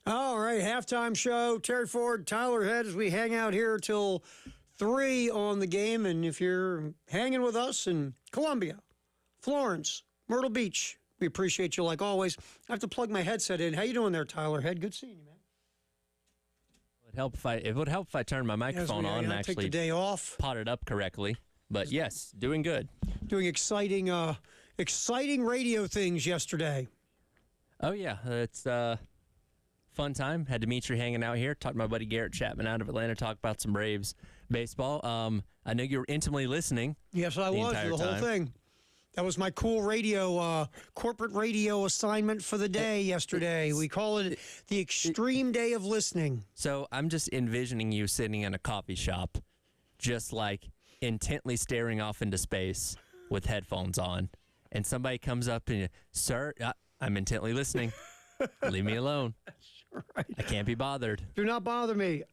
All right, halftime show. Terry Ford, Tyler Head, as we hang out here till 3 on the game. And if you're hanging with us in Columbia, Florence, Myrtle Beach, we appreciate you like always. I have to plug my headset in. How you doing there, Tyler Head? Good seeing you, man. It would help if I turned my microphone on and actually take the day off. Pot it up correctly. But yes, doing good. Doing exciting radio things yesterday. Oh yeah, it's fun time. Had Dimitri hanging out here. Talked to my buddy Garrett Chapman out of Atlanta. Talk about some Braves baseball. I know you were intimately listening. Yes, I was the whole thing. That was my cool corporate radio assignment for the day yesterday. We call it the extreme day of listening. So I'm just envisioning you sitting in a coffee shop, just like intently staring off into space with headphones on, and somebody comes up and, sir, I'm intently listening. Leave me alone. That's right. I can't be bothered. Do not bother me.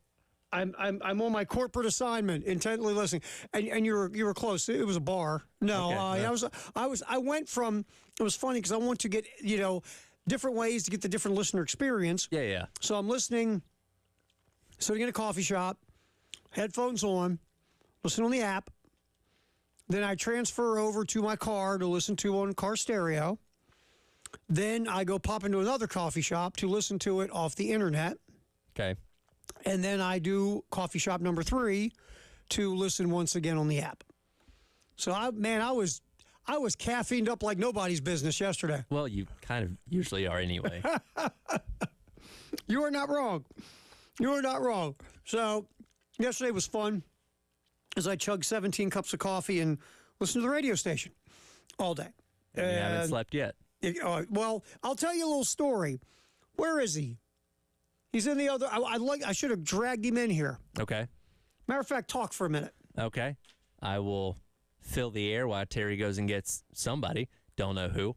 I'm on my corporate assignment, intently listening. And you were close. It was a bar. No, okay, I went from. It was funny because I want to get different ways to get the different listener experience. Yeah. So I'm listening, sitting in a coffee shop, headphones on, listen on the app. Then I transfer over to my car to listen to on car stereo. Then I go pop into another coffee shop to listen to it off the internet. Okay. And then I do coffee shop number 3 to listen once again on the app. So I was caffeined up like nobody's business yesterday. Well, you kind of usually are anyway. You are not wrong. You are not wrong. So yesterday was fun as I chugged 17 cups of coffee and listened to the radio station all day. And you haven't slept yet. Well, I'll tell you a little story. Where is he? He's in the other. I should have dragged him in here. Okay. Matter of fact, talk for a minute. Okay. I will fill the air while Terry goes and gets somebody. Don't know who.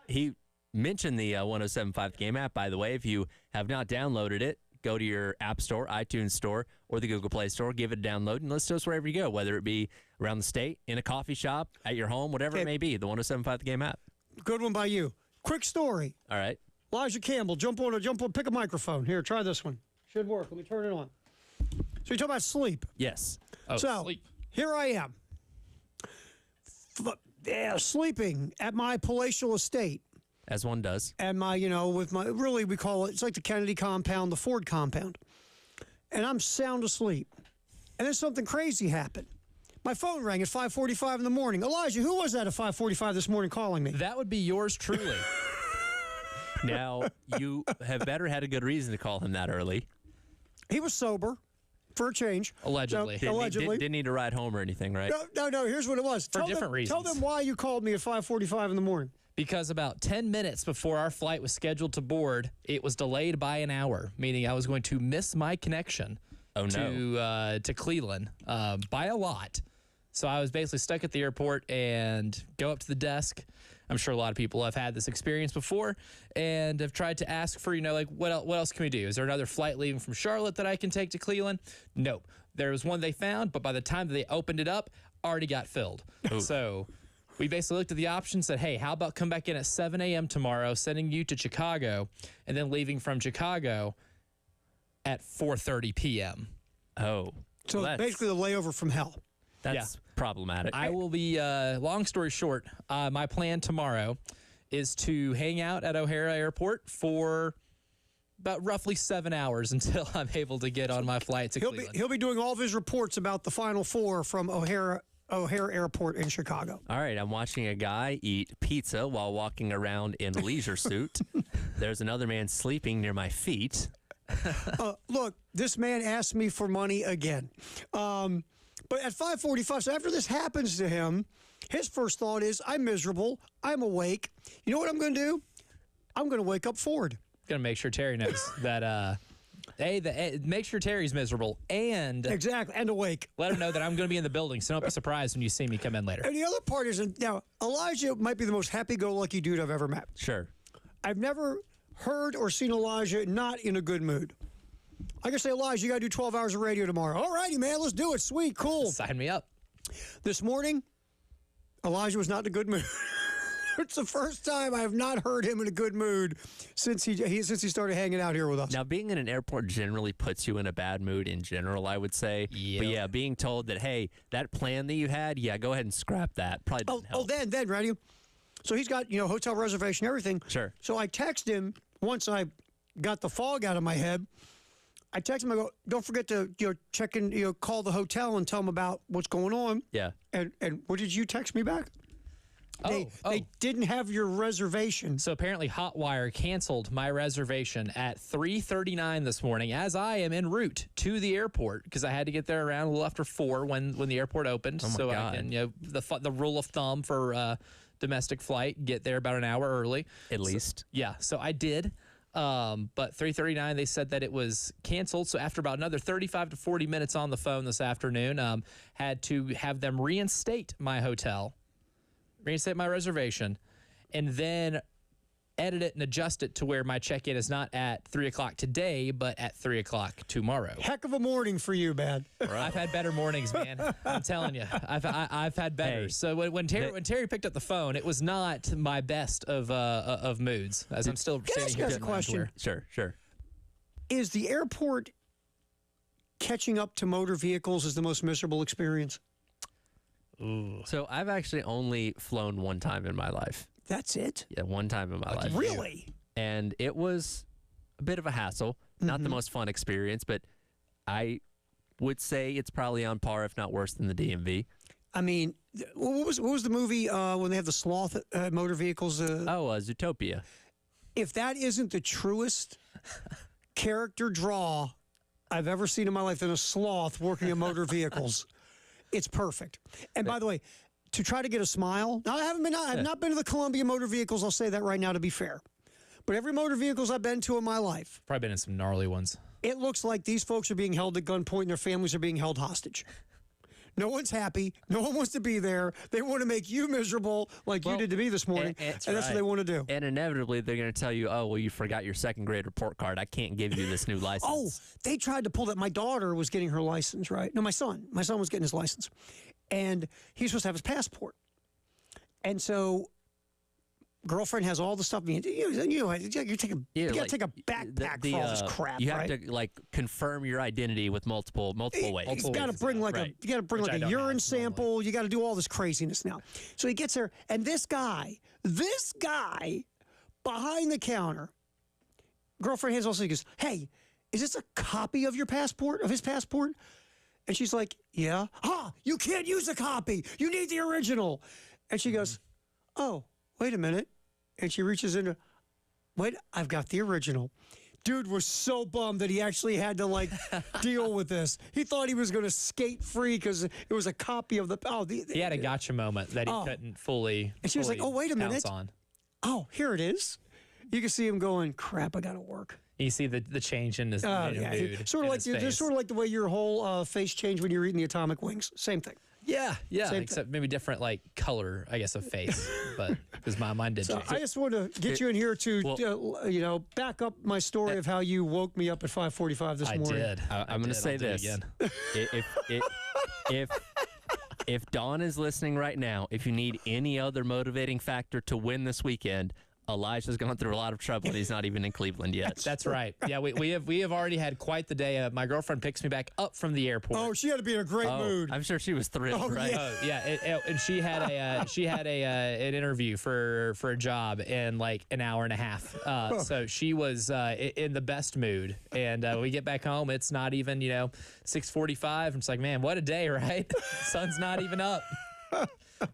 He mentioned the 107.5 Game app, by the way. If you have not downloaded it, go to your App Store, iTunes Store, or the Google Play Store. Give it a download and listen to us wherever you go, whether it be around the state, in a coffee shop, at your home, whatever it may be. The 107.5 Game app. Good one by you. Quick story. All right. Elijah Campbell, jump on, pick a microphone. Here, try this one. Should work. Let me turn it on. So you talk about sleep. Yes. Sleep. Here I am. Sleeping at my palatial estate. As one does. And we call it's like the Kennedy compound, the Ford compound. And I'm sound asleep. And then something crazy happened. My phone rang at 5:45 in the morning. Elijah, who was that at 5:45 this morning calling me? That would be yours truly. Now, you have better had a good reason to call him that early. He was sober, for a change. Allegedly. Didn't need to ride home or anything, right? No, here's what it was. For different reasons. Tell them why you called me at 5:45 in the morning. Because about 10 minutes before our flight was scheduled to board, it was delayed by an hour, meaning I was going to miss my connection to Cleveland by a lot. So I was basically stuck at the airport and go up to the desk. I'm sure a lot of people have had this experience before and have tried to ask for, what else can we do? Is there another flight leaving from Charlotte that I can take to Cleveland? Nope. There was one they found, but by the time that they opened it up, already got filled. So we basically looked at the option, said, hey, how about come back in at 7 a.m. tomorrow, sending you to Chicago, and then leaving from Chicago at 4:30 p.m. Oh. So basically the layover from hell. That's problematic. I will be, long story short, my plan tomorrow is to hang out at O'Hara Airport for about roughly 7 hours until I'm able to get on my flight to Cleveland. He'll be doing all of his reports about the Final Four from O'Hara Airport in Chicago. All right, I'm watching a guy eat pizza while walking around in a leisure suit. There's another man sleeping near my feet. Look, this man asked me for money again. But at 5:45, so after this happens to him, his first thought is, I'm miserable. I'm awake. You know what I'm going to do? I'm going to wake up Ford. Going to make sure Terry knows that, make sure Terry's miserable and... Exactly, and awake. Let him know that I'm going to be in the building, so don't be surprised when you see me come in later. And the other part is, now, Elijah might be the most happy-go-lucky dude I've ever met. Sure. I've never heard or seen Elijah not in a good mood. I can say, Elijah, you got to do 12 hours of radio tomorrow. All righty, man, let's do it. Sweet, cool. Sign me up. This morning, Elijah was not in a good mood. It's the first time I have not heard him in a good mood since he started hanging out here with us. Now, being in an airport generally puts you in a bad mood in general, I would say. Yep. But yeah, being told that, hey, that plan that you had, yeah, go ahead and scrap that. Probably doesn't help. Then, ready? So he's got, hotel reservation, everything. Sure. So I text him once I got the fog out of my head. I text him, I go, don't forget to, check in, call the hotel and tell them about what's going on. Yeah. And what did you text me back? They didn't have your reservation. So apparently Hotwire canceled my reservation at 3:39 this morning as I am en route to the airport because I had to get there around a little after 4 when the airport opened. Oh my so God. I can, the rule of thumb for domestic flight, get there about an hour early. At least. So I did. But 3:39, they said that it was canceled. So after about another 35 to 40 minutes on the phone this afternoon, had to have them reinstate my reservation, and then edit it and adjust it to where my check-in is not at 3 o'clock today, but at 3 o'clock tomorrow. Heck of a morning for you, man. I've had better mornings, man. I'm telling you, I've had better. Hey, so when Terry picked up the phone, it was not my best of moods. As I'm still Can I standing ask here. you guys a getting my question? underwear. Sure. Is the airport catching up to motor vehicles is the most miserable experience? Ooh. So I've actually only flown one time in my life. That's it? Yeah, one time in my life. Really? And it was a bit of a hassle. Not the most fun experience, but would say it's probably on par, if not worse, than the DMV. I mean, what was the movie when they have the sloth motor vehicles? Zootopia. If that isn't the truest character draw I've ever seen in my life than a sloth working in motor vehicles, it's perfect. And by the way, to try to get a smile, now I've not been to the Columbia motor vehicles. I'll say that right now to be fair. But every motor vehicles I've been to in my life, Probably been in some gnarly ones. it looks like these folks are being held at gunpoint and their families are being held hostage. No one's happy. No one wants to be there. They want to make you miserable like you did to me this morning. And that's what they want to do. And inevitably, they're going to tell you, oh, well, you forgot your second grade report card. I can't give you this new license. Oh, they tried to pull that. My daughter was getting her license, right? No, my son. My son was getting his license. And he's supposed to have his passport. And so girlfriend has all the stuff. You gotta take a backpack for all this crap. You have to confirm your identity with multiple ways. You got to bring a urine sample. You got to do all this craziness now. So he gets there, and this guy behind the counter, girlfriend has also he goes, "Hey, is this a copy of your passport? Of his passport?" And she's like, "Yeah." You can't use a copy. You need the original. And she goes, "Oh, wait a minute." And she reaches into, wait, I've got the original. Dude was so bummed that he actually had to deal with this. He thought he was going to skate free because it was a copy of the. He had a gotcha moment that he couldn't fully. And she was like, "Oh, wait a minute. On. Oh, here it is." You can see him going, "Crap, I got to work." You see the change in his mood. Sort of like the way your whole face changed when you were eating the atomic wings. Same thing. Yeah, except maybe different color, I guess, of face, but because mine did change. I just wanted to get you in here to back up my story of how you woke me up at 5:45 this morning. I did. I'm going to say this. If Dawn is listening right now, if you need any other motivating factor to win this weekend, Elijah's gone through a lot of trouble, and he's not even in Cleveland yet. That's right. Yeah, we have already had quite the day. My girlfriend picks me back up from the airport. Oh, she had to be in a great mood. I'm sure she was thrilled, right? Yeah. And she had an interview for a job in an hour and a half. So she was in the best mood. And we get back home, it's not even 6:45. I'm just like, man, what a day, right? Sun's not even up.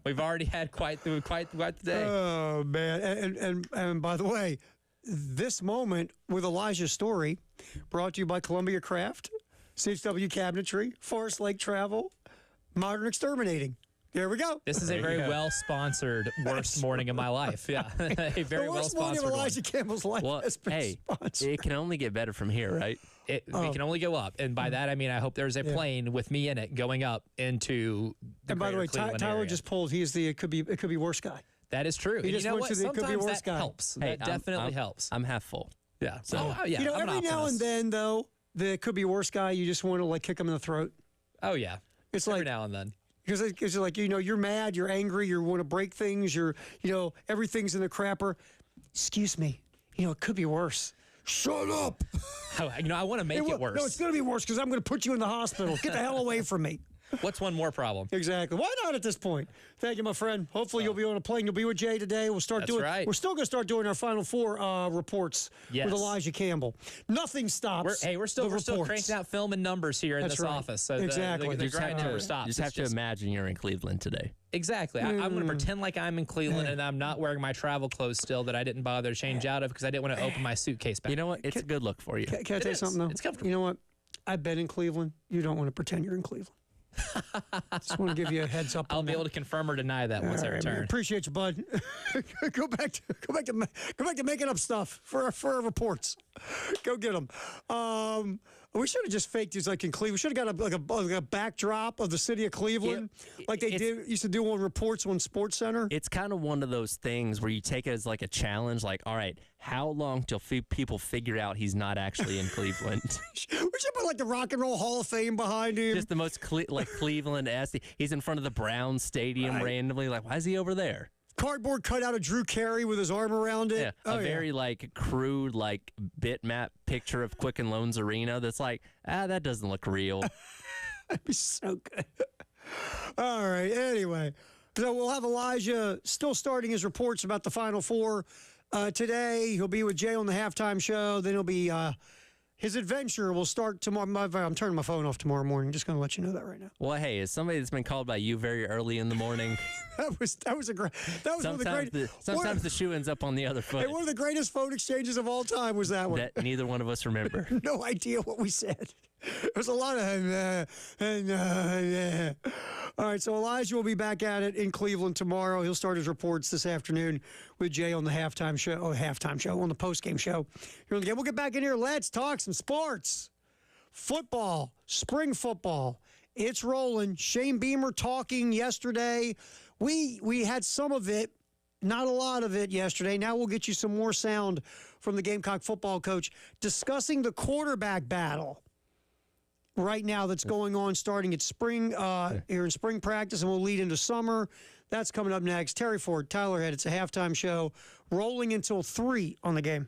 We've already had quite the day. Oh man! And by the way, this moment with Elijah's story, brought to you by Columbia Craft, CHW Cabinetry, Forest Lake Travel, Modern Exterminating. There we go. This is a very well-sponsored worst morning of my life. Yeah, a very well-sponsored morning of Elijah Campbell's life has been sponsored. It can only get better from here, right? We can only go up, and by that I mean I hope there's a plane with me in it going up into. And by the way, Tyler just pulled. He's the it could be worse guy. That is true. He just went to the it could be worse guy. Helps. That definitely helps. I'm half full. Yeah. So every now and then though, the could be worse guy. You just want to kick him in the throat. Oh yeah. It's every now and then. Because like, you're mad, you're angry, you want to break things, everything's in the crapper. Excuse me, it could be worse. Shut up. I want to make it worse. No, it's going to be worse because I'm going to put you in the hospital. Get the hell away from me. What's one more problem? Exactly. Why not at this point? Thank you, my friend. Hopefully you'll be on a plane. You'll be with Jay today. We'll start doing. Right. We're still going to start doing our Final Four reports with Elijah Campbell. Nothing stops. We're still cranking out film and numbers here in this office. So exactly. The grind never stops. You just have to imagine you're in Cleveland today. Exactly. I'm going to pretend like I'm in Cleveland and I'm not wearing my travel clothes still that I didn't bother to change out of because I didn't want to open my suitcase back. You know what? It's a good look for you. Can I tell you something, though? It's comfortable. You know what? I've been in Cleveland. You don't want to pretend you're in Cleveland. Just want to give you a heads up. I'll be able to confirm or deny that once I return. Man, appreciate you, bud. go back to making up stuff for our reports. Go get them. We should have just faked these like in Cleveland. We should have got a backdrop of the city of Cleveland, like they used to do on reports on Sports Center. It's kind of one of those things where you take it as like a challenge. Like, all right, how long till people figure out he's not actually in Cleveland? We should put like the Rock and Roll Hall of Fame behind him. Just the most Cleveland-esque. He's in front of the Browns Stadium randomly. Like, why is he over there? Cardboard cutout of Drew Carey with his arm around it. Yeah, very crude bitmap picture of Quicken Loans Arena. That's like, that doesn't look real. That'd be so good. All right. Anyway, so we'll have Elijah still starting his reports about the Final Four today. He'll be with Jay on the halftime show. Then he'll be his adventure will start tomorrow. I'm turning my phone off tomorrow morning. Just going to let you know that right now. Well, hey, as somebody that's been called by you very early in the morning, that was one of the greatest. Sometimes the shoe ends up on the other foot. And one of the greatest phone exchanges of all time was that one. That neither one of us remember. No idea what we said. There's a lot of All right, so Elijah will be back at it in Cleveland tomorrow. He'll start his reports this afternoon with Jay on the halftime show, on the postgame show. Here on the game. We'll get back in here. Let's talk some sports. Football, spring football. It's rolling. Shane Beamer talking yesterday. We had some of it, not a lot of it yesterday. Now we'll get you some more sound from the Gamecock football coach discussing the quarterback battle right now that's going on starting at spring, here in spring practice, and we'll lead into summer. That's coming up next. Terry Ford, Tyler Head. It's a halftime show rolling until 3 on the game.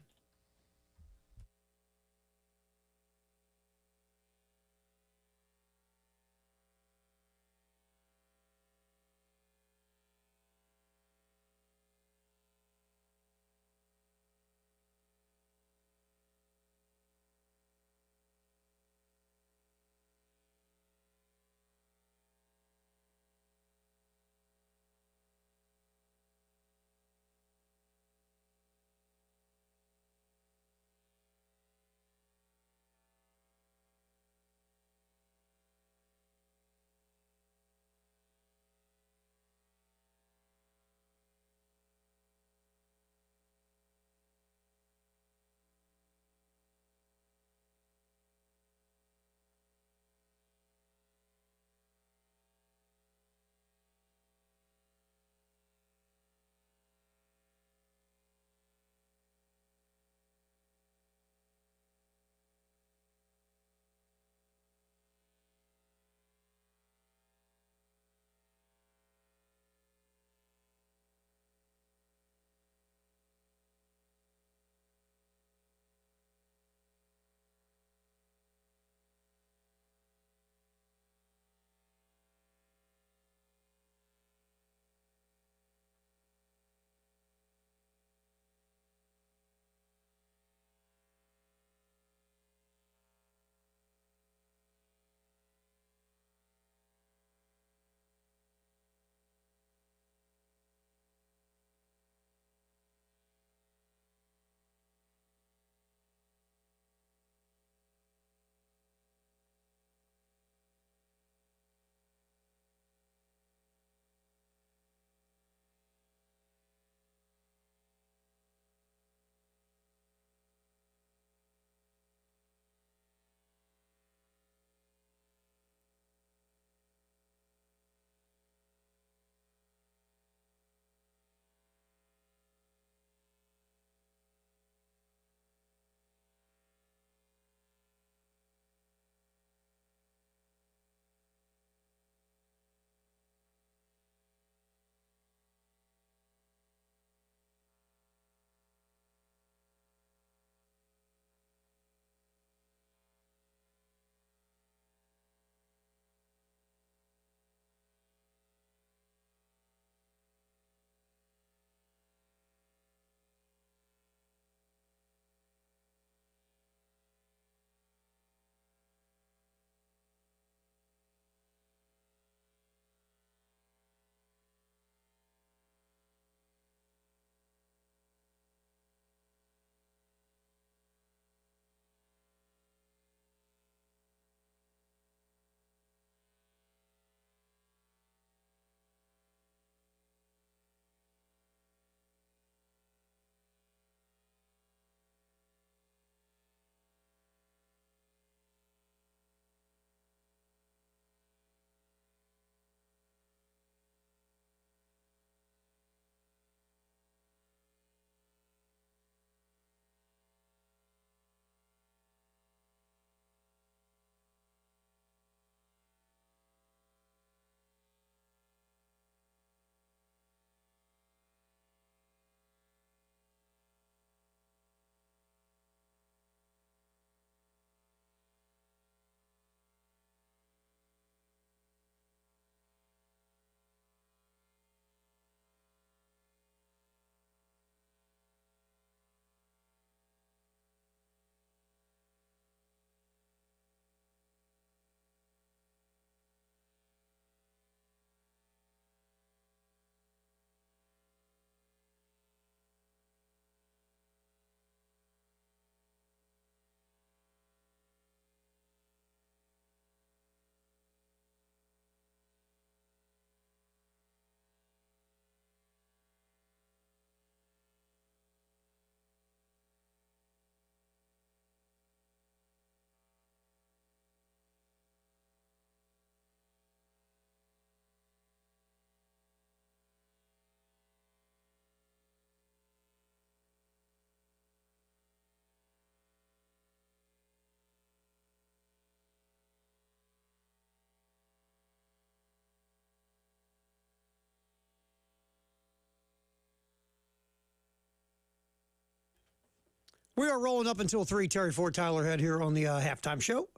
We are rolling up until 3. Terry Ford, Tyler Head here on the halftime show.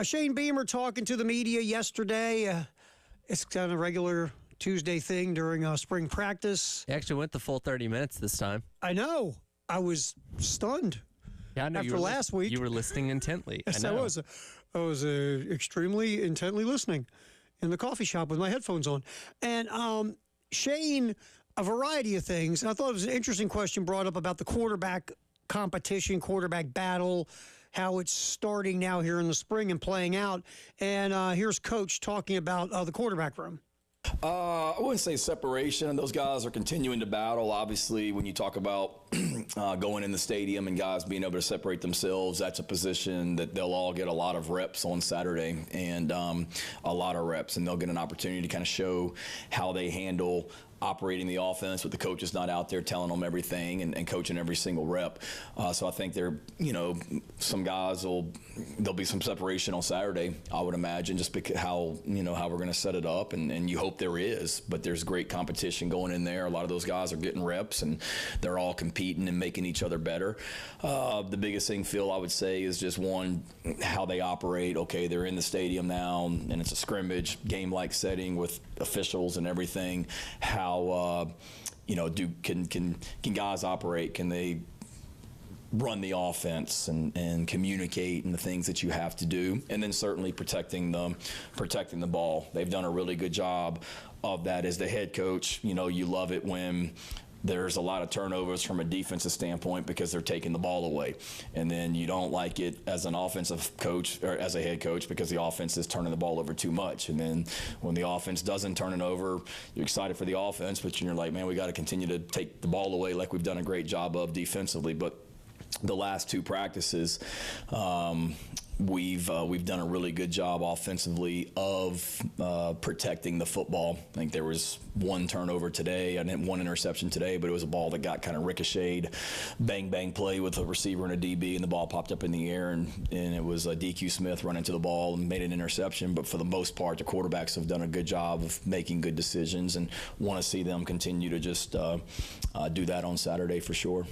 Shane Beamer talking to the media yesterday. It's kind of a regular Tuesday thing during spring practice. He actually went the full 30 minutes this time. I know. I was stunned. Yeah, I know. After last week. You were listening intently. Yes, I know. I was extremely intently listening in the coffee shop with my headphones on. And Shane, a variety of things. And I thought it was an interesting question brought up about the quarterback competition, quarterback battle, how it's starting now here in the spring and playing out. And here's Coach talking about the quarterback room. I wouldn't say separation. Those guys are continuing to battle. Obviously, when you talk about going in the stadium and guys being able to separate themselves, that's a position that they'll all get a lot of reps on Saturday, and a lot of reps, and they'll get an opportunity to kind of show how they handle operating the offense with the coaches not out there telling them everything and coaching every single rep. So I think some guys there'll be some separation on Saturday, I would imagine, just because how we're going to set it up, and you hope there is, but there's great competition going in there. A lot of those guys are getting reps, and they're all competing and making each other better. The biggest thing, Phil, I would say is just one, how they operate. Okay, they're in the stadium now, and it's a scrimmage game-like setting with officials and everything. How can guys operate? Can they run the offense and communicate and the things that you have to do? And then certainly protecting the ball. They've done a really good job of that as the head coach. You love it when there's a lot of turnovers from a defensive standpoint because they're taking the ball away. And then you don't like it as an offensive coach or as a head coach because the offense is turning the ball over too much. And then when the offense doesn't turn it over, you're excited for the offense, but you're like, man, we got to continue to take the ball away like we've done a great job of defensively. But the last 2 practices, we've done a really good job offensively of protecting the football. I think there was 1 turnover today and 1 interception today, but it was a ball that got kind of ricocheted, bang play with a receiver and a DB, and the ball popped up in the air, and it was DQ Smith running to the ball and made an interception. But for the most part, the quarterbacks have done a good job of making good decisions, and want to see them continue to just do that on Saturday for sure.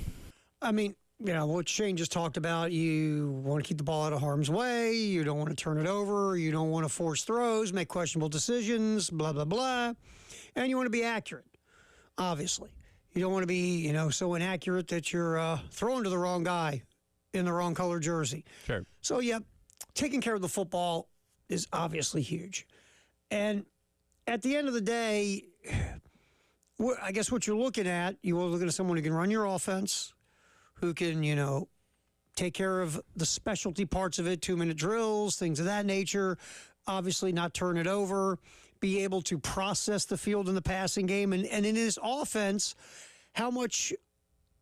I mean, what Shane just talked about, you want to keep the ball out of harm's way. You don't want to turn it over. You don't want to force throws, make questionable decisions, blah, blah, blah. And you want to be accurate, obviously. You don't want to be, so inaccurate that you're throwing to the wrong guy in the wrong color jersey. Sure. So, yeah, taking care of the football is obviously huge. And at the end of the day, I guess what you're looking at, you're looking at someone who can run your offense, who can, take care of the specialty parts of it, 2-minute drills, things of that nature, obviously not turn it over, be able to process the field in the passing game. And in his offense, how much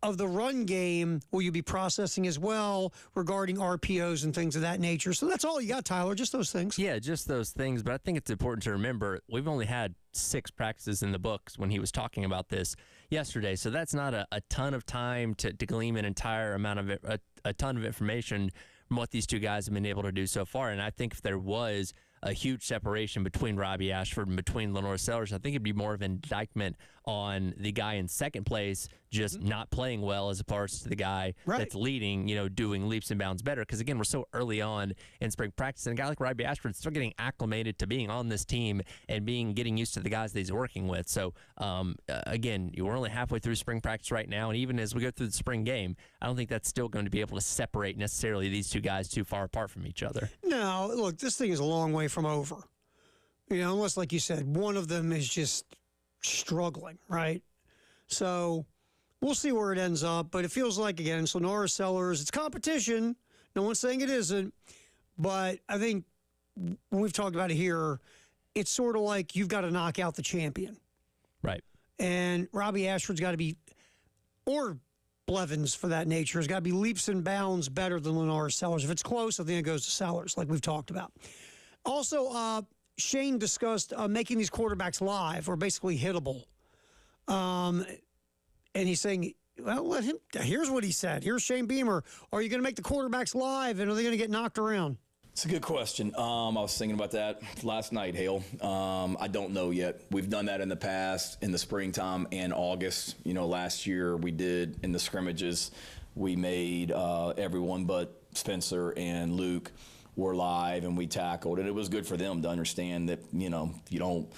of the run game will you be processing as well regarding RPOs and things of that nature? So that's all you got, Tyler, just those things. Yeah, just those things. But I think it's important to remember we've only had 6 practices in the books when he was talking about this yesterday. So that's not a ton of time to glean an entire amount of it, a ton of information from what these 2 guys have been able to do so far. And I think if there was a huge separation between Robbie Ashford and between Lenore Sellers, I think it'd be more of an indictment on the guy in second place just not playing well as opposed to the guy that's leading, doing leaps and bounds better. Because, again, we're so early on in spring practice, and a guy like Robbie Ashford is still getting acclimated to being on this team and getting used to the guys that he's working with. So, again, we're only halfway through spring practice right now, and even as we go through the spring game, I don't think that's still going to be able to separate necessarily these 2 guys too far apart from each other. No, look, this thing is a long way from over. Unless, like you said, one of them is just struggling, right? So we'll see where it ends up. But it feels like, again, Lenore Sellers, it's competition. No one's saying it isn't. But I think when we've talked about it here, it's sort of like you've got to knock out the champion. Right. And Robbie Ashford's got to be, or Blevins for that nature, has got to be leaps and bounds better than Lenore Sellers. If it's close, I think it goes to Sellers, like we've talked about. Also, Shane discussed making these quarterbacks live or basically hittable. And he's saying, well, let him. Here's what he said. Here's Shane Beamer. Are you going to make the quarterbacks live, and are they going to get knocked around? It's a good question. I was thinking about that last night, Hale. I don't know yet. We've done that in the past, in the springtime and August. Last year we did in the scrimmages. we made everyone but Spencer and Luke were live, and we tackled, and it was good for them to understand that, you know, you don't,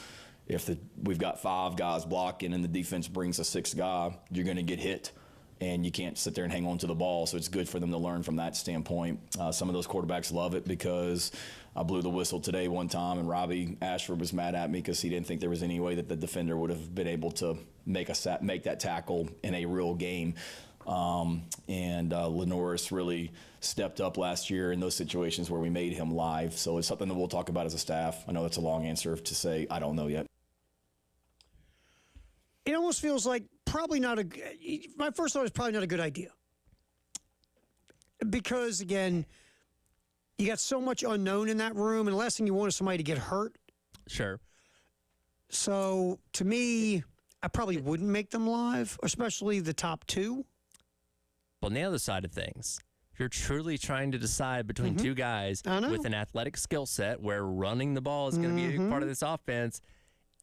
we've got 5 guys blocking and the defense brings a 6th guy, you're going to get hit. And you can't sit there and hang on to the ball. So it's good for them to learn from that standpoint. Some of those quarterbacks love it because I blew the whistle today one time, and Robbie Ashford was mad at me because he didn't think there was any way that the defender would have been able to make that tackle in a real game. Lenoris really stepped up last year in those situations where we made him live. So it's something that we'll talk about as a staff. I know that's a long answer to say I don't know yet. It almost feels like my first thought is probably not a good idea. Because, again, you got so much unknown in that room, and the last thing you want is somebody to get hurt. Sure. So, to me, I probably wouldn't make them live, especially the top 2. But on the other side of things, if you're truly trying to decide between 2 guys with an athletic skill set where running the ball is going to be a big part of this offense,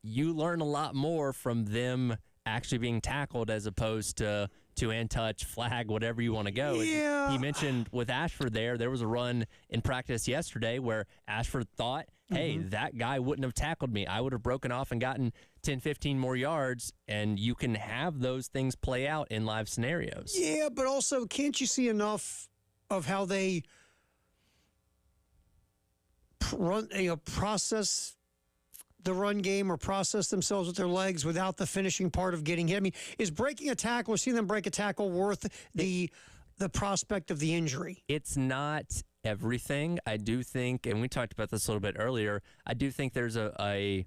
you learn a lot more from them actually being tackled as opposed to and touch, flag, whatever you want to go. Yeah. He mentioned with Ashford there was a run in practice yesterday where Ashford thought, hey, that guy wouldn't have tackled me. I would have broken off and gotten 10, 15 more yards, and you can have those things play out in live scenarios. Yeah, but also, can't you see enough of how they process the run game or process themselves with their legs without the finishing part of getting hit? I mean, is breaking a tackle or seeing them break a tackle worth the prospect of the injury? It's not everything. I do think, and we talked about this a little bit earlier, I do think there's a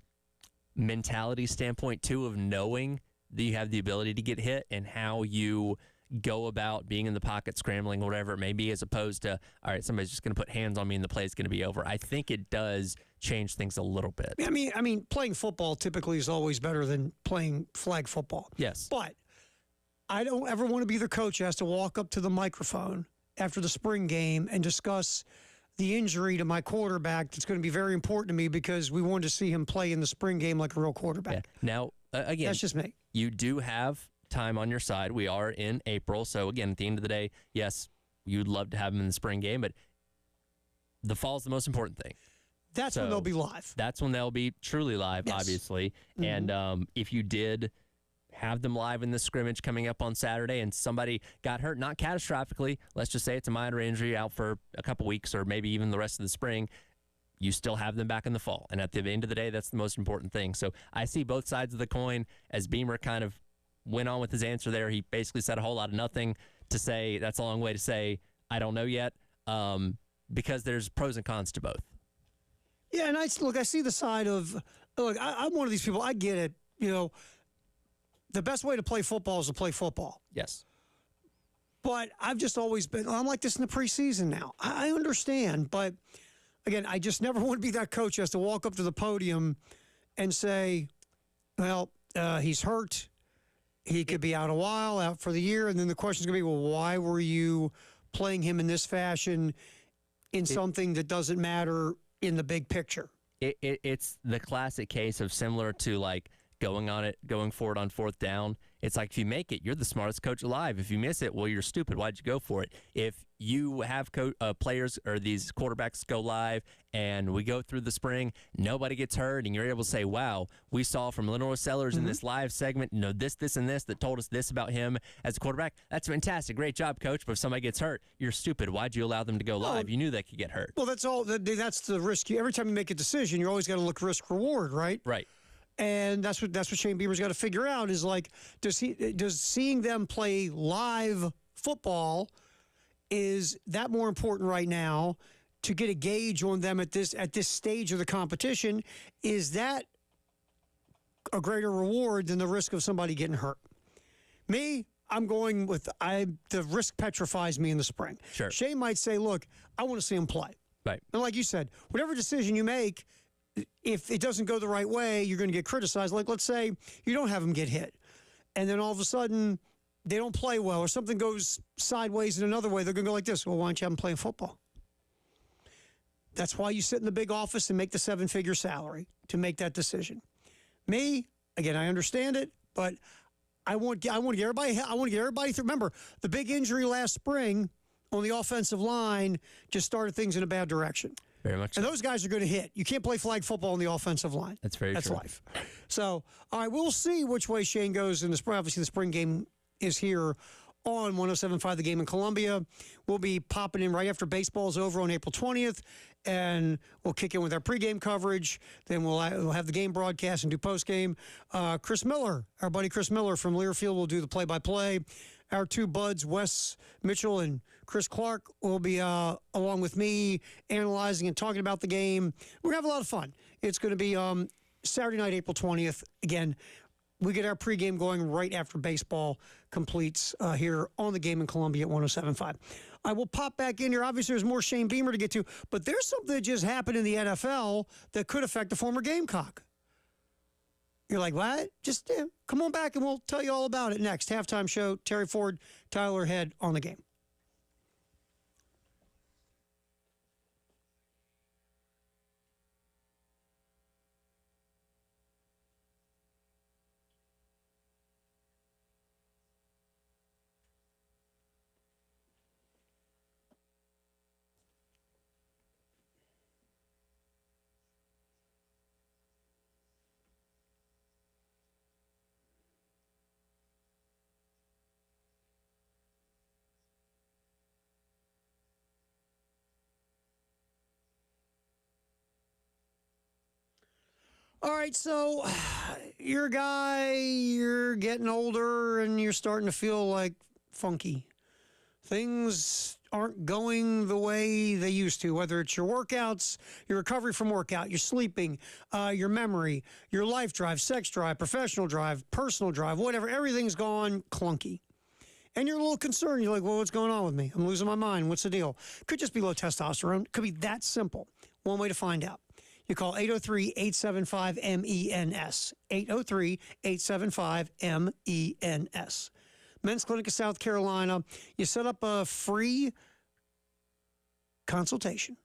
mentality standpoint, too, of knowing that you have the ability to get hit and how you go about being in the pocket, scrambling, whatever it may be, as opposed to, all right, somebody's just going to put hands on me and the play is going to be over. I think it does change things a little bit. I mean, playing football typically is always better than playing flag football. Yes. But I don't ever want to be the coach who has to walk up to the microphone after the spring game and discuss the injury to my quarterback that's going to be very important to me because we wanted to see him play in the spring game like a real quarterback. Yeah. Now, again, that's just me. You do have time on your side. We are in April. So, again, at the end of the day, yes, you'd love to have him in the spring game, but the fall is the most important thing. That's when they'll be live. That's when they'll be truly live, yes. obviously. And if you did have them live in the scrimmage coming up on Saturday and somebody got hurt, not catastrophically, let's just say it's a minor injury out for a couple weeks or maybe even the rest of the spring, you still have them back in the fall. And at the end of the day, that's the most important thing. So I see both sides of the coin. As Beamer kind of went on with his answer there, he basically said a whole lot of nothing to say. That's a long way to say, I don't know yet, because there's pros and cons to both. Yeah, and I see the side of, I'm one of these people, I get it, the best way to play football is to play football. Yes. But I've just always been, I'm like this in the preseason now. I understand, but again, I just never want to be that coach who has to walk up to the podium and say, well, he's hurt. He could be out a while, out for the year. And then the question's going to be, well, why were you playing him in this fashion in something that doesn't matter in the big picture? It's the classic case of similar to like going forward on fourth down. It's like if you make it, you're the smartest coach alive. If you miss it, well, you're stupid. Why'd you go for it? If you have players or these quarterbacks go live and we go through the spring, nobody gets hurt, and you're able to say, wow, we saw from Lenore Sellers in this live segment, this, and this that told us this about him as a quarterback. That's fantastic. Great job, coach. But if somebody gets hurt, you're stupid. Why'd you allow them to go live? You knew they could get hurt. Well, that's all. That's the risk. Every time you make a decision, you always got to look risk-reward, right? Right. And that's what Shane Beamer's got to figure out is like, does seeing them play live football, is that more important right now to get a gauge on them at this stage of the competition? Is that a greater reward than the risk of somebody getting hurt? Me, I'm going with the risk petrifies me in the spring. Sure. Shane might say, look, I want to see him play. Right. And like you said, whatever decision you make, if it doesn't go the right way, you're going to get criticized. Like, let's say you don't have them get hit, and then all of a sudden they don't play well, or something goes sideways in another way. They're going to go like this. Well, why don't you have them playing football? That's why you sit in the big office and make the 7-figure salary to make that decision. Me, again, I understand it, but I want to get everybody through. Remember, the big injury last spring on the offensive line just started things in a bad direction. Very much. And so. those guys are going to hit. You can't play flag football on the offensive line. That's very That's true. life. So, all right, we'll see which way Shane goes in the spring. Obviously, the spring game is here on 107.5 The Game in Columbia. We'll be popping in right after baseball's over on April 20th, and we'll kick in with our pregame coverage. Then we'll have the game broadcast and do postgame. Chris Miller, our buddy Chris Miller from Learfield, will do the play-by-play. Our two buds, Wes Mitchell and Chris Clark, will be along with me analyzing and talking about the game. We're going to have a lot of fun. It's going to be Saturday night, April 20th. Again, we get our pregame going right after baseball completes here on the Game in Columbia at 107.5. I will pop back in here. Obviously, there's more Shane Beamer to get to, but there's something that just happened in the NFL that could affect the former Gamecock. You're like, what? Just come on back and we'll tell you all about it next. Halftime show, Terry Ford, Tyler Head on the Game. All right, so you're a guy, you're getting older, and you're starting to feel like funky. Things aren't going the way they used to, whether it's your workouts, your recovery from workout, your sleeping, your memory, your life drive, sex drive, professional drive, personal drive, whatever. Everything's gone clunky. And you're a little concerned. You're like, well, what's going on with me? I'm losing my mind. What's the deal? Could just be low testosterone. Could be that simple. One way to find out. You call 803-875-MENS. 803-875-MENS. Men's Clinic of South Carolina. You set up a free consultation.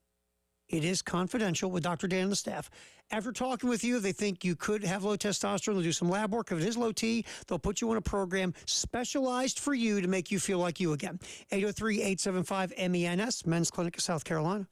It is confidential with Dr. Dan and the staff. After talking with you, they think you could have low testosterone. They'll do some lab work. If it is low T, they'll put you on a program specialized for you to make you feel like you again. 803-875-MENS. Men's Clinic of South Carolina.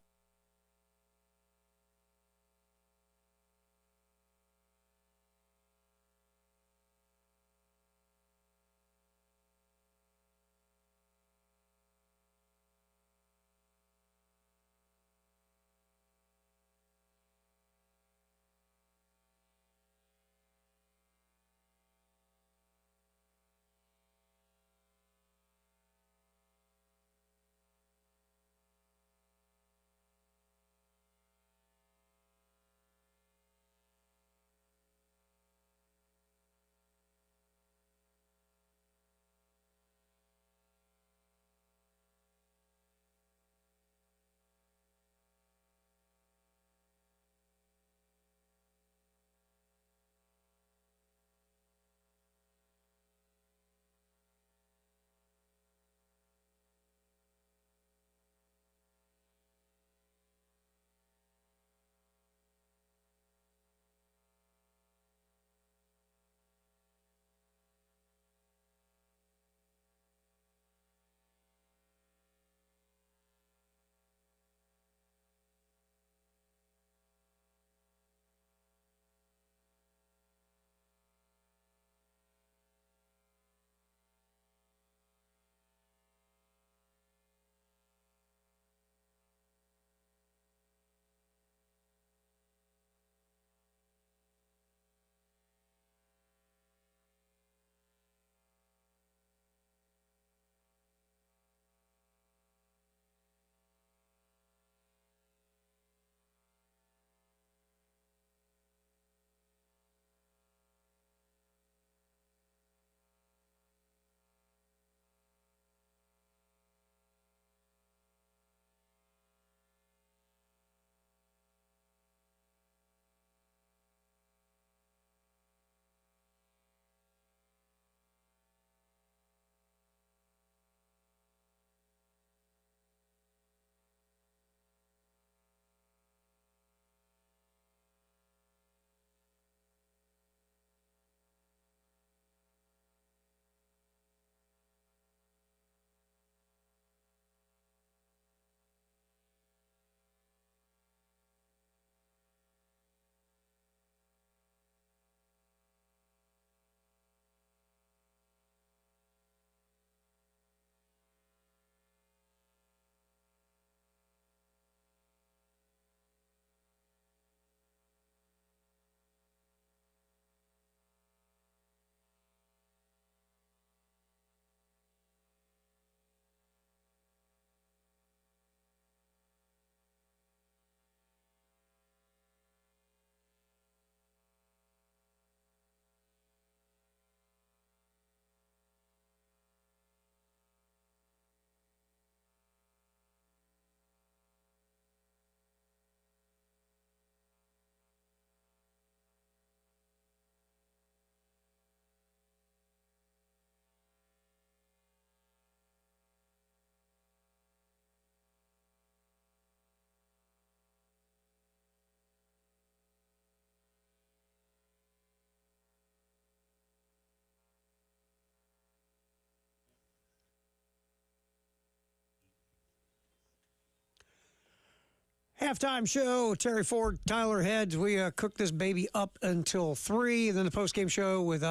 Halftime show, Terry Ford, Tyler Heads. We cooked this baby up until 3. And then the postgame show with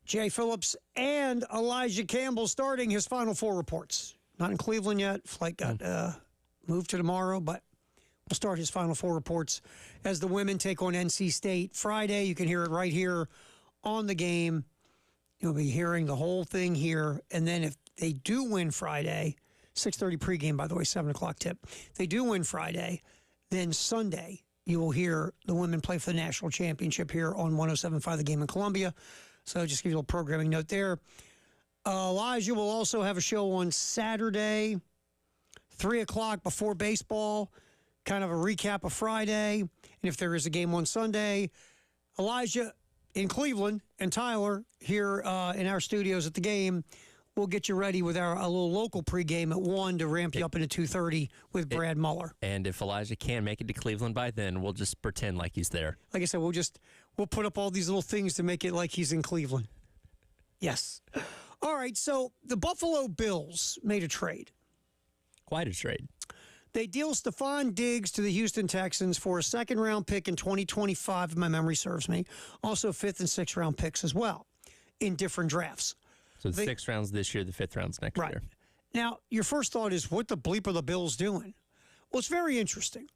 Jay Phillips and Elijah Campbell starting his Final Four reports. Not in Cleveland yet. Flight got moved to tomorrow, but we'll start his Final Four reports as the women take on NC State Friday. You can hear it right here on the game. You'll be hearing the whole thing here. And then if they do win Friday, 6:30 pregame, by the way, 7 o'clock tip. If they do win Friday, then Sunday you will hear the women play for the national championship here on 107.5 The Game in Columbia. So just give you a little programming note there. Elijah will also have a show on Saturday, 3 o'clock before baseball, kind of a recap of Friday. And if there is a game on Sunday, Elijah in Cleveland and Tyler here in our studios at the game, we'll get you ready with a little local pregame at 1 to ramp you up into 2:30 with Brad Muller. And if Elijah can make it to Cleveland by then, we'll just pretend like he's there. Like I said, we'll put up all these little things to make it like he's in Cleveland. Yes. All right, so the Buffalo Bills made a trade. Quite a trade. They deal Stephon Diggs to the Houston Texans for a second-round pick in 2025, if my memory serves me. Also 5th and 6th round picks as well in different drafts. So the 6th round's this year, the 5th round's next year. Now, your first thought is, what the bleep are the Bills doing? Well, it's very interesting.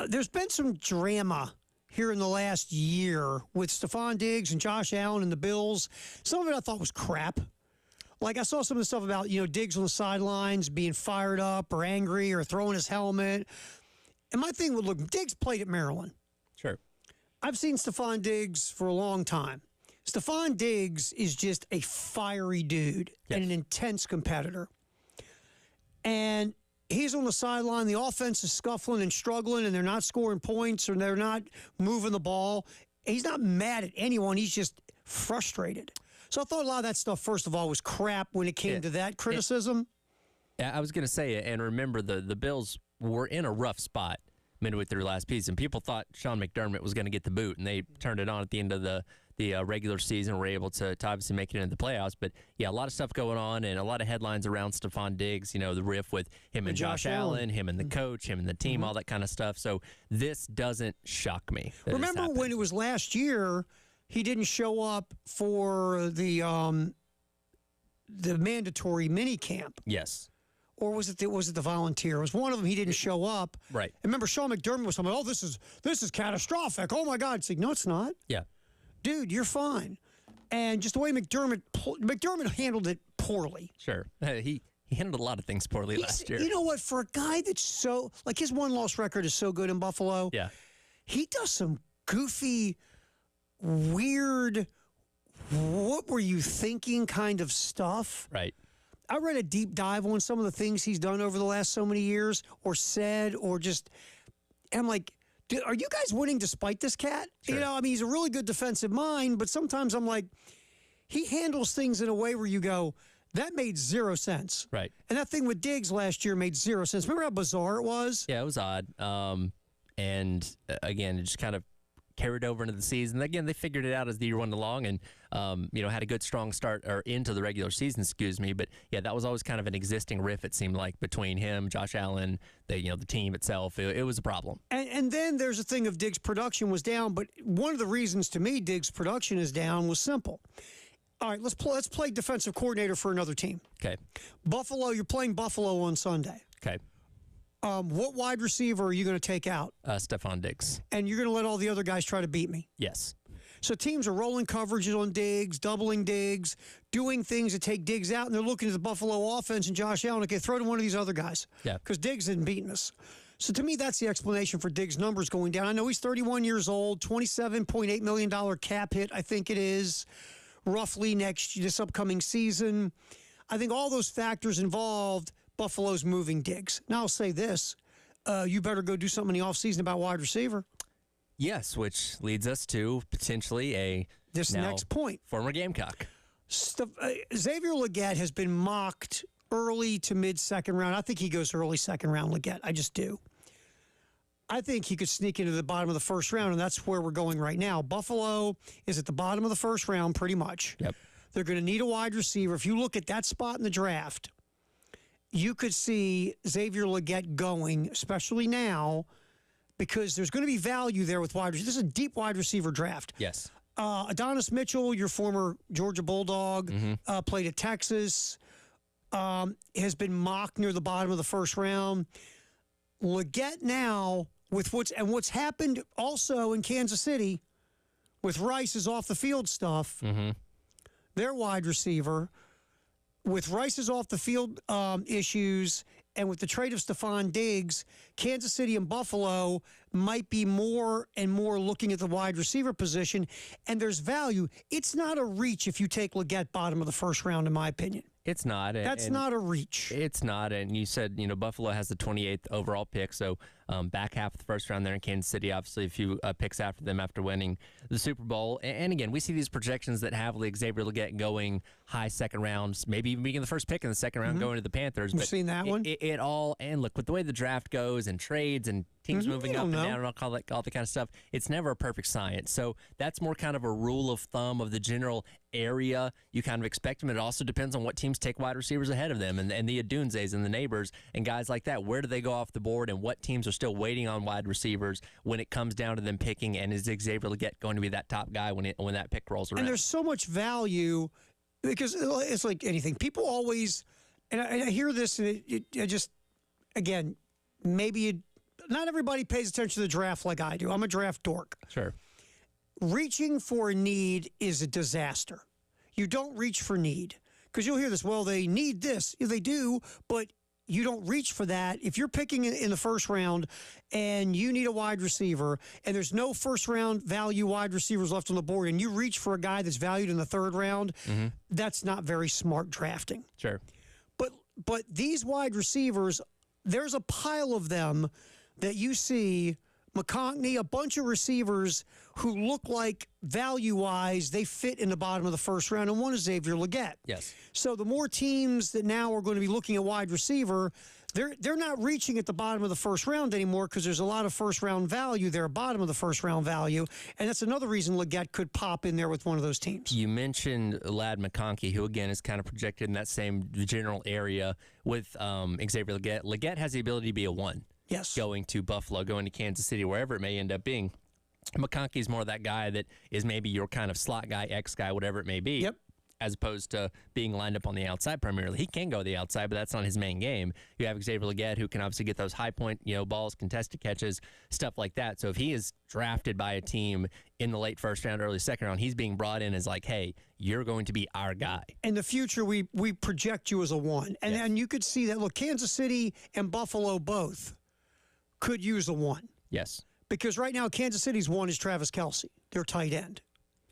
There's been some drama here in the last year with Stephon Diggs and Josh Allen and the Bills. Some of it I thought was crap. Like I saw some of the stuff about, Diggs on the sidelines being fired up or angry or throwing his helmet. And my thing would look, Diggs played at Maryland. Sure. I've seen Stephon Diggs for a long time. Stephon Diggs is just a fiery dude and an intense competitor. And he's on the sideline. The offense is scuffling and struggling, and they're not scoring points or they're not moving the ball. He's not mad at anyone. He's just frustrated. So I thought a lot of that stuff, first of all, was crap when it came to that criticism. I was going to say, and remember, the Bills were in a rough spot midway through last season. People thought Sean McDermott was going to get the boot, and they turned it on at the end of the regular season, were able to obviously make it into the playoffs. But, yeah, a lot of stuff going on and a lot of headlines around Stephon Diggs, the riff with him and Josh Allen, him and the coach, him and the team, all that kind of stuff. So this doesn't shock me. Remember when it was last year, he didn't show up for the mandatory mini camp? Yes. Or was it the volunteer? It was one of them. He didn't show up. Right. And remember, Sean McDermott was talking about, this is catastrophic. Oh, my God. It's like, no, it's not. Yeah. Dude, you're fine. And just the way McDermott handled it poorly. Sure. He handled a lot of things poorly last year. You know what? For a guy that's so, like his one-loss record is so good in Buffalo. Yeah. He does some goofy, weird, what were you thinking kind of stuff. Right. I read a deep dive on some of the things he's done over the last so many years or said or just, and I'm like, are you guys winning despite this cat? Sure. He's a really good defensive mind, but sometimes I'm like, he handles things in a way where you go, that made 0 sense. Right. And that thing with Diggs last year made 0 sense. Remember how bizarre it was? Yeah, it was odd. And again, it just kind of carried over into the season. Again, they figured it out as the year went along and, had a good, strong start or into the regular season, But, yeah, that was always kind of an existing riff, it seemed like, between him, Josh Allen, the team itself. It was a problem. And then there's a thing of Diggs' production was down, but one of the reasons to me Diggs' production is down was simple. All right, let's play defensive coordinator for another team. Okay. Buffalo, you're playing Buffalo on Sunday. Okay. What wide receiver are you going to take out? Stephon Diggs. And you're going to let all the other guys try to beat me? Yes. So teams are rolling coverages on Diggs, doubling Diggs, doing things to take Diggs out, and they're looking at the Buffalo offense and Josh Allen. Okay, throw to one of these other guys. Yeah. Because Diggs isn't beating us. So to me, that's the explanation for Diggs' numbers going down. I know he's 31 years old, $27.8 million cap hit, I think it is, roughly this upcoming season. I think all those factors involved Buffalo's moving Diggs. Now I'll say this. You better go do something in the offseason about wide receiver. Yes, which leads us to potentially next point. Former Gamecock. Xavier Legette has been mocked early to mid-second round. I think he goes early second round, Legette. I just do. I think he could sneak into the bottom of the first round, and that's where we're going right now. Buffalo is at the bottom of the first round pretty much. Yep. They're going to need a wide receiver. If you look at that spot in the draft, you could see Xavier Legette going, especially now, because there's going to be value there with wide receivers. This is a deep wide receiver draft. Yes. Adonis Mitchell, your former Georgia Bulldog, played at Texas, has been mocked near the bottom of the first round. Legette now, with what's happened also in Kansas City with Rice's off the field stuff, their wide receiver, with Rice's off the field issues, and with the trade of Stephon Diggs, Kansas City and Buffalo might be more and more looking at the wide receiver position, and there's value. It's not a reach if you take Legette bottom of the first round, in my opinion. It's not. That's not a reach. It's not. And you said, Buffalo has the 28th overall pick. So back half of the first round there in Kansas City, obviously a few picks after them after winning the Super Bowl. And again, we see these projections that have Xavier Legette going high second rounds, maybe even being the first pick in the second round going to the Panthers. We've seen that one. It all, and look, with the way the draft goes and trades and teams moving up and down and all that kind of stuff, it's never a perfect science. So that's more kind of a rule of thumb of the general area you kind of expect them. It also depends on what teams take wide receivers ahead of them and the Adunzes and the Neighbors and guys like that. Where do they go off the board and what teams are still waiting on wide receivers when it comes down to them picking, and is Xavier Legette going to be that top guy when that pick rolls around? And there's so much value because it's like anything. People always, and I hear this, and it just, again, maybe not everybody pays attention to the draft like I do. I'm a draft dork. Sure. Reaching for a need is a disaster. You don't reach for need because you'll hear this. Well, they need this. Yeah, they do, but you don't reach for that. If you're picking in the first round and you need a wide receiver and there's no first round value wide receivers left on the board and you reach for a guy that's valued in the third round, that's not very smart drafting. Sure. But these wide receivers, there's a pile of them that you see, McConkney, a bunch of receivers who look like value-wise, they fit in the bottom of the first round, and one is Xavier Legette. Yes. So the more teams that now are going to be looking at wide receiver, they're not reaching at the bottom of the first round anymore because there's a lot of first-round value there, bottom of the first-round value, and that's another reason Legette could pop in there with one of those teams. You mentioned Ladd McConkey, who, again, is kind of projected in that same general area with Xavier Legette. Legette has the ability to be a 1. Yes. Going to Buffalo, going to Kansas City, wherever it may end up being. McConkey's more that guy that is maybe your kind of slot guy, X guy, whatever it may be. Yep. As opposed to being lined up on the outside primarily. He can go the outside, but that's not his main game. You have Xavier Legette, who can obviously get those high point, balls, contested catches, stuff like that. So if he is drafted by a team in the late first round, early second round, he's being brought in as like, hey, you're going to be our guy. In the future, we project you as a 1. And you could see that. Look, Kansas City and Buffalo both could use a 1. Yes. Because right now, Kansas City's 1 is Travis Kelce, their tight end.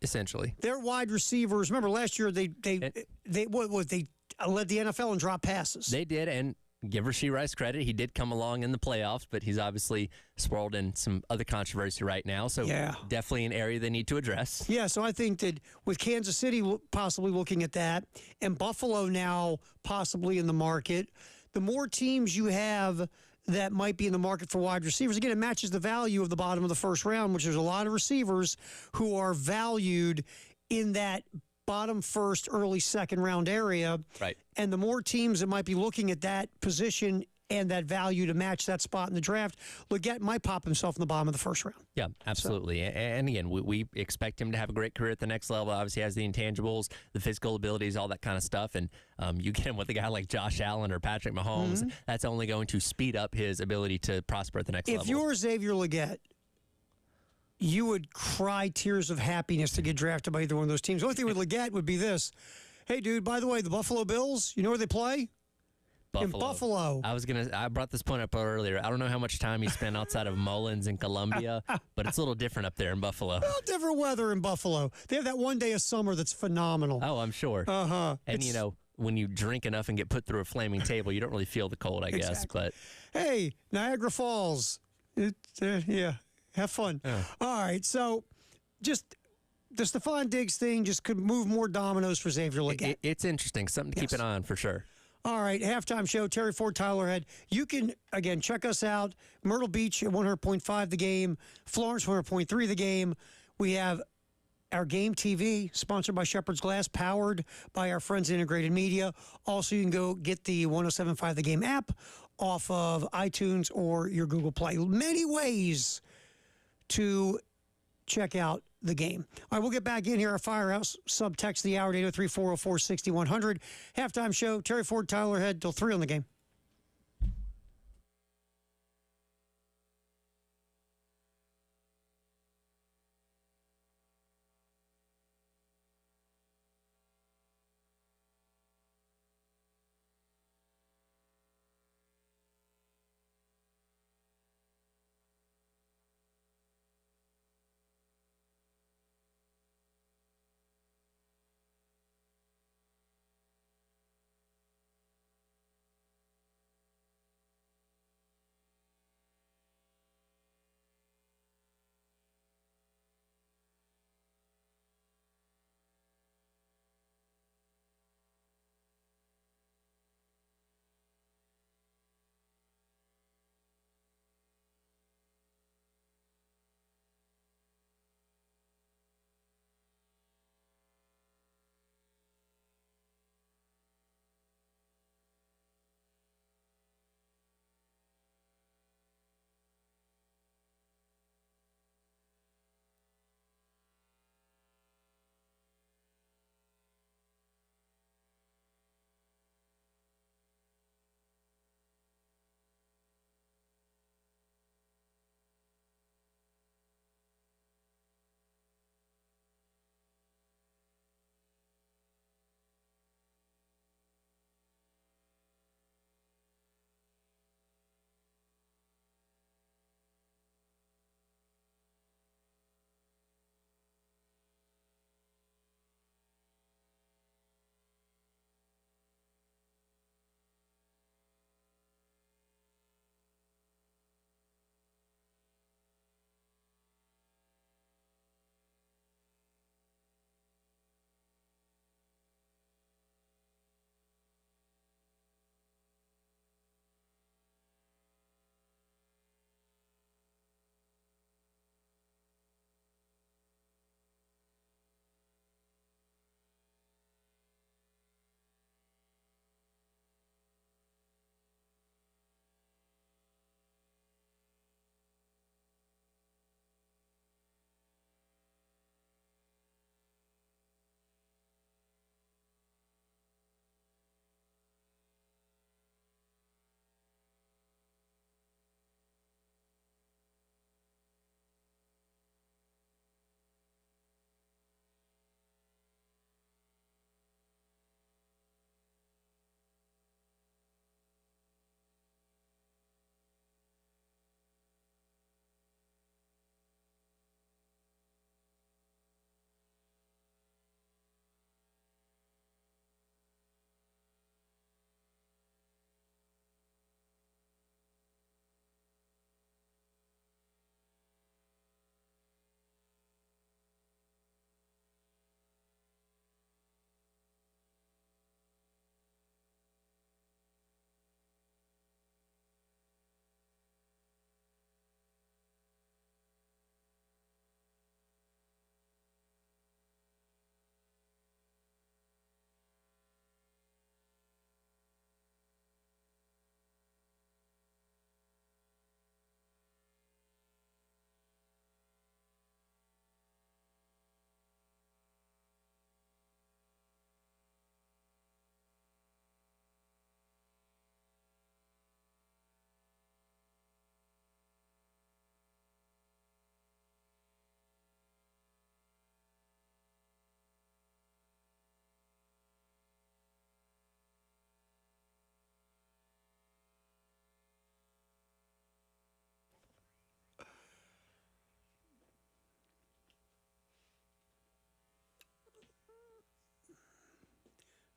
Essentially. Their wide receivers, remember last year they led the NFL in drop passes. They did, and give Rashee Rice credit. He did come along in the playoffs, but he's obviously swirled in some other controversy right now. So definitely an area they need to address. Yeah, so I think that with Kansas City possibly looking at that, and Buffalo now possibly in the market, the more teams you have that might be in the market for wide receivers. Again, it matches the value of the bottom of the first round, which there's a lot of receivers who are valued in that bottom first, early second round area. Right. And the more teams that might be looking at that position and that value to match that spot in the draft, Legette might pop himself in the bottom of the first round. Yeah, absolutely. So. And again, we expect him to have a great career at the next level. Obviously, he has the intangibles, the physical abilities, all that kind of stuff. And you get him with a guy like Josh Allen or Patrick Mahomes, that's only going to speed up his ability to prosper at the next level. If you're Xavier Legette, you would cry tears of happiness to get drafted by either one of those teams. The only thing with Legette would be this. Hey, dude, by the way, the Buffalo Bills, you know where they play? In Buffalo. I brought this point up earlier. I don't know how much time he spent outside of Mullins in Columbia, but it's a little different up there in Buffalo. Well, different weather in Buffalo. They have that one day of summer that's phenomenal. Oh, I'm sure. And when you drink enough and get put through a flaming table, you don't really feel the cold, I guess. But hey, Niagara Falls. Have fun. Yeah. All right, so just the Stephon Diggs thing just could move more dominoes for Xavier Legette. It's interesting. Something to keep an eye on for sure. All right, halftime show, Terry Ford, Tyler Head. You can, again, check us out. Myrtle Beach at 100.5 the game. Florence, 100.3 the game. We have our Game TV, sponsored by Shepherd's Glass, powered by our friends at Integrated Media. Also, you can go get the 107.5 The Game app off of iTunes or your Google Play. Many ways to check out the game. All right, we'll get back in here. Our Firehouse subtext the hour at 803-404-6100. Halftime show. Terry Ford, Tyler Head till 3 on the game.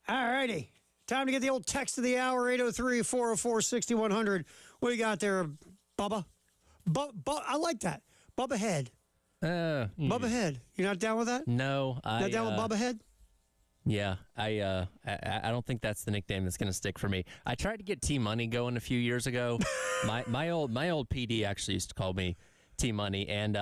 All righty. Time to get the old text of the hour, 803-404-6100. What do you got there, Bubba? I like that. Bubba Head. Bubba Head. You're not down with that? No. Not down with Bubba Head? Yeah, I don't think that's the nickname that's going to stick for me. I tried to get T Money going a few years ago. my old PD actually used to call me Team Money. And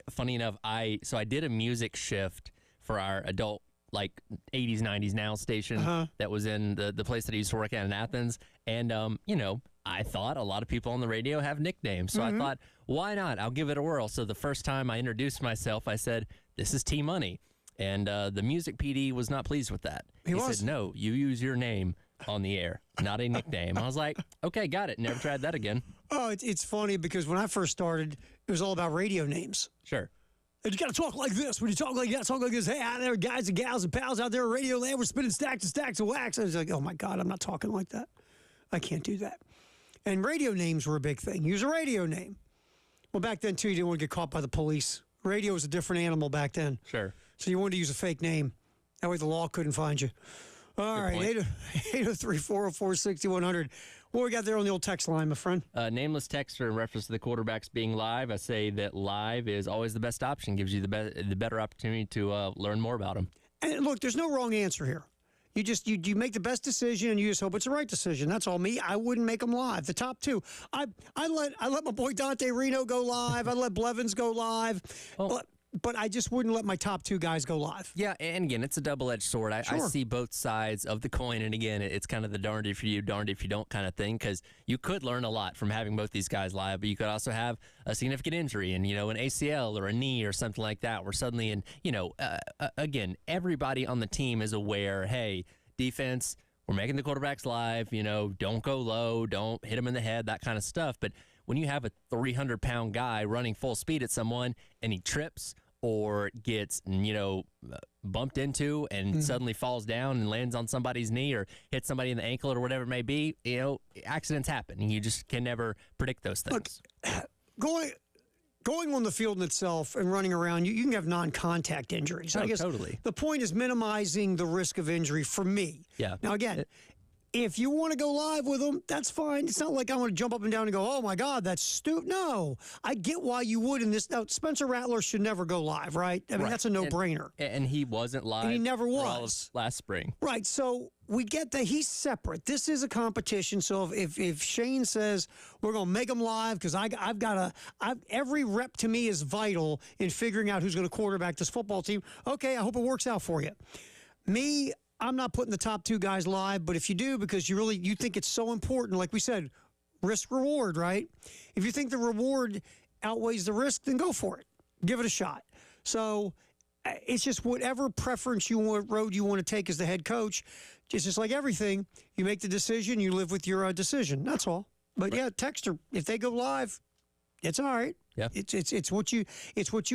funny enough, I did a music shift for our adult, like 80s, 90s now station that was in the place that I used to work at in Athens. And, I thought a lot of people on the radio have nicknames. So I thought, why not? I'll give it a whirl. So the first time I introduced myself, I said, this is Team Money. And the music PD was not pleased with that. He said, no, you use your name on the air, not a nickname. I was like, okay, got it. Never tried that again. Oh, it's funny because when I first started, it was all about radio names. Sure. And you got to talk like this. When you talk like that, talk like this. Hey, out there, guys and gals and pals out there, radio land, we're spinning stacks and stacks of wax. I was like, oh my God, I'm not talking like that. I can't do that. And radio names were a big thing. Use a radio name. Well, back then, too, you didn't want to get caught by the police. Radio was a different animal back then. Sure. So you wanted to use a fake name. That way the law couldn't find you. All right, 803-404-6100. What we got there on the old text line, my friend? Nameless texter in reference to the quarterbacks being live. I say that live is always the best option. Gives you the better opportunity to learn more about them. And look, there's no wrong answer here. You just you make the best decision and you just hope it's the right decision. That's all. Me, I wouldn't make them live. The top two, I let my boy Dante Reno go live. I let Blevins go live. But I just wouldn't let my top two guys go live. Yeah, and again, it's a double-edged sword. I see both sides of the coin, and again, it's kind of the darned if you do, darned if you don't kind of thing, because you could learn a lot from having both these guys live, but you could also have a significant injury and, an ACL or a knee or something like that, where suddenly, again, everybody on the team is aware, hey, defense, we're making the quarterbacks live, don't go low, don't hit them in the head, that kind of stuff. But when you have a 300-pound guy running full speed at someone and he trips or gets, bumped into and suddenly falls down and lands on somebody's knee or hits somebody in the ankle or whatever it may be, accidents happen. And you just can never predict those things. Look, going on the field in itself and running around, you can have non-contact injuries. I guess totally. The point is minimizing the risk of injury for me. Yeah. Now, again, if you want to go live with them, that's fine. It's not like I want to jump up and down and go, oh, my God, that's stupid. No, I get why you would in this. Now, Spencer Rattler should never go live, right? I mean, that's a no-brainer. And he wasn't live. And he never was. For all of last spring. Right, so we get that he's separate. This is a competition. So if Shane says we're going to make him live because every rep to me is vital in figuring out who's going to quarterback this football team. Okay, I hope it works out for you. Me, I'm not putting the top two guys live, but if you do, because you think it's so important, like we said, risk reward, right? If you think the reward outweighs the risk, then go for it. Give it a shot. So it's just whatever preference road you want to take as the head coach. It's just like everything. You make the decision, you live with your decision. That's all. But yeah, Texter, if they go live, it's all right. Yeah. It's what you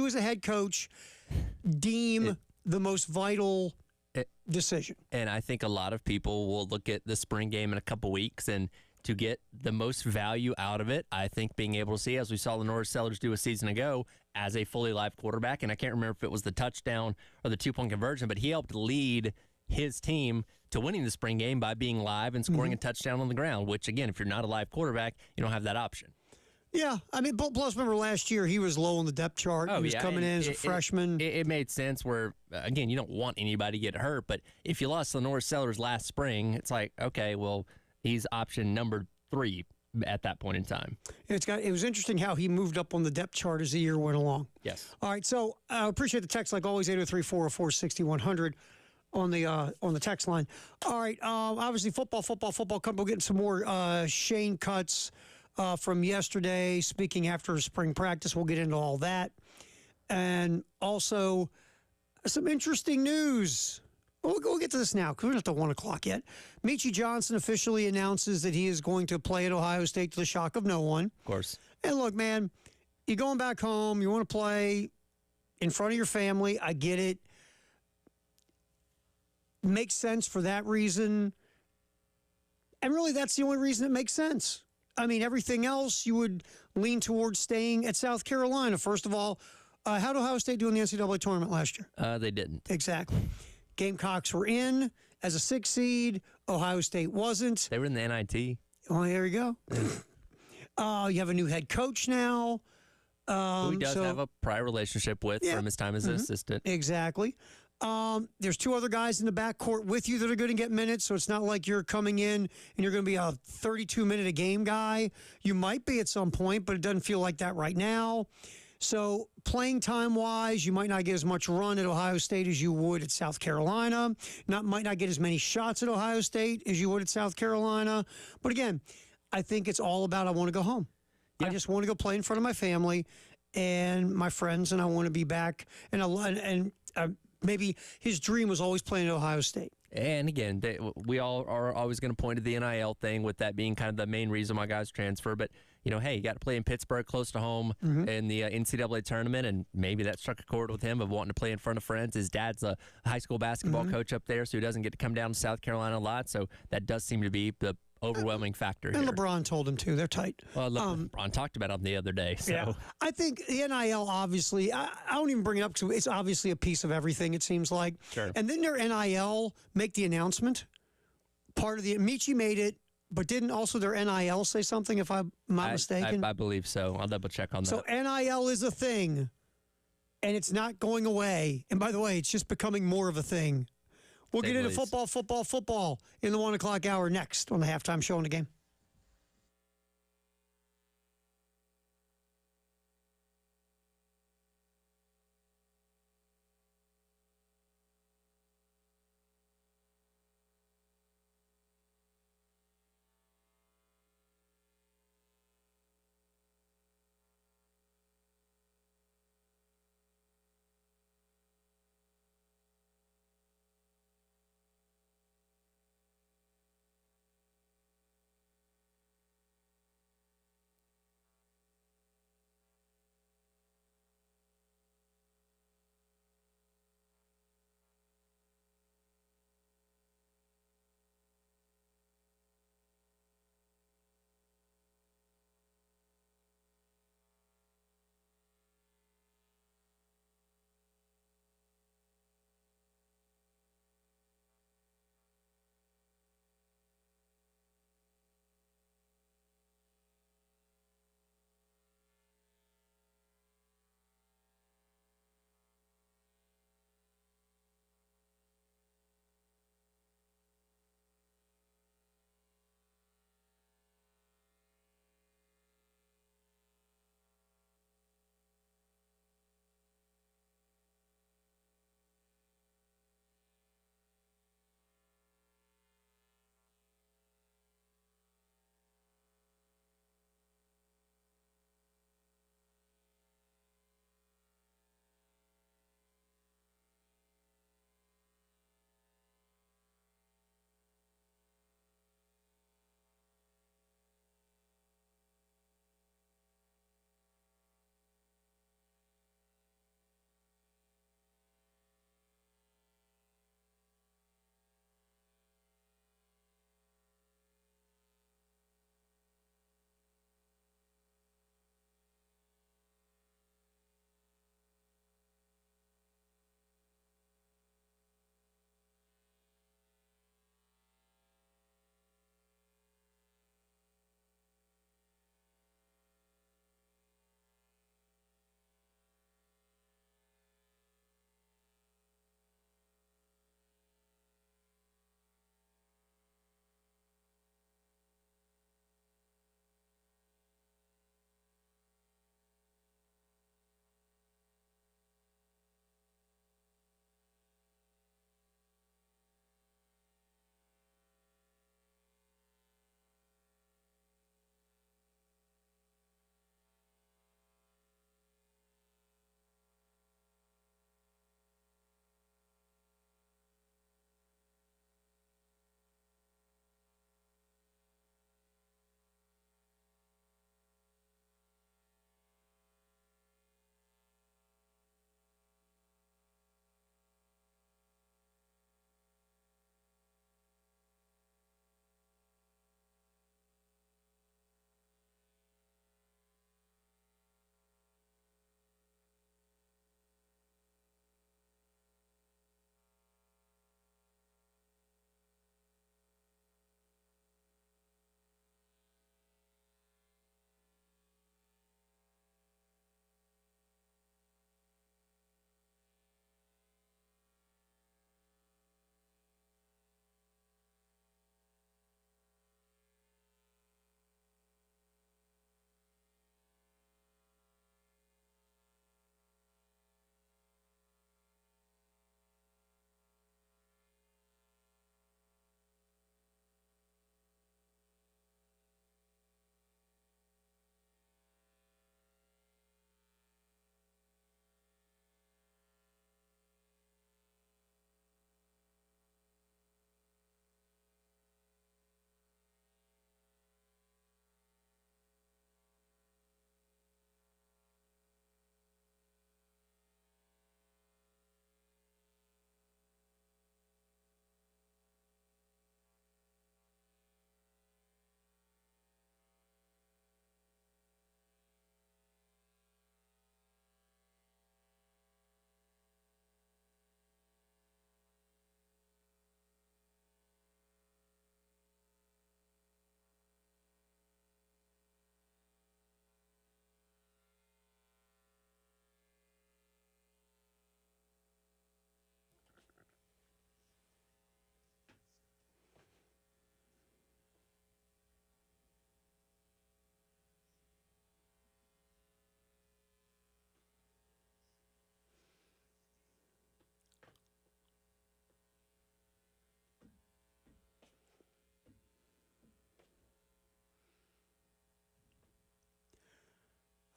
as a head coach deem the most vital decision. And I think a lot of people will look at the spring game in a couple weeks, and to get the most value out of it, I think being able to see, as we saw the Norris Sellers do a season ago, as a fully live quarterback, and I can't remember if it was the touchdown or the 2-point conversion, but he helped lead his team to winning the spring game by being live and scoring a touchdown on the ground, which, again, if you're not a live quarterback, you don't have that option. Yeah, I mean, plus remember last year he was low on the depth chart. He was coming in as a freshman. It made sense where, again, you don't want anybody to get hurt, but if you lost Lenore Sellers last spring, it's like, okay, well, he's option number 3 at that point in time. It was interesting how he moved up on the depth chart as the year went along. Yes. All right, so I appreciate the text, like always, 803-404-6100 on the text line. All right, obviously football. We're getting some more Shane cuts from yesterday, speaking after spring practice. We'll get into all that. And also some interesting news. We'll get to this now because we're not at 1 o'clock yet. Michie Johnson officially announces that he is going to play at Ohio State to the shock of no one. Of course. And look, man, you're going back home. You want to play in front of your family. I get it. Makes sense for that reason. And really, that's the only reason it makes sense. I mean, everything else, you would lean towards staying at South Carolina. First of all, how did Ohio State do in the NCAA tournament last year? They didn't. Exactly. Gamecocks were in as a 6 seed. Ohio State wasn't. They were in the NIT. Oh, there you go. You have a new head coach now. Who he does have a prior relationship with from his time as an assistant. Exactly. There's two other guys in the backcourt with you that are going to get minutes, so it's not like you're coming in and you're going to be a 32-minute a game guy. You might be at some point, but it doesn't feel like that right now. So playing time-wise, you might not get as much run at Ohio State as you would at South Carolina. Might not get as many shots at Ohio State as you would at South Carolina. But again, I think it's all about I want to go home. Yeah. I just want to go play in front of my family and my friends, and I want to be back. And maybe his dream was always playing at Ohio State. And again, we all are always going to point to the NIL thing, with that being kind of the main reason why guys transfer. But, hey, you got to play in Pittsburgh, close to home, in the NCAA tournament, and maybe that struck a chord with him of wanting to play in front of friends. His dad's a high school basketball coach up there, so he doesn't get to come down to South Carolina a lot. So that does seem to be the overwhelming factor here. And LeBron told him to. They're tight. Well, LeBron talked about him the other day. So. Yeah. I think the NIL, obviously, I don't even bring it up because it's obviously a piece of everything, it seems like. Sure. And then their NIL make the announcement. Part of the Michi made it, but didn't also their NIL say something, if I'm not mistaken? I believe so. I'll double check on that. So NIL is a thing, and it's not going away. And by the way, it's just becoming more of a thing. We'll get into football in the 1 o'clock hour next on the halftime show on the game.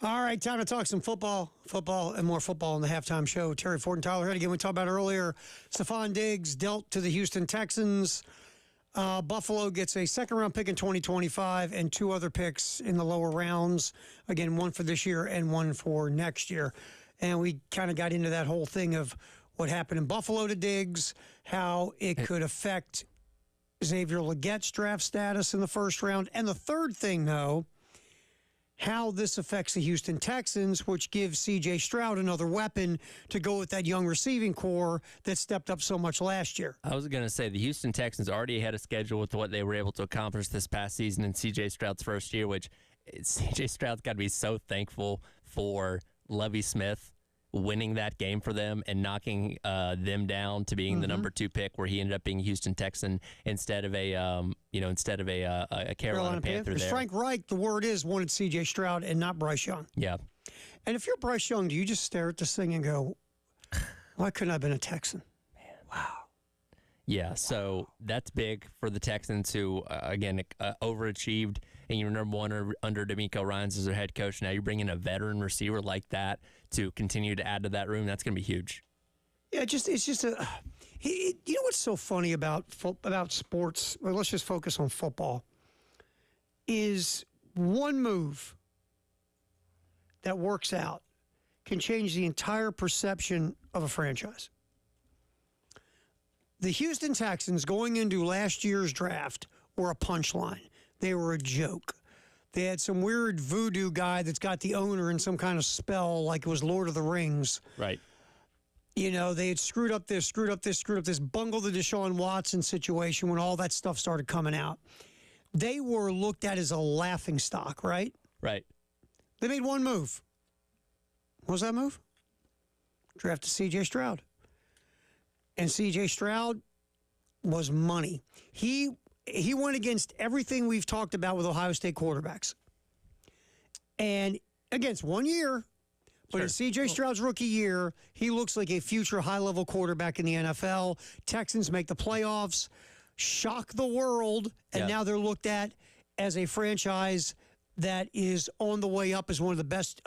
All right, time to talk some football, and more football in the halftime show. Terry Ford and Tyler Head again. We talked about earlier. Stephon Diggs dealt to the Houston Texans. Buffalo gets a second-round pick in 2025 and 2 other picks in the lower rounds. Again, 1 for this year and 1 for next year. And we kind of got into that whole thing of what happened in Buffalo to Diggs, how it could affect Xavier Legette's draft status in the first round. And the third thing, though, how this affects the Houston Texans, which gives C.J. Stroud another weapon to go with that young receiving core that stepped up so much last year. I was going to say the Houston Texans already had a schedule with what they were able to accomplish this past season in C.J. Stroud's first year, which C.J. Stroud's got to be so thankful for Lovie Smith winning that game for them and knocking them down to being the number 2 pick, where he ended up being a Houston Texan instead of a Carolina Panther. There, Frank Reich, the word is, wanted C.J. Stroud and not Bryce Young. Yeah. And if you're Bryce Young, do you just stare at this thing and go, "Why couldn't I have been a Texan?" Man, wow. Yeah, so that's big for the Texans, who again overachieved. And you're number 1 under DeMeco Ryans as their head coach. Now you're bringing a veteran receiver like that to continue to add to that room. That's going to be huge. Yeah, it's just a. You know what's so funny about sports? Well, let's just focus on football. Is one move that works out can change the entire perception of a franchise. The Houston Texans going into last year's draft were a punchline. They were a joke. They had some weird voodoo guy that's got the owner in some kind of spell like it was Lord of the Rings. Right. You know, they had screwed up this, bungled the Deshaun Watson situation when all that stuff started coming out. They were looked at as a laughingstock, right? Right. They made one move. What was that move? Drafted C.J. Stroud. And C.J. Stroud was money. He went against everything we've talked about with Ohio State quarterbacks. And against 1 year, but in C.J. Stroud's rookie year, he looks like a future high-level quarterback in the NFL. Texans make the playoffs, shock the world, and now they're looked at as a franchise that is on the way up as one of the best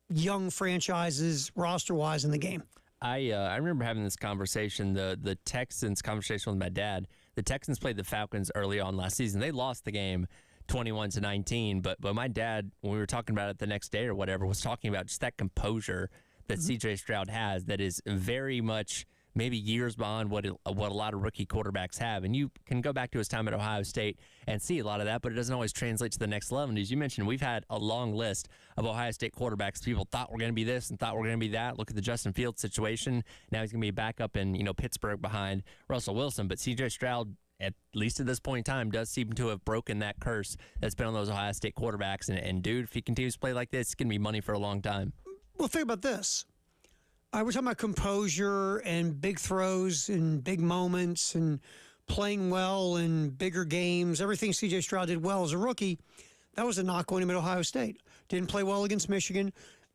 young franchises roster-wise in the game. I remember having this conversation, the Texans conversation with my dad. The Texans played the Falcons early on last season. They lost the game 21-19, but my dad, when we were talking about it the next day or whatever, was talking about just that composure that C.J. Stroud has that is very much maybe years beyond what a lot of rookie quarterbacks have. And you can go back to his time at Ohio State and see a lot of that, but it doesn't always translate to the next level. And as you mentioned, we've had a long list of Ohio State quarterbacks people thought were going to be this and thought were going to be that. Look at the Justin Fields situation. Now he's going to be back up in Pittsburgh behind Russell Wilson. But C.J. Stroud, at least at this point in time, does seem to have broken that curse that's been on those Ohio State quarterbacks. And dude, if he continues to play like this, it's going to be money for a long time. Well, think about this. We're talking about composure and big throws and big moments and playing well in bigger games. Everything C.J. Stroud did well as a rookie, that was a knock on him at Ohio State. Didn't play well against Michigan.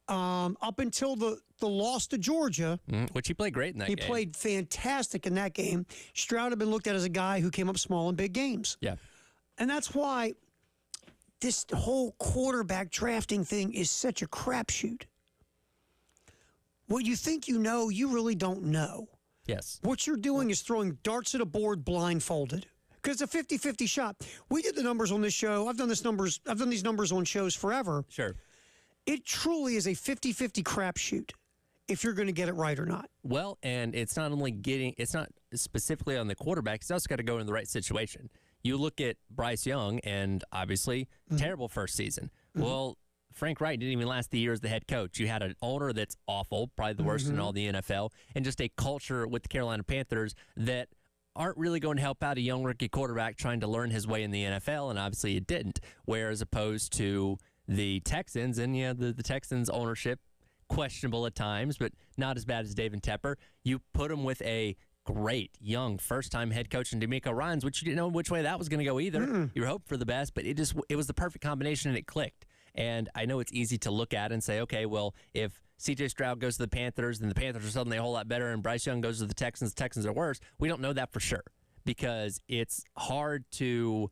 Up until the loss to Georgia. Which he played great in that game. He played fantastic in that game. Stroud had been looked at as a guy who came up small in big games. Yeah. And that's why this whole quarterback drafting thing is such a crapshoot. What you think you know, you really don't know. Yes. What you're doing is throwing darts at a board blindfolded. Because it's a 50-50 shot. We did the numbers on this show. I've done these numbers on shows forever. Sure. It truly is a 50-50 crapshoot if you're going to get it right or not. Well, and it's not specifically on the quarterback. It's also got to go in the right situation. You look at Bryce Young, and obviously, terrible first season. Well, Frank Wright didn't even last the year as the head coach. You had an owner that's awful, probably the worst in all the NFL, and just a culture with the Carolina Panthers that aren't really going to help out a young rookie quarterback trying to learn his way in the NFL, and obviously it didn't. Whereas opposed to the Texans, and the Texans ownership, questionable at times, but not as bad as David Tepper. You put him with a great young first-time head coach in DeMeco Ryans, which you didn't know which way that was going to go either. You were hoping for the best, but it was the perfect combination, and it clicked. And I know it's easy to look at and say, okay, well, if C.J. Stroud goes to the Panthers, then the Panthers are suddenly a whole lot better, and Bryce Young goes to the Texans are worse. We don't know that for sure because it's hard to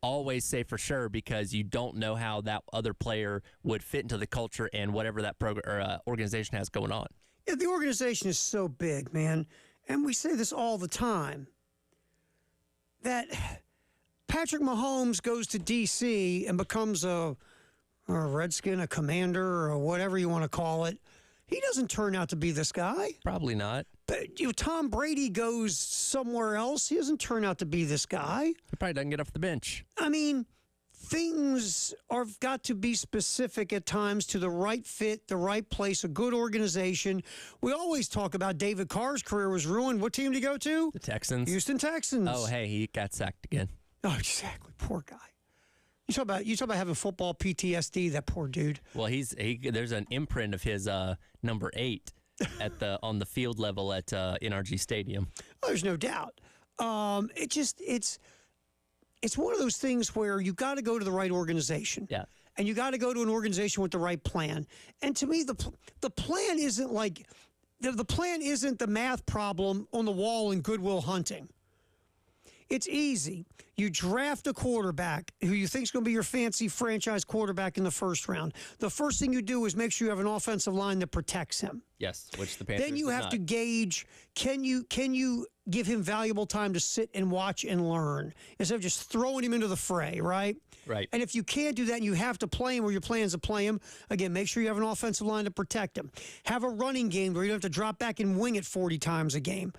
always say for sure because you don't know how that other player would fit into the culture and whatever that program or organization has going on. Yeah, the organization is so big, man. And we say this all the time, that Patrick Mahomes goes to D.C. and becomes a Redskin, a commander, or whatever you want to call it. He doesn't turn out to be this guy. Probably not. But Tom Brady goes somewhere else. He doesn't turn out to be this guy. He probably doesn't get off the bench. I mean, things have got to be specific at times to the right fit, the right place, a good organization. We always talk about David Carr's career was ruined. What team did he go to? The Texans. Houston Texans. Oh, hey, he got sacked again. Oh, exactly. Poor guy. You talk about having football PTSD. That poor dude. Well, there's an imprint of his number 8 on the field level at NRG Stadium. Oh, there's no doubt. It's one of those things where you got to go to the right organization. Yeah. And you got to go to an organization with the right plan. And to me, the plan isn't like the plan isn't the math problem on the wall in Goodwill Hunting. It's easy. You draft a quarterback who you think is going to be your fancy franchise quarterback in the first round. The first thing you do is make sure you have an offensive line that protects him. Yes, which the Panthers Then you did have not. to gauge, can you give him valuable time to sit and watch and learn instead of just throwing him into the fray, right? Right. And if you can't do that and you have to play him or your plan is to play him, again, make sure you have an offensive line to protect him. Have a running game where you don't have to drop back and wing it 40 times a game.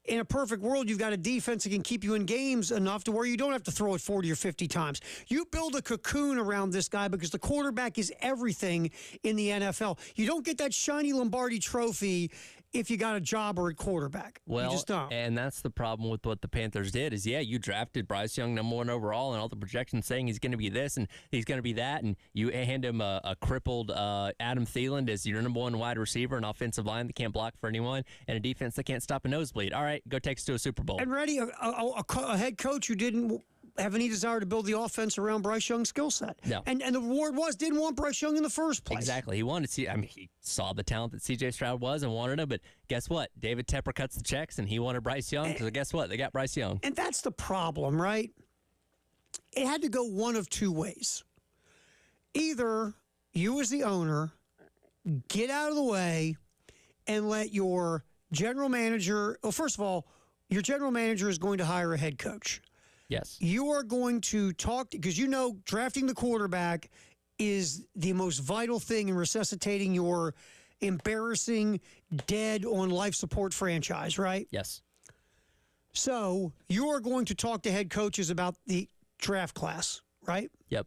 In a perfect world, you've got a defense that can keep you in games enough to where you don't have to throw it 40 or 50 times. You build a cocoon around this guy because the quarterback is everything in the NFL. You don't get that shiny Lombardi trophy if you got a jobber at quarterback. Well, you just don't. And that's the problem with what the Panthers did is, you drafted Bryce Young number 1 overall and all the projections saying he's going to be this and he's going to be that, and you hand him a crippled Adam Thielen as your number 1 wide receiver, an offensive line that can't block for anyone, and a defense that can't stop a nosebleed. All right, go take us to a Super Bowl. And ready, a head coach who didn't have any desire to build the offense around Bryce Young's skill set. No. And the reward didn't want Bryce Young in the first place. Exactly. He wanted to see, he saw the talent that C.J. Stroud was and wanted him, but guess what? David Tepper cuts the checks, and he wanted Bryce Young, so guess what? They got Bryce Young. And that's the problem, right? It had to go one of two ways. Either you as the owner get out of the way and let your general manager, well, first of all, your general manager is going to hire a head coach. Yes. You are going to talk, because drafting the quarterback is the most vital thing in resuscitating your embarrassing, dead on life support franchise, right? Yes. So you are going to talk to head coaches about the draft class, right? Yep.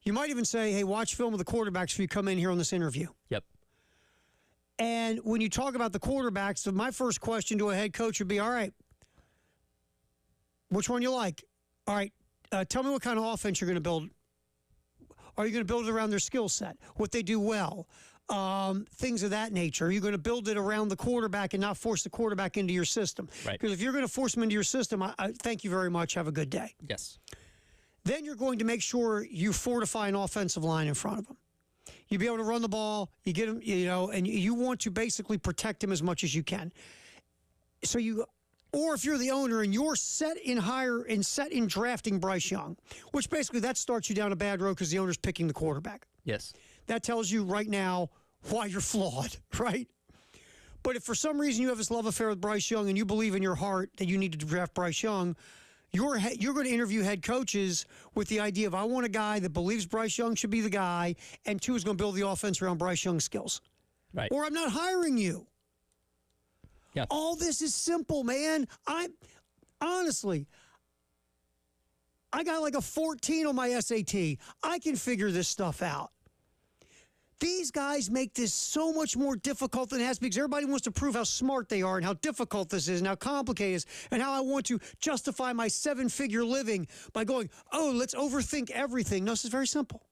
You might even say, hey, watch film of the quarterbacks before you come in here on this interview. Yep. And when you talk about the quarterbacks, so my first question to a head coach would be, all right, which one you like? All right, tell me what kind of offense you're going to build. Are you going to build it around their skill set, what they do well, things of that nature? Are you going to build it around the quarterback and not force the quarterback into your system? Right. Because if you're going to force them into your system, I thank you very much. Have a good day. Yes. Then you're going to make sure you fortify an offensive line in front of them. You be able to run the ball, you get him, and you want to basically protect him as much as you can. So or if you're the owner and you're set in drafting Bryce Young, which basically that starts you down a bad road because the owner's picking the quarterback. Yes. That tells you right now why you're flawed, right? But if for some reason you have this love affair with Bryce Young and you believe in your heart that you need to draft Bryce Young, you're going to interview head coaches with the idea of, I want a guy that believes Bryce Young should be the guy, and 2 is going to build the offense around Bryce Young's skills. Right. Or I'm not hiring you. Yeah. All this is simple, man. Honestly, I got like a 14 on my SAT. I can figure this stuff out. These guys make this so much more difficult than it has to be because everybody wants to prove how smart they are and how difficult this is and how complicated it is and how I want to justify my 7-figure living by going, oh, let's overthink everything. No, this is very simple.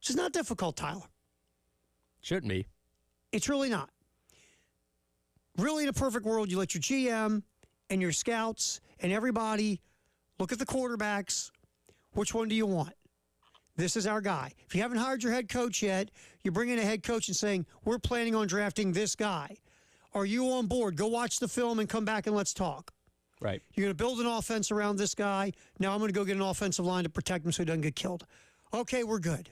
This is not difficult, Tyler. Shouldn't be. It's really not. Really, in a perfect world, you let your GM and your scouts and everybody look at the quarterbacks. Which one do you want? This is our guy. If you haven't hired your head coach yet, you bring in a head coach and saying, we're planning on drafting this guy. Are you on board? Go watch the film and come back and let's talk. Right. You're going to build an offense around this guy. Now I'm going to go get an offensive line to protect him so he doesn't get killed. Okay, we're good.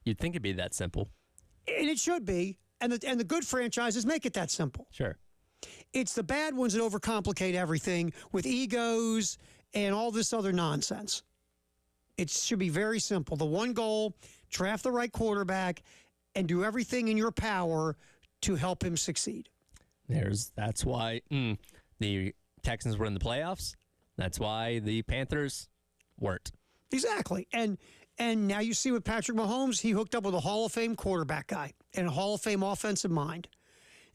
You'd think it'd be that simple. And it should be. And the good franchises make it that simple. Sure. It's the bad ones that overcomplicate everything with egos and all this other nonsense. It should be very simple. The one goal, draft the right quarterback and do everything in your power to help him succeed. That's why the Texans were in the playoffs. That's why the Panthers weren't. Exactly. And now you see with Patrick Mahomes, he hooked up with a Hall of Fame quarterback guy and a Hall of Fame offensive mind.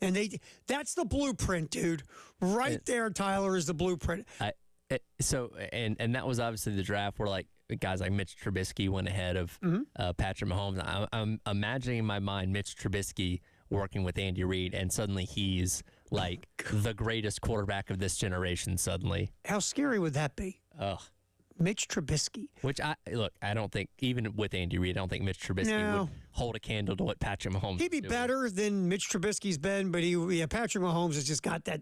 And that's the blueprint, dude. Right there, Tyler, is the blueprint. And that was obviously the draft where like guys like Mitch Trubisky went ahead of Patrick Mahomes. I'm imagining in my mind Mitch Trubisky working with Andy Reid, and suddenly he's like the greatest quarterback of this generation suddenly. How scary would that be? Ugh. Mitch Trubisky. Which I don't think, even with Andy Reid, I don't think Mitch Trubisky would hold a candle to what Patrick Mahomes He'd be doing. better than Mitch Trubisky's been, but Patrick Mahomes has just got that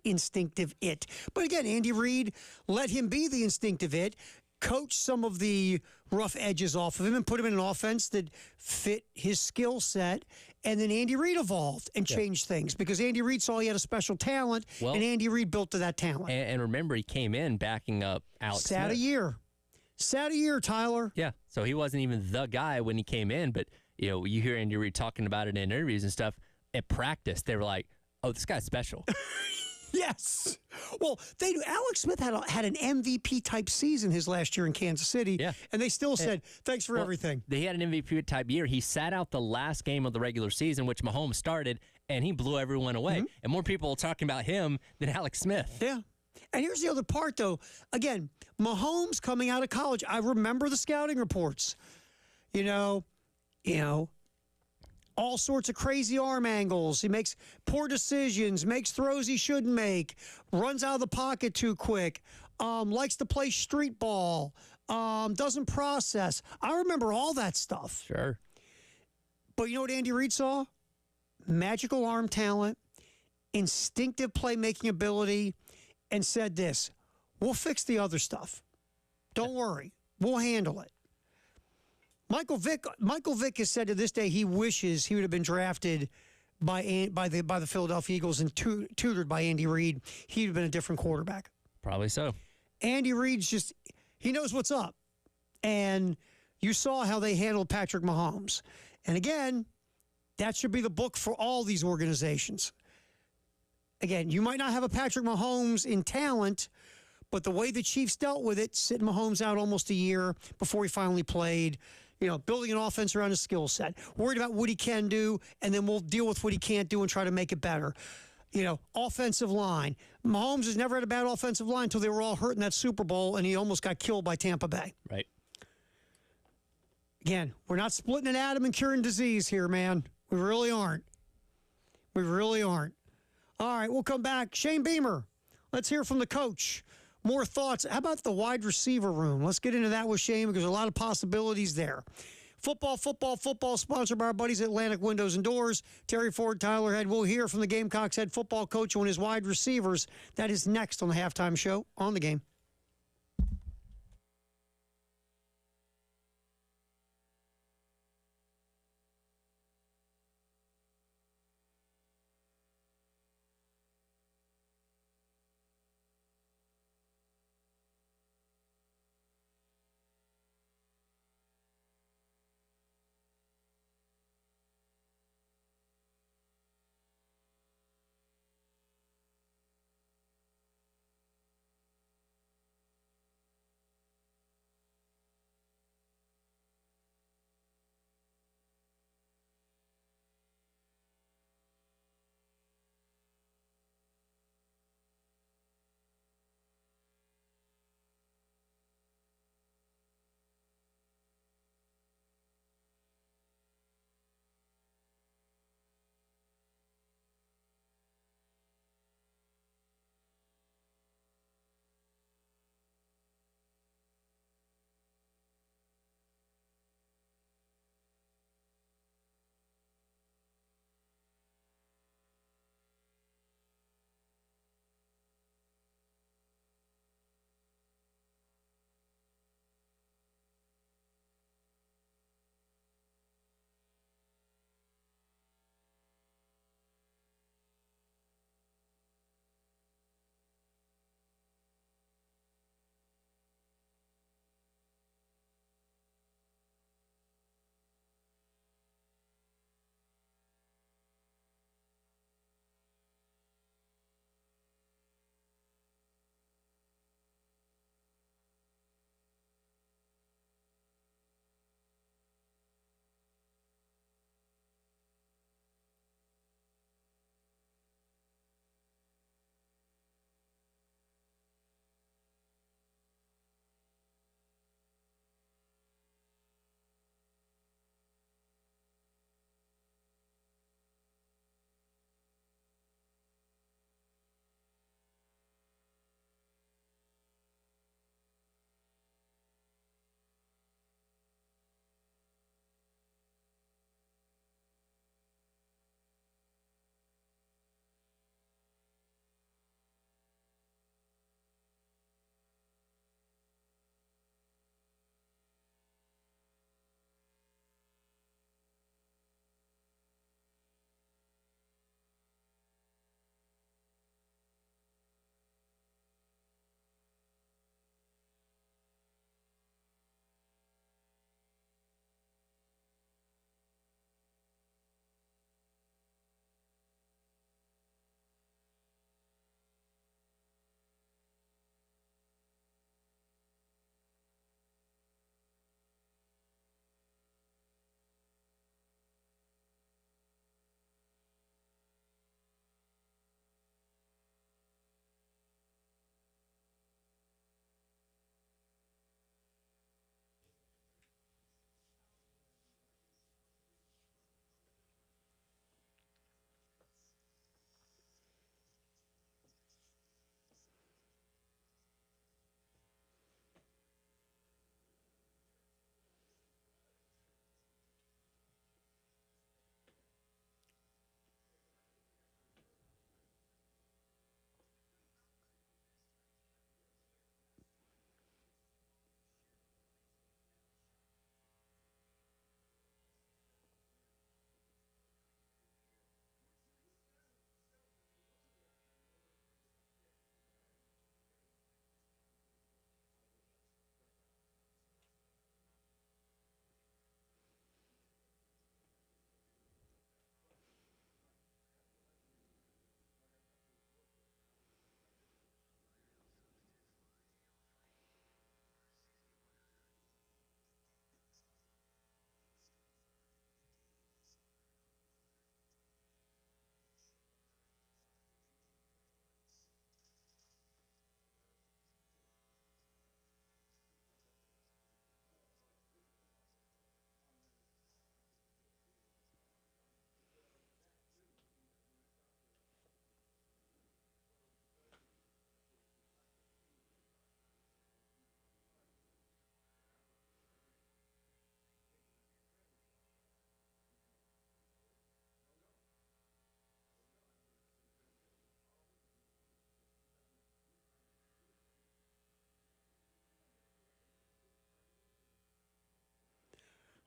instinctive it. But again, Andy Reid let him be the instinctive it, coach some of the rough edges off of him and put him in an offense that fit his skill set. And then Andy Reid evolved and changed things because Andy Reid saw he had a special talent, and Andy Reid built to that talent. And remember, he came in backing up Alex Sat Smith. a year, Tyler. Yeah, so he wasn't even the guy when he came in, but you hear Andy Reid talking about it in interviews and stuff. At practice, they were like, "Oh, this guy's special." Yes. Well, they do. Alex Smith had an MVP type season his last year in Kansas City. Yeah. And they still said, thanks for everything. He had an MVP type year. He sat out the last game of the regular season, which Mahomes started, and he blew everyone away. Mm-hmm. And more people are talking about him than Alex Smith. Yeah. And here's the other part, though. Again, Mahomes coming out of college, I remember the scouting reports. All sorts of crazy arm angles. He makes poor decisions, makes throws he shouldn't make, runs out of the pocket too quick, likes to play street ball, doesn't process. I remember all that stuff. Sure. But you know what Andy Reid saw? Magical arm talent, instinctive playmaking ability, and said this, we'll fix the other stuff. Don't worry. We'll handle it. Michael Vick has said to this day he wishes he would have been drafted by the Philadelphia Eagles and tutored by Andy Reid. He'd have been a different quarterback. Probably so. Andy Reid's he knows what's up. And you saw how they handled Patrick Mahomes. And again, that should be the book for all these organizations. Again, you might not have a Patrick Mahomes in talent, but the way the Chiefs dealt with it, sitting Mahomes out almost a year before he finally played, building an offense around his skill set, worried about what he can do, and then we'll deal with what he can't do and try to make it better. Offensive line. Mahomes has never had a bad offensive line until they were all hurt in that Super Bowl, and he almost got killed by Tampa Bay. Right. Again, we're not splitting an atom and curing disease here, man. We really aren't. We really aren't. All right, we'll come back. Shane Beamer, let's hear from the coach. More thoughts. How about the wide receiver room? Let's get into that with Shane because there's a lot of possibilities there. Football, sponsored by our buddies at Atlantic Windows and Doors. Terry Ford, Tyler Head. We'll hear from the Gamecocks head football coach on his wide receivers. That is next on the halftime show on The Game.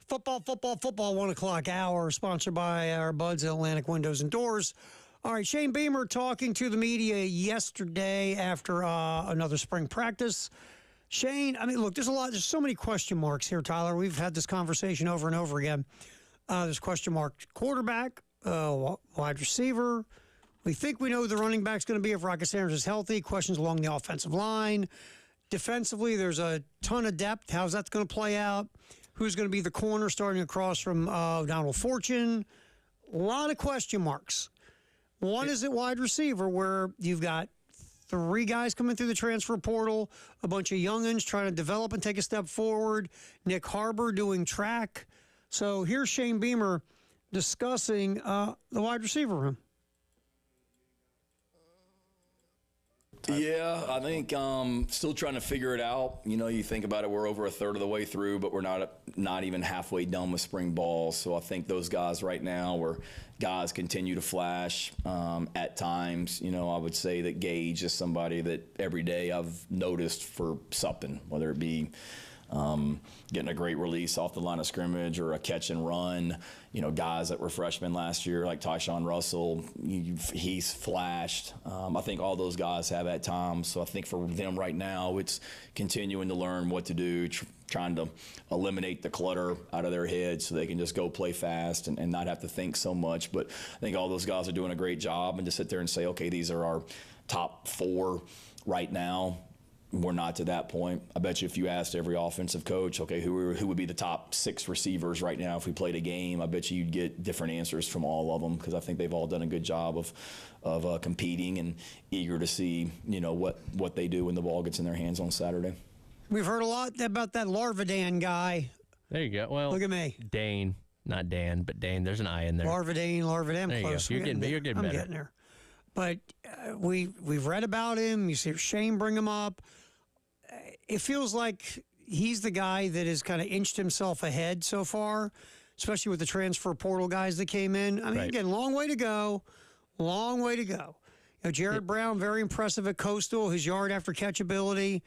Football, 1 o'clock hour, sponsored by our buds at Atlantic Windows and Doors. All right, Shane Beamer talking to the media yesterday after another spring practice. Shane, I mean, look, there's so many question marks here, Tyler. We've had this conversation over and over again. There's question mark quarterback, wide receiver. We think we know who the running back's going to be if Rocket Sanders is healthy. Questions along the offensive line. Defensively, there's a ton of depth. How's that going to play out? Who's going to be the corner starting across from Donald Fortune? A lot of question marks. One is at wide receiver, where you've got 3 guys coming through the transfer portal, a bunch of youngins trying to develop and take a step forward, Nick Harbor doing track. So here's Shane Beamer discussing the wide receiver room. Yeah, I think still trying to figure it out. You know, you think about it, we're over a third of the way through, but we're not even halfway done with spring ball. So I think those guys right now, where guys continue to flash at times. You know, I would say that Gage is somebody that every day I've noticed for something, whether it be getting a great release off the line of scrimmage or a catch and run. You know, guys that were freshmen last year, like Tyshawn Russell, he's flashed. I think all those guys have at times. So I think for them right now, it's continuing to learn what to do, trying to eliminate the clutter out of their heads so they can just go play fast and not have to think so much. But I think all those guys are doing a great job. And to sit there and say, okay, these are our top 4 right now, we're not to that point. I bet you if you asked every offensive coach, okay, who would be the top 6 receivers right now if we played a game, I bet you you'd get different answers from all of them, because I think they've all done a good job of competing and eager to see, you know, what they do when the ball gets in their hands on Saturday. We've heard a lot about that Larvadan guy. There you go. Well, look at me. Dane, not Dan, but Dane. There's an I in there. Larvadan. There Close. you go. You're getting better. I'm getting there. But we've read about him. You see Shane bring him up. It feels like he's the guy that has kind of inched himself ahead so far, especially with the transfer portal guys that came in. I mean, Right. Again, long way to go. Long way to go. You know, Jared Brown, very impressive at Coastal, his yard after catch ability.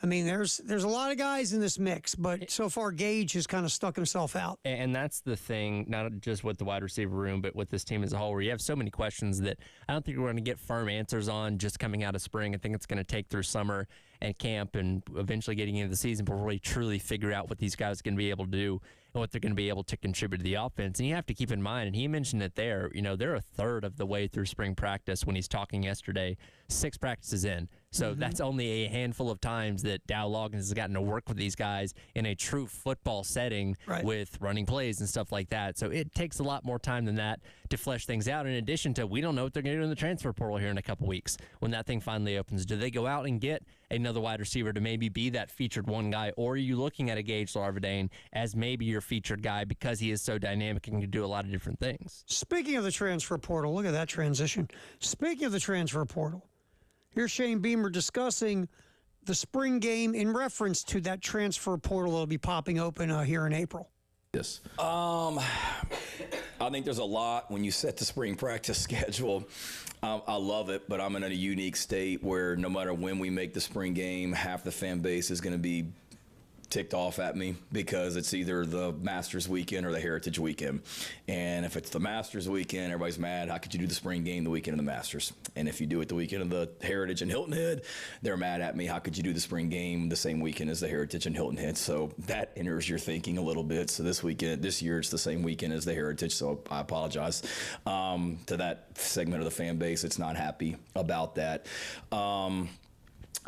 I mean, there's a lot of guys in this mix, but so far Gage has kind of stuck himself out. And that's the thing, not just with the wide receiver room, but with this team as a whole, where you have so many questions that I don't think we're going to get firm answers on just coming out of spring. I think it's going to take through summer and camp and eventually getting into the season before we truly figure out what these guys are going to be able to do and what they're going to be able to contribute to the offense. And you have to keep in mind, and he mentioned it there, you know, they're a third of the way through spring practice when he's talking yesterday, 6 practices in. So that's only a handful of times that Dow Loggins has gotten to work with these guys in a true football setting with running plays and stuff like that. So it takes a lot more time than that to flesh things out. In addition to, we don't know what they're going to do in the transfer portal here in a couple weeks when that thing finally opens. Do they go out and get another wide receiver to maybe be that featured one guy, or are you looking at a Gage Larvadane as maybe your featured guy because he is so dynamic and can do a lot of different things? Speaking of the transfer portal, look at that transition. Speaking of the transfer portal, here's Shane Beamer discussing the spring game in reference to that transfer portal that'll be popping open here in April. Yes. I think there's a lot when you set the spring practice schedule. I love it, but I'm in a unique state where no matter when we make the spring game, half the fan base is going to be ticked off at me because it's either the Masters weekend or the Heritage weekend. And if it's the Masters weekend, everybody's mad. How could you do the spring game the weekend of the Masters? And if you do it the weekend of the Heritage and Hilton Head, they're mad at me. How could you do the spring game the same weekend as the Heritage and Hilton Head? So that enters your thinking a little bit. So this year, it's the same weekend as the Heritage. So I apologize to that segment of the fan base. It's not happy about that.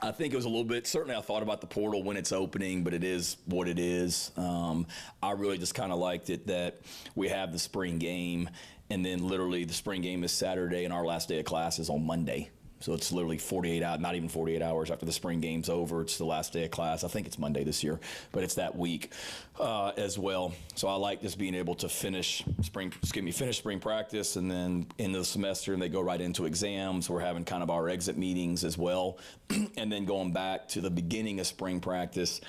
I think it was a little bit, certainly I thought about the portal when it's opening, but it is what it is. I really just kind of liked it that we have the spring game, and then literally the spring game is Saturday and our last day of class is on Monday. So it's literally 48 hours, not even 48 hours after the spring game's over. It's the last day of class. I think it's Monday this year, but it's that week as well. So I like just being able to finish spring practice and then into the semester, and they go right into exams. We're having kind of our exit meetings as well. And then going back to the beginning of spring practice,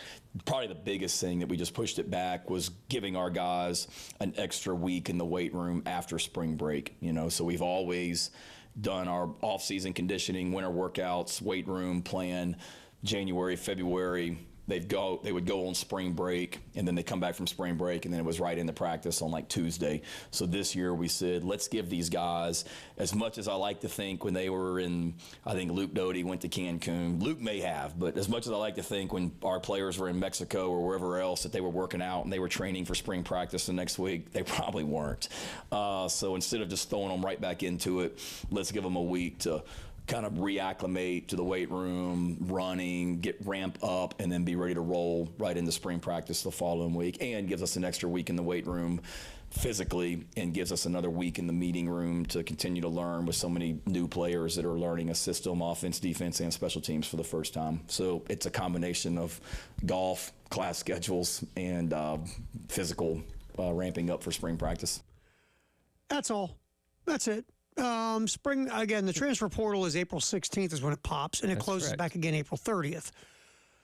probably the biggest thing that we just pushed it back was giving our guys an extra week in the weight room after spring break. You know, so we've always done our off-season conditioning, winter workouts, weight room plan, January, February. they would go on spring break, and then they come back from spring break, and then it was right into practice on like Tuesday. So this year we said, let's give these guys, as much as I like to think when they were in, I think Luke Doty went to Cancun. Luke may have, but as much as I like to think when our players were in Mexico or wherever else that they were working out and they were training for spring practice the next week, they probably weren't. So instead of just throwing them right back into it, let's give them a week to kind of reacclimate to the weight room, running, ramp up, and then be ready to roll right into spring practice the following week, and gives us an extra week in the weight room physically, and gives us another week in the meeting room to continue to learn with so many new players that are learning a system, offense, defense, and special teams for the first time. So it's a combination of golf, class schedules, and physical ramping up for spring practice. That's all. That's it. Spring, again, the transfer portal is April 16th is when it pops, and it closes correct. back again April 30th.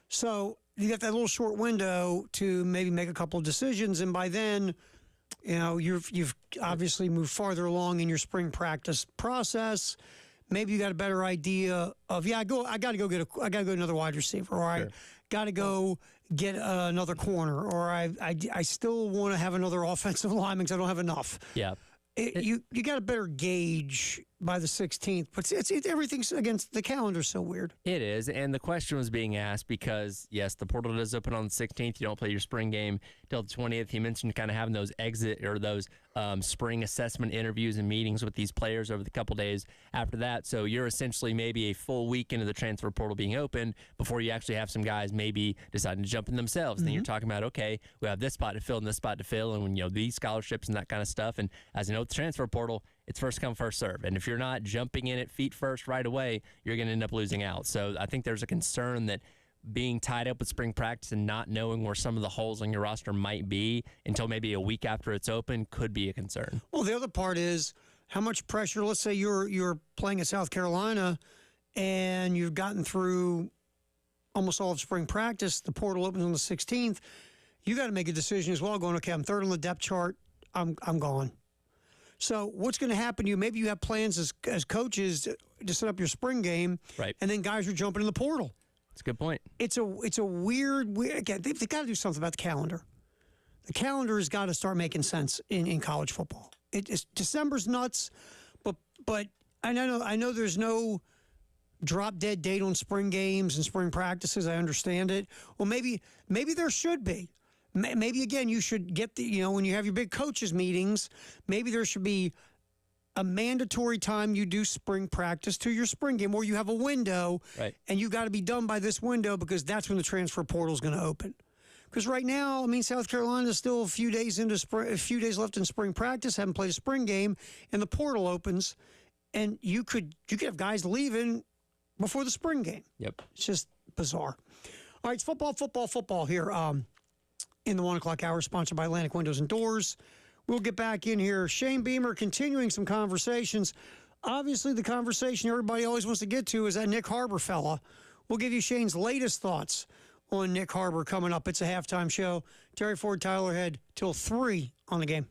So you got that little short window to maybe make a couple of decisions, and by then, you know, you've obviously moved farther along in your spring practice process. Maybe you got a better idea of, I got to go another wide receiver, or I got to go get another corner, or I still want to have another offensive lineman because I don't have enough. Yeah. You got a better gauge by the 16th, but it's everything's against the calendar. So weird. It is, and the question was being asked because, yes, the portal does open on the 16th. You don't play your spring game till the 20th. He mentioned kind of having those exit or those spring assessment interviews and meetings with these players over the couple days after that. So you're essentially maybe a full week into the transfer portal being open before you actually have some guys maybe deciding to jump in themselves. Then you're talking about, okay, we have this spot to fill and this spot to fill, and when these scholarships and that kind of stuff. And as you know, with the transfer portal, it's first come, first serve. And if you're not jumping in it feet first right away, you're going to end up losing out. So I think there's a concern that being tied up with spring practice and not knowing where some of the holes on your roster might be until maybe a week after it's open could be a concern. Well, the other part is how much pressure. Let's say you're playing at South Carolina and you've gotten through almost all of spring practice. The portal opens on the 16th. You got to make a decision as well, going, okay, I'm third on the depth chart. I'm gone. So what's going to happen to you? Maybe you have plans as coaches to set up your spring game, right? And then guys are jumping in the portal. That's a good point. It's a weird. Again, they've got to do something about the calendar. The calendar has got to start making sense in college football. December's nuts, but I know there's no drop dead date on spring games and spring practices. I understand it. Well, maybe there should be. Maybe, again, you should get when you have your big coaches meetings, maybe there should be a mandatory time you do spring practice to your spring game, or you have a window, right? And you got to be done by this window because that's when the transfer portal is going to open. Because right now, South Carolina is still a few days left in spring practice, haven't played a spring game, and the portal opens, and you could have guys leaving before the spring game. Yep. It's just bizarre. All right, it's football here. In the 1 o'clock hour, sponsored by Atlantic Windows and Doors. We'll get back in here. Shane Beamer continuing some conversations. Obviously, the conversation everybody always wants to get to is that Nick Harbor fella. We'll give you Shane's latest thoughts on Nick Harbor coming up. It's a halftime show. Terry Ford, Tyler Head, till 3 on the game.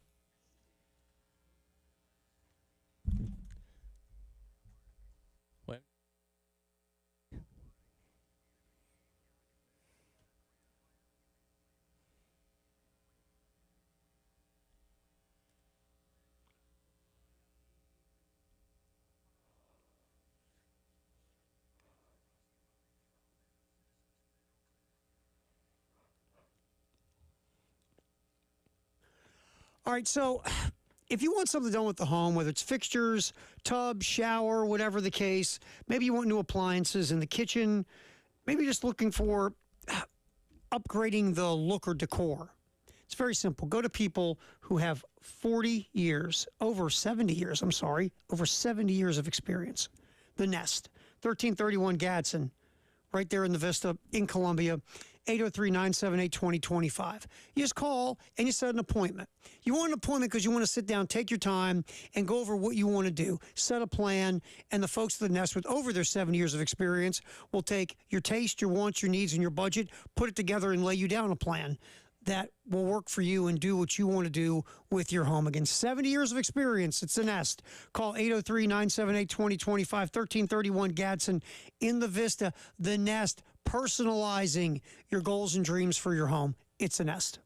All right, so if you want something done with the home, whether it's fixtures, tub, shower, whatever the case, maybe you want new appliances in the kitchen, maybe just looking for upgrading the look or decor. It's very simple. Go to people who have over 70 years of experience. The Nest, 1331 Gadsden, right there in the Vista in Columbia. 803-978-2025. You just call and you set an appointment. You want an appointment because you want to sit down, take your time, and go over what you want to do. Set a plan, and the folks at the Nest with over their 7 years of experience will take your taste, your wants, your needs, and your budget, put it together, and lay you down a plan that will work for you and do what you want to do with your home. Again, 70 years of experience. It's the Nest. Call 803-978-2025, 1331 Gadsden in the Vista. The Nest. personalizing your goals and dreams for your home. It's a Nest.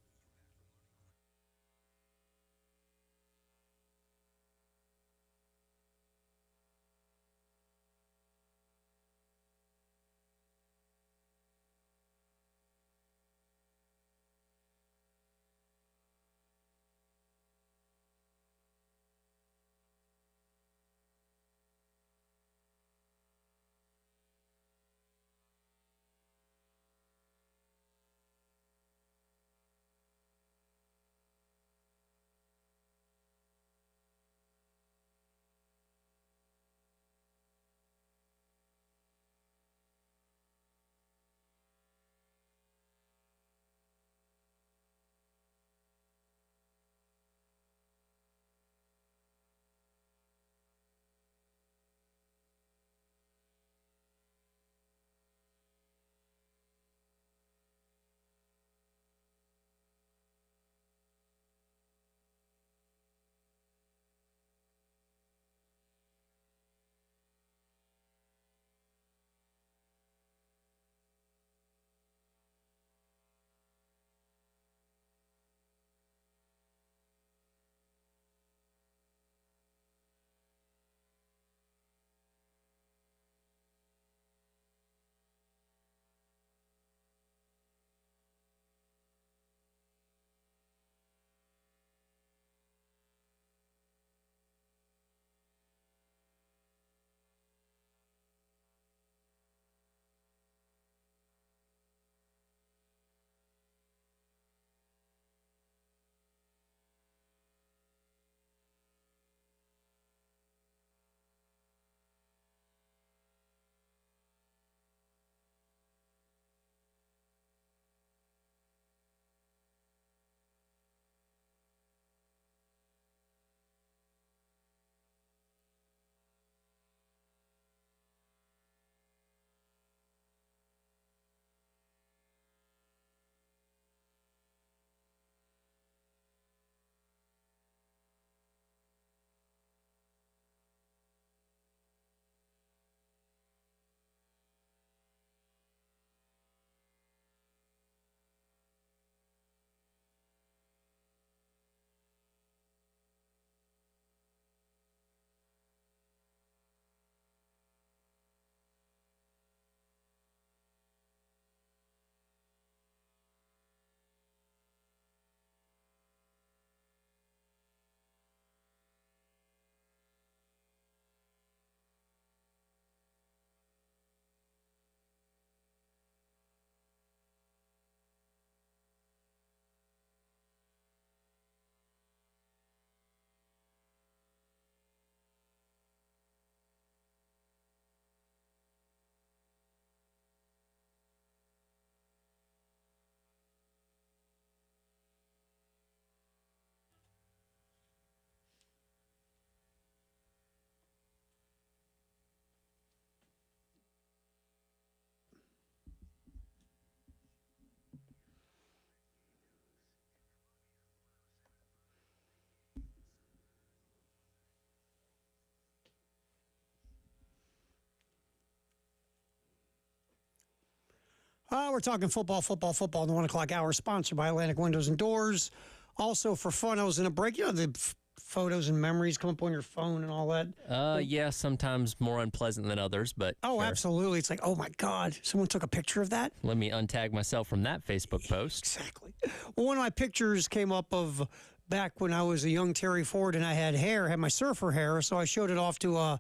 We're talking football in the 1 o'clock hour, sponsored by Atlantic Windows and Doors. Also, for fun, I was in a break. You know, the photos and memories come up on your phone and all that. Yeah, sometimes more unpleasant than others, but Oh, sure. absolutely. It's like, oh my God, someone took a picture of that? Let me untag myself from that Facebook post. Exactly. Well, one of my pictures came up of back when I was a young Terry Ford and I had hair, had my surfer hair, so I showed it off to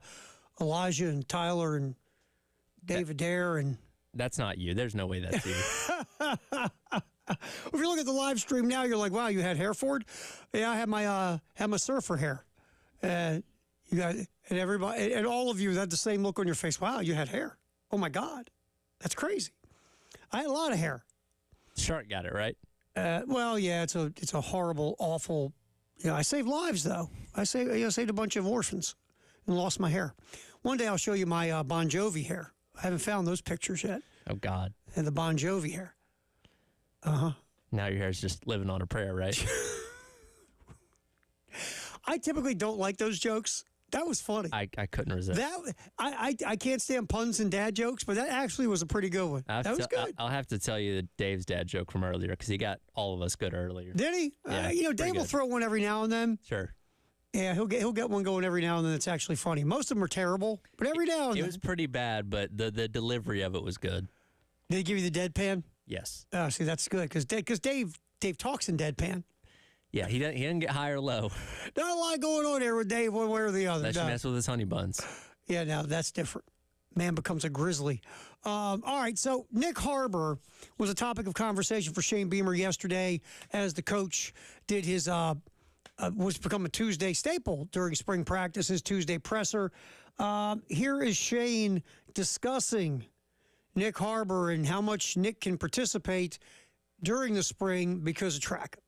Elijah and Tyler and David Dare and... That's not you. There's no way that's you. If you look at the live stream now, you're like, wow, you had hair, Ford? Yeah, I had my surfer hair. You got, and everybody, and all of you had the same look on your face. Wow, you had hair. Oh my God, that's crazy. I had a lot of hair. Shark got it right. Well, yeah, it's a horrible, awful. You know, I saved lives though. I saved a bunch of orphans and lost my hair. One day I'll show you my Bon Jovi hair. I haven't found those pictures yet. Oh God. And the Bon Jovi hair. Now your hair's just living on a prayer, right? I typically don't like those jokes That was funny. I couldn't resist. I can't stand puns and dad jokes, but that actually was a pretty good one. That was good. I'll have to tell you Dave's dad joke from earlier because he got all of us good earlier. Did he? Yeah, Dave will throw one every now and then. Sure. Yeah, he'll get one going every now and then that's actually funny. Most of them are terrible, but every now and then. It was pretty bad, but the delivery of it was good. Did he give you the deadpan? Yes. Oh, see, that's good because Dave talks in deadpan. Yeah, he didn't get high or low. Not a lot going on there with Dave one way or the other. Unless you mess with his honey buns. Yeah, no, that's different. Man becomes a grizzly. All right, so Nick Harbor was a topic of conversation for Shane Beamer yesterday as the coach did his was become a Tuesday staple during spring practice, his Tuesday presser. Here is Shane discussing Nick Harbor and how much Nick can participate during the spring because of track.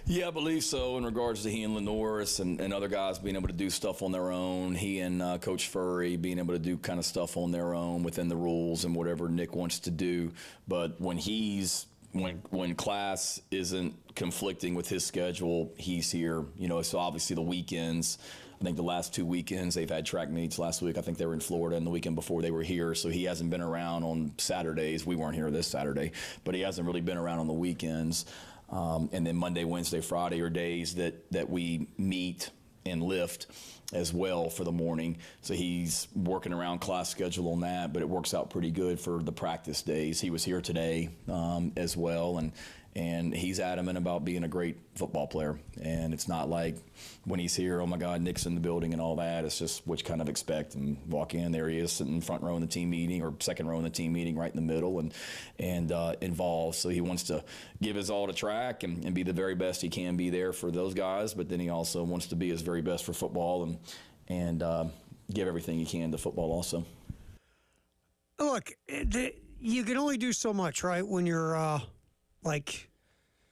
Yeah, I believe so in regards to he and Lenoris and other guys being able to do stuff on their own. He and Coach Furry being able to do kind of stuff on their own within the rules and whatever Nick wants to do. But when class isn't conflicting with his schedule, he's here. So obviously the weekends, I think the last 2 weekends they've had track meets. Last week I think they were in Florida, and the weekend before they were here. So he hasn't been around on Saturdays. We weren't here this Saturday, but he hasn't really been around on the weekends. And then Monday, Wednesday, Friday are days that we meet and lift as well for the morning. So he's working around class schedule on that, but it works out pretty good for the practice days. He was here today as well, and he's adamant about being a great football player. And it's not like when he's here, oh my God, Nick's in the building and all that. It's just what you kind of expect. And walk in, there he is sitting front row in the team meeting or second row in the team meeting, right in the middle and involved. So he wants to give his all to track and be the very best he can be there for those guys. But then he also wants to be his very best for football and give everything he can to football also. Look, you can only do so much, right, when you're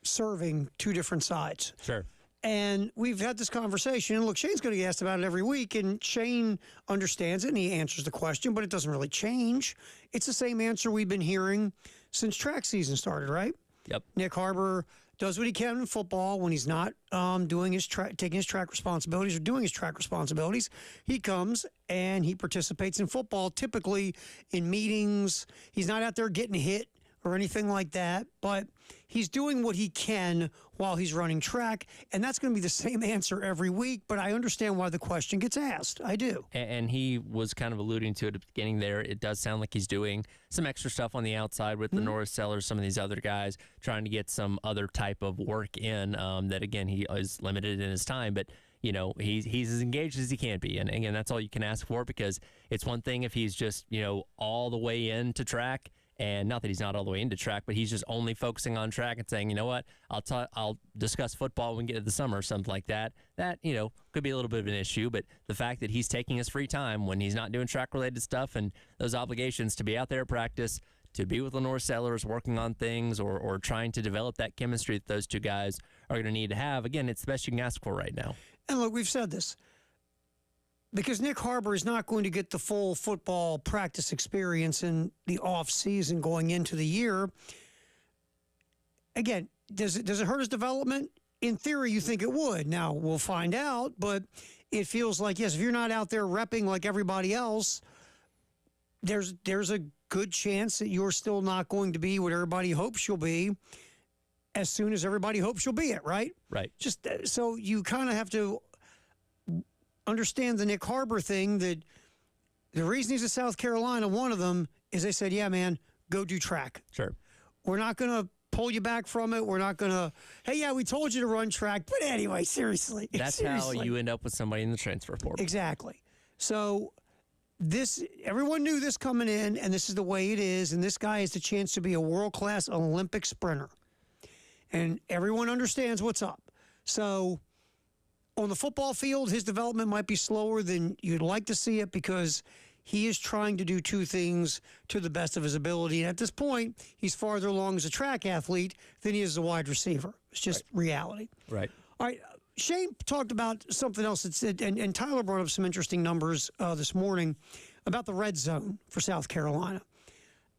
serving two different sides. Sure. And we've had this conversation. And look, Shane's going to get asked about it every week, and Shane understands it, and he answers the question, but it doesn't really change. It's the same answer we've been hearing since track season started, right? Yep. Nick Harbor does what he can in football when he's not taking his track responsibilities or doing his track responsibilities. He comes and he participates in football, typically in meetings. He's not out there getting hit or anything like that, but he's doing what he can while he's running track, and that's going to be the same answer every week, but I understand why the question gets asked. I do. And he was kind of alluding to it at the beginning there. It does sound like he's doing some extra stuff on the outside with the Norris Sellers, some of these other guys, trying to get some other type of work in that, again, he is limited in his time, but he's as engaged as he can be. And again, that's all you can ask for, because it's one thing if he's just, all the way into track. And not that he's not all the way into track, but he's just only focusing on track and saying, you know what, I'll discuss football when we get to the summer or something like that. That, could be a little bit of an issue. But the fact that he's taking his free time when he's not doing track-related stuff and those obligations to be out there at practice, to be with Lenore Sellers working on things or trying to develop that chemistry that those two guys are going to need to have, again, it's the best you can ask for right now. And look, we've said this. Because Nick Harbor is not going to get the full football practice experience in the off season going into the year. Again, does it hurt his development? In theory, you think it would. Now, we'll find out, but it feels like, yes, if you're not out there repping like everybody else, there's a good chance that you're still not going to be what everybody hopes you'll be as soon as everybody hopes you'll be it, right? Right. Just so you kind of have to understand the Nick Harbor thing, that the reason he's at South Carolina, one of them is they said, yeah, man, go do track. Sure. We're not going to pull you back from it. We're not going to, hey, yeah, we told you to run track. But anyway, seriously. That's how you end up with somebody in the transfer portal. Exactly. So everyone knew this coming in, and this is the way it is. And this guy has the chance to be a world-class Olympic sprinter. And everyone understands what's up. So on the football field, his development might be slower than you'd like to see it, because he is trying to do two things to the best of his ability. And at this point, he's farther along as a track athlete than he is as a wide receiver. It's just reality. Right. All right. Shane talked about something else that said, and Tyler brought up some interesting numbers this morning about the red zone for South Carolina.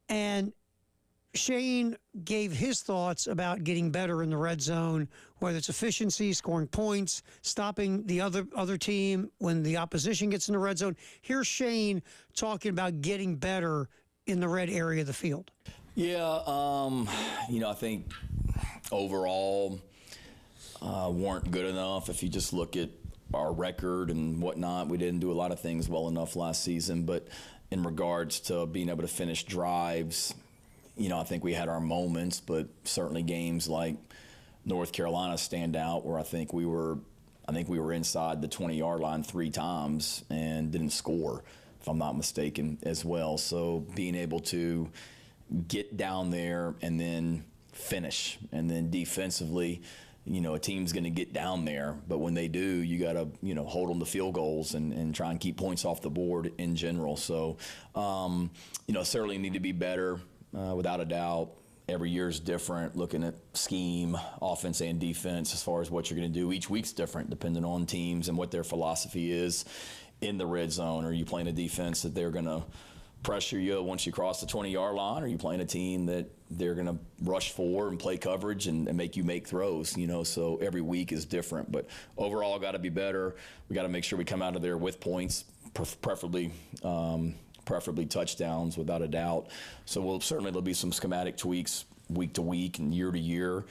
And Shane gave his thoughts about getting better in the red zone, whether it's efficiency, scoring points, stopping the other team when the opposition gets in the red zone. Here's Shane talking about getting better in the red area of the field. Yeah, I think overall weren't good enough. If you just look at our record and whatnot, we didn't do a lot of things well enough last season. But in regards to being able to finish drives, I think we had our moments, but certainly games like North Carolina stand out where I think we were inside the 20-yard line 3 times and didn't score, if I'm not mistaken, as well. So being able to get down there and then finish, and then defensively, a team's going to get down there, but when they do, you got to, hold them to field goals and try and keep points off the board in general. So, certainly need to be better. Without a doubt, every year is different, looking at scheme, offense and defense, as far as what you're going to do. Each week's different depending on teams and what their philosophy is in the red zone. Are you playing a defense that they're going to pressure you once you cross the 20-yard line? Or are you playing a team that they're going to rush for and play coverage and make you make throws? So every week is different. But overall, got to be better. We got to make sure we come out of there with points, preferably touchdowns, without a doubt. So there'll be some schematic tweaks week to week and year to year.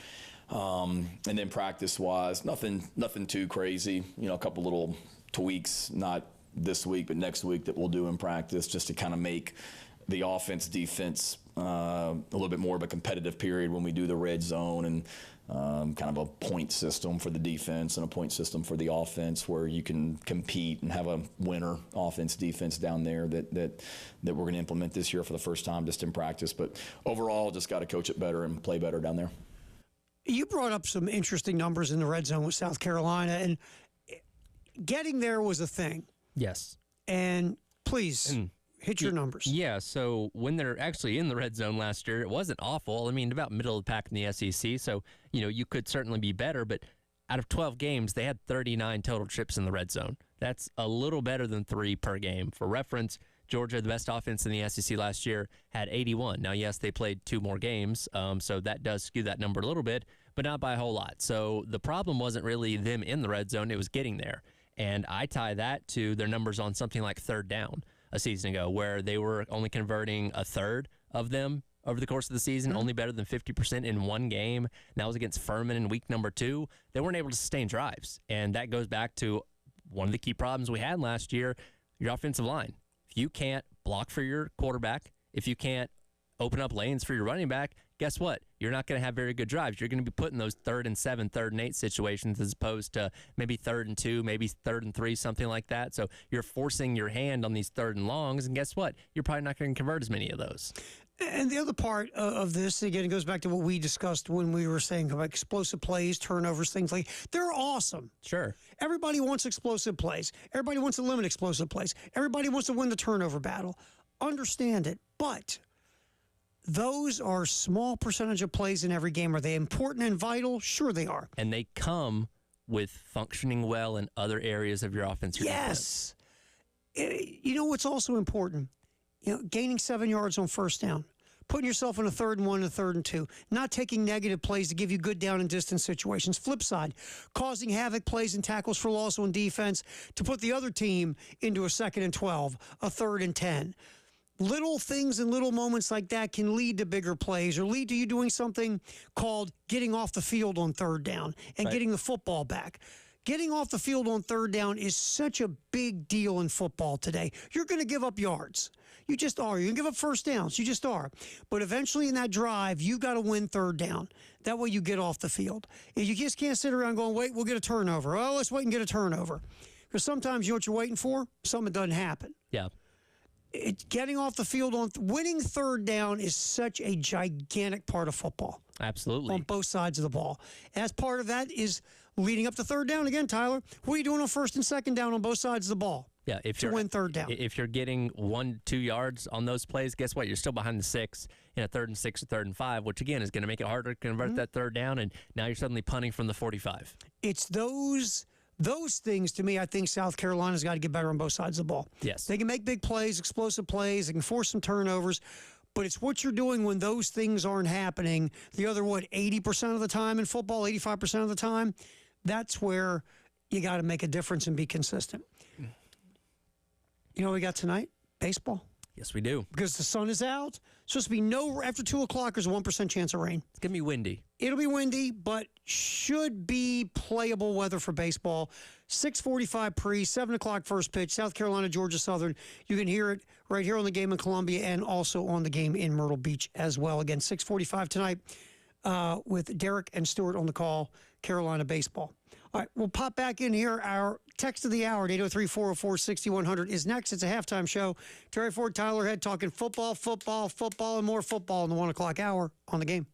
And then practice-wise, nothing too crazy. A couple little tweaks, not this week, but next week, that we'll do in practice just to kind of make the offense, defense a little bit more of a competitive period when we do the red zone, and kind of a point system for the defense and a point system for the offense where you can compete and have a winner offense, defense down there that we're going to implement this year for the first time just in practice. But overall, just got to coach it better and play better down there. You brought up some interesting numbers in the red zone with South Carolina, and getting there was a thing. Yes. And please hit your numbers. Yeah, so when they're actually in the red zone last year, it wasn't awful. I mean, about middle of the pack in the SEC, so, you could certainly be better, but out of 12 games, they had 39 total trips in the red zone. That's a little better than 3 per game. For reference, Georgia, the best offense in the SEC last year, had 81. Now, yes, they played 2 more games, so that does skew that number a little bit, but not by a whole lot. So the problem wasn't really them in the red zone, it was getting there. And I tie that to their numbers on something like third down a season ago, where they were only converting a third of them over the course of the season, only better than 50% in one game. And that was against Furman in week number 2. They weren't able to sustain drives. And that goes back to one of the key problems we had last year, your offensive line. If you can't block for your quarterback, if you can't open up lanes for your running back, guess what? You're not going to have very good drives. You're going to be put in those 3rd and 7, 3rd and 8 situations as opposed to maybe 3rd and 2, maybe 3rd and 3, something like that. So you're forcing your hand on these 3rd and longs, and guess what? You're probably not going to convert as many of those. And the other part of this, again, it goes back to what we discussed when we were saying about explosive plays, turnovers, things like they're awesome. Sure. Everybody wants explosive plays. Everybody wants to limit explosive plays. Everybody wants to win the turnover battle. Understand it, but those are small percentage of plays in every game. Are they important and vital? Sure they are. And they come with functioning well in other areas of your offense. Yes. You know what's also important? Gaining 7 yards on first down, putting yourself in a 3rd and 1 and a 3rd and 2, not taking negative plays to give you good down and distance situations. Flip side, causing havoc plays and tackles for loss on defense to put the other team into a 2nd and 12, a 3rd and 10. Little things and little moments like that can lead to bigger plays or lead to you doing something called getting off the field on 3rd down and getting the football back. Getting off the field on 3rd down is such a big deal in football today. You're going to give up yards. You just are. You're going to give up first downs. You just are. But eventually in that drive, you've got to win 3rd down. That way you get off the field. You just can't sit around going, wait, we'll get a turnover. Oh, let's wait and get a turnover. Because sometimes you know what you're waiting for? Something doesn't happen. Yeah. Getting off the field on winning 3rd down is such a gigantic part of football. Absolutely. On both sides of the ball. As part of that is leading up to 3rd down. Again, Tyler, what are you doing on 1st and 2nd down on both sides of the ball? Yeah, to win 3rd down. If you're getting 1-2 yards on those plays, guess what? You're still behind the 6 in a 3rd and 6 or 3rd and 5, which again is going to make it harder to convert that 3rd down, and now you're suddenly punting from the 45. It's those things, to me, I think South Carolina's got to get better on both sides of the ball. Yes. They can make big plays, explosive plays. They can force some turnovers. But it's what you're doing when those things aren't happening. The other, 80% of the time in football, 85% of the time, that's where you got to make a difference and be consistent. You know what we got tonight? Baseball. Yes, we do. Because the sun is out. It's supposed to be after 2 o'clock, there's a 1% chance of rain. It's going to be windy. It'll be windy, but should be playable weather for baseball. 6:45 pre, 7 o'clock first pitch, South Carolina, Georgia Southern. You can hear it right here on the game in Columbia and also on the game in Myrtle Beach as well. Again, 6:45 tonight with Derek and Stuart on the call, Carolina baseball. All right, we'll pop back in here. Our text of the hour at 803-404-6100 is next. It's a halftime show. Terry Ford, Tyler Head talking football, and more football in the 1 o'clock hour on the game.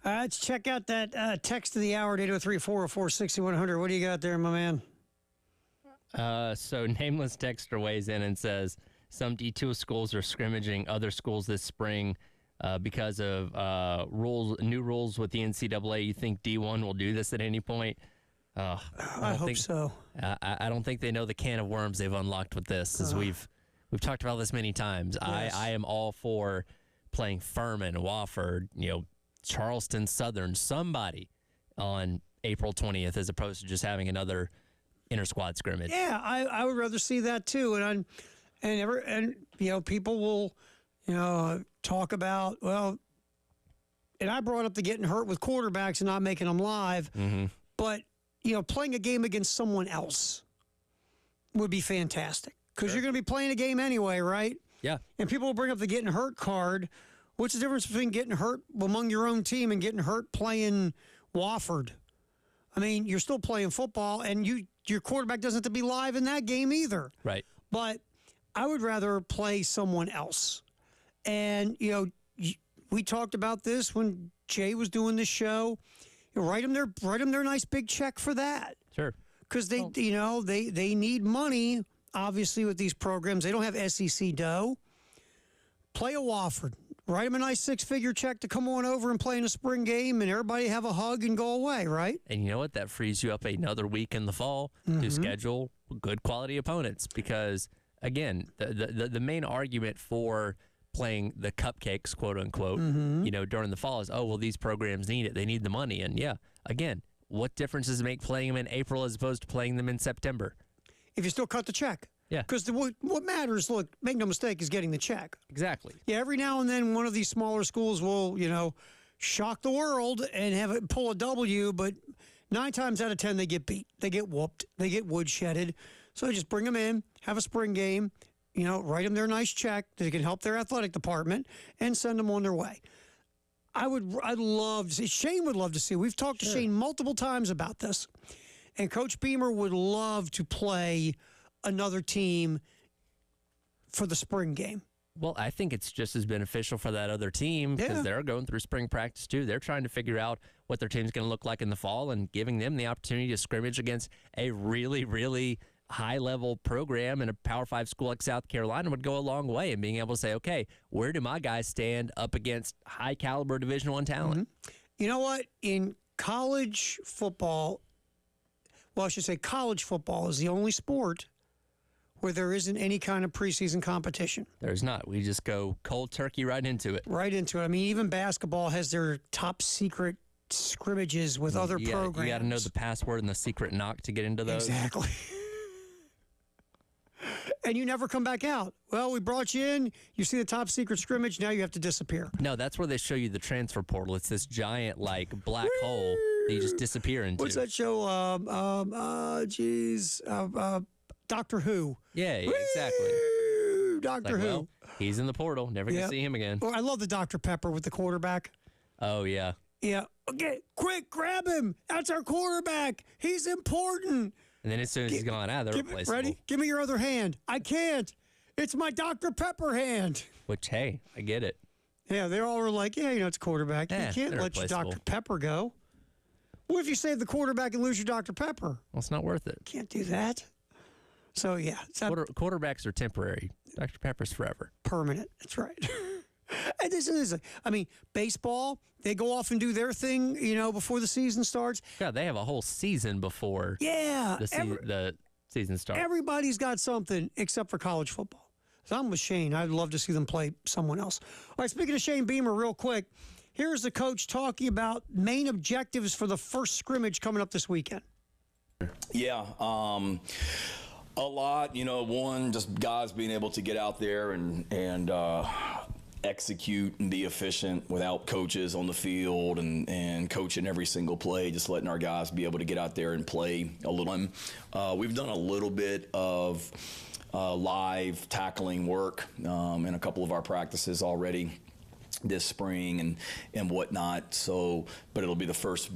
Let's check out that text of the hour at 803-404-6100. What do you got there, my man? So nameless texter weighs in and says some D2 schools are scrimmaging other schools this spring because of new rules with the NCAA. You think D1 will do this at any point? I hope so. I don't think they know the can of worms they've unlocked with this, as we've talked about this many times. Yes. I am all for playing Furman, Wofford, Charleston Southern, somebody on April 20th, as opposed to just having another inter-squad scrimmage. Yeah, I would rather see that too. And people will talk about, well, and I brought up the getting hurt with quarterbacks and not making them live, but playing a game against someone else would be fantastic because you're going to be playing a game anyway, right? Yeah. And people will bring up the getting hurt card. What's the difference between getting hurt among your own team and getting hurt playing Wofford? I mean, you're still playing football, and your quarterback doesn't have to be live in that game either. Right. But I would rather play someone else. And, we talked about this when Jay was doing this show. Write them their nice big check for that. Sure. Because they need money, obviously, with these programs. They don't have SEC dough. Play a Wofford. Write them a nice six-figure check to come on over and play in a spring game, and everybody have a hug and go away, right? And you know what? That frees you up another week in the fall to schedule good quality opponents. Because again, the main argument for playing the cupcakes, quote unquote, during the fall is, these programs need it. They need the money. And yeah, again, what difference does it make playing them in April as opposed to playing them in September? If you still cut the check. Yeah. Because what matters, look, make no mistake, is getting the check. Exactly. Yeah, every now and then one of these smaller schools will, shock the world and have it pull a W, but 9 times out of 10 they get beat. They get whooped. They get woodshedded. So just bring them in, have a spring game, write them their nice check that can help their athletic department and send them on their way. I'd love to see, Shane would love to see. We've talked to Shane multiple times about this. And Coach Beamer would love to play another team for the spring game. Well, I think it's just as beneficial for that other team because they're going through spring practice too. They're trying to figure out what their team's going to look like in the fall, and giving them the opportunity to scrimmage against a really, really high-level program in a Power 5 school like South Carolina would go a long way in being able to say, okay, where do my guys stand up against high-caliber Division I talent? You know what? In college football, I should say college football is the only sport where there isn't any kind of preseason competition. There's not. We just go cold turkey right into it. Right into it. I mean, even basketball has their top secret scrimmages with other programs. You got to know the password and the secret knock to get into those. Exactly. And you never come back out. Well, we brought you in. You see the top secret scrimmage. Now you have to disappear. No, that's where they show you the transfer portal. It's this giant, black hole that you just disappear into. What's that show? Doctor Who. Yeah, exactly. Doctor Who. Well, he's in the portal. Never gonna see him again. Well, I love the Dr. Pepper with the quarterback. Oh, yeah. Yeah. Okay, quick, grab him. That's our quarterback. He's important. And then as soon as he's gone out, they're replaceable. Ready? Give me your other hand. I can't. It's my Dr. Pepper hand. Which, hey, I get it. Yeah, they all were like, it's a quarterback. You can't let your Dr. Pepper go. What if you save the quarterback and lose your Dr. Pepper? Well, it's not worth it. Can't do that. So, yeah. Quarterbacks are temporary. Dr. Pepper's forever. Permanent. That's right. And this is, baseball, they go off and do their thing, before the season starts. Yeah, they have a whole season before the season starts. Everybody's got something except for college football. So I'm with Shane. I'd love to see them play someone else. All right, speaking of Shane Beamer, real quick, here's the coach talking about main objectives for the first scrimmage coming up this weekend. Yeah, a lot. One, just guys being able to get out there and execute and be efficient without coaches on the field and coaching every single play, just letting our guys be able to get out there and play a little. We've done a little bit of live tackling work in a couple of our practices already this spring and whatnot. So, but it'll be the first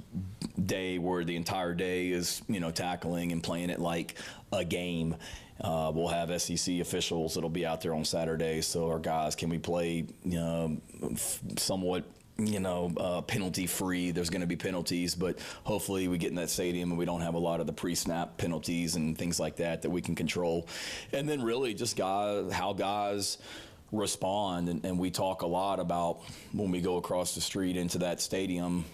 day where the entire day is, tackling and playing it like a game. We'll have SEC officials that'll be out there on Saturday. So our guys, can we play, somewhat, penalty free. There's going to be penalties, but hopefully we get in that stadium and we don't have a lot of the pre-snap penalties and things like that we can control. And then really just how guys respond, and we talk a lot about when we go across the street into that stadium,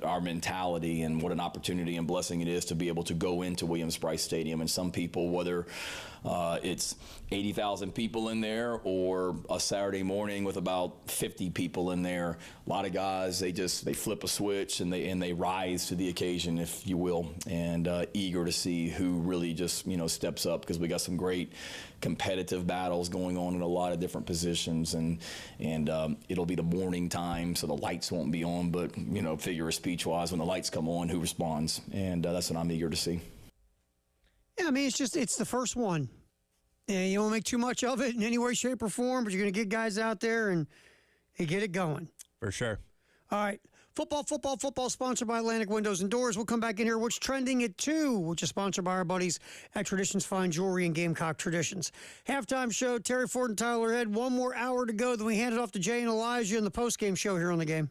our mentality and what an opportunity and blessing it is to be able to go into Williams-Brice Stadium. And some people, whether it's 80,000 people in there or a Saturday morning with about 50 people in there, a lot of guys, they flip a switch and they rise to the occasion, if you will, and eager to see who really just steps up, because we got some great competitive battles going on in a lot of different positions, and it'll be the morning time, so the lights won't be on, but figure of speech wise, when the lights come on, who responds, and that's what I'm eager to see. Yeah, I mean, it's the first one. And you don't make too much of it in any way, shape, or form, but you're going to get guys out there and get it going. For sure. All right. Football, sponsored by Atlantic Windows and Doors. We'll come back in here. What's trending at 2, which is sponsored by our buddies at Traditions Fine Jewelry and Gamecock Traditions. Halftime show, Terry Ford and Tyler Head. One more hour to go, then we hand it off to Jay and Elijah in the postgame show here on the game.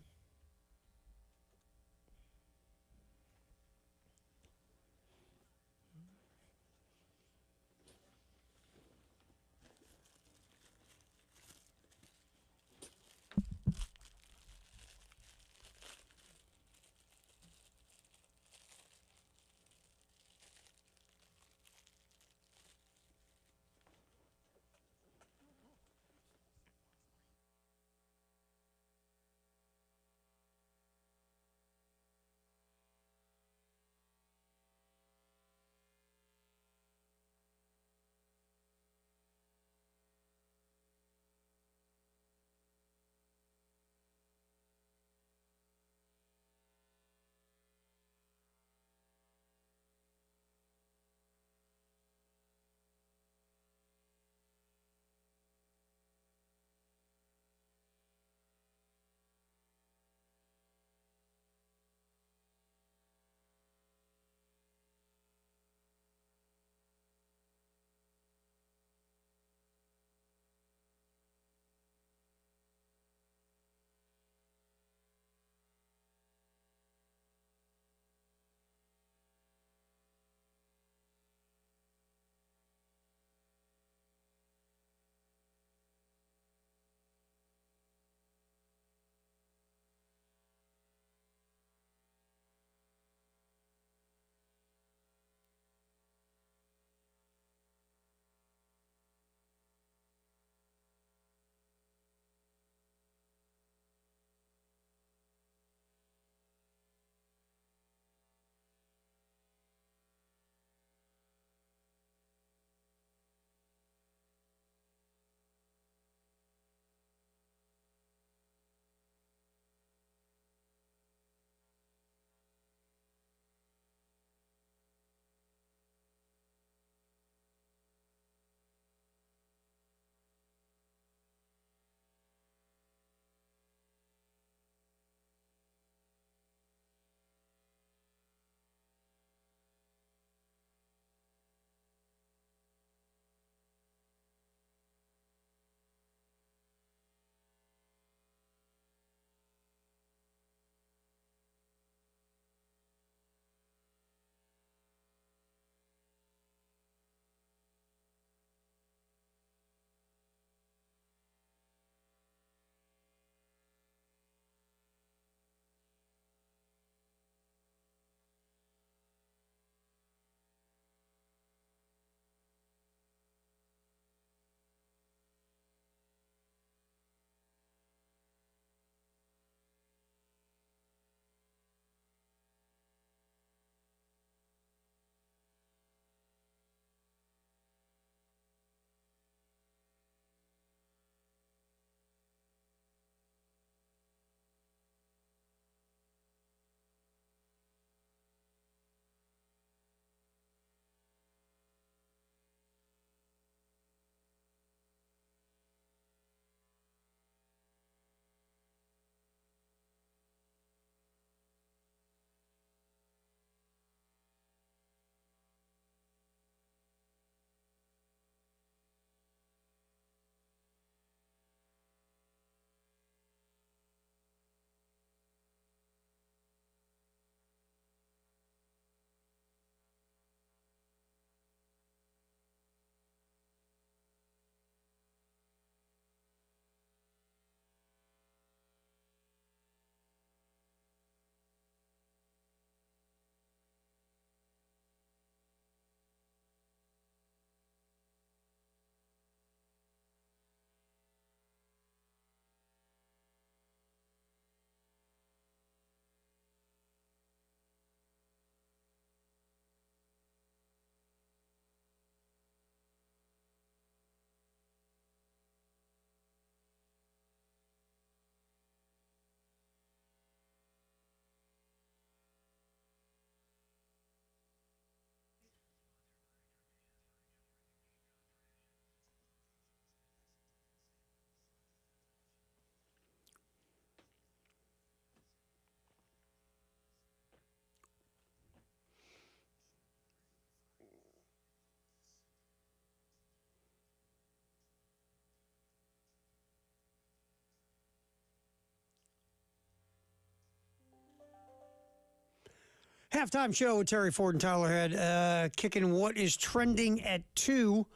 Halftime show with Terry Ford and Tyler Head, kicking what is trending at 2,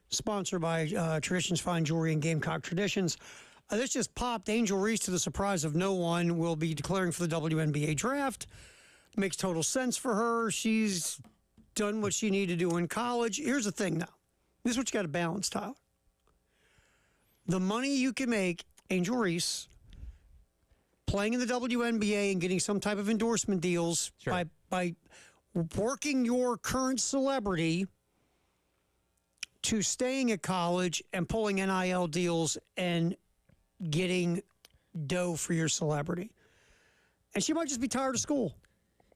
sponsored by Traditions Fine Jewelry and Gamecock Traditions. This just popped. Angel Reese, to the surprise of no one, will be declaring for the WNBA draft. Makes total sense for her. She's done what she needed to do in college. Here's the thing, though. This is what you got to balance, Tyler. The money you can make, Angel Reese, playing in the WNBA and getting some type of endorsement deals by working your current celebrity to staying at college and pulling NIL deals and getting dough for your celebrity. And she might just be tired of school.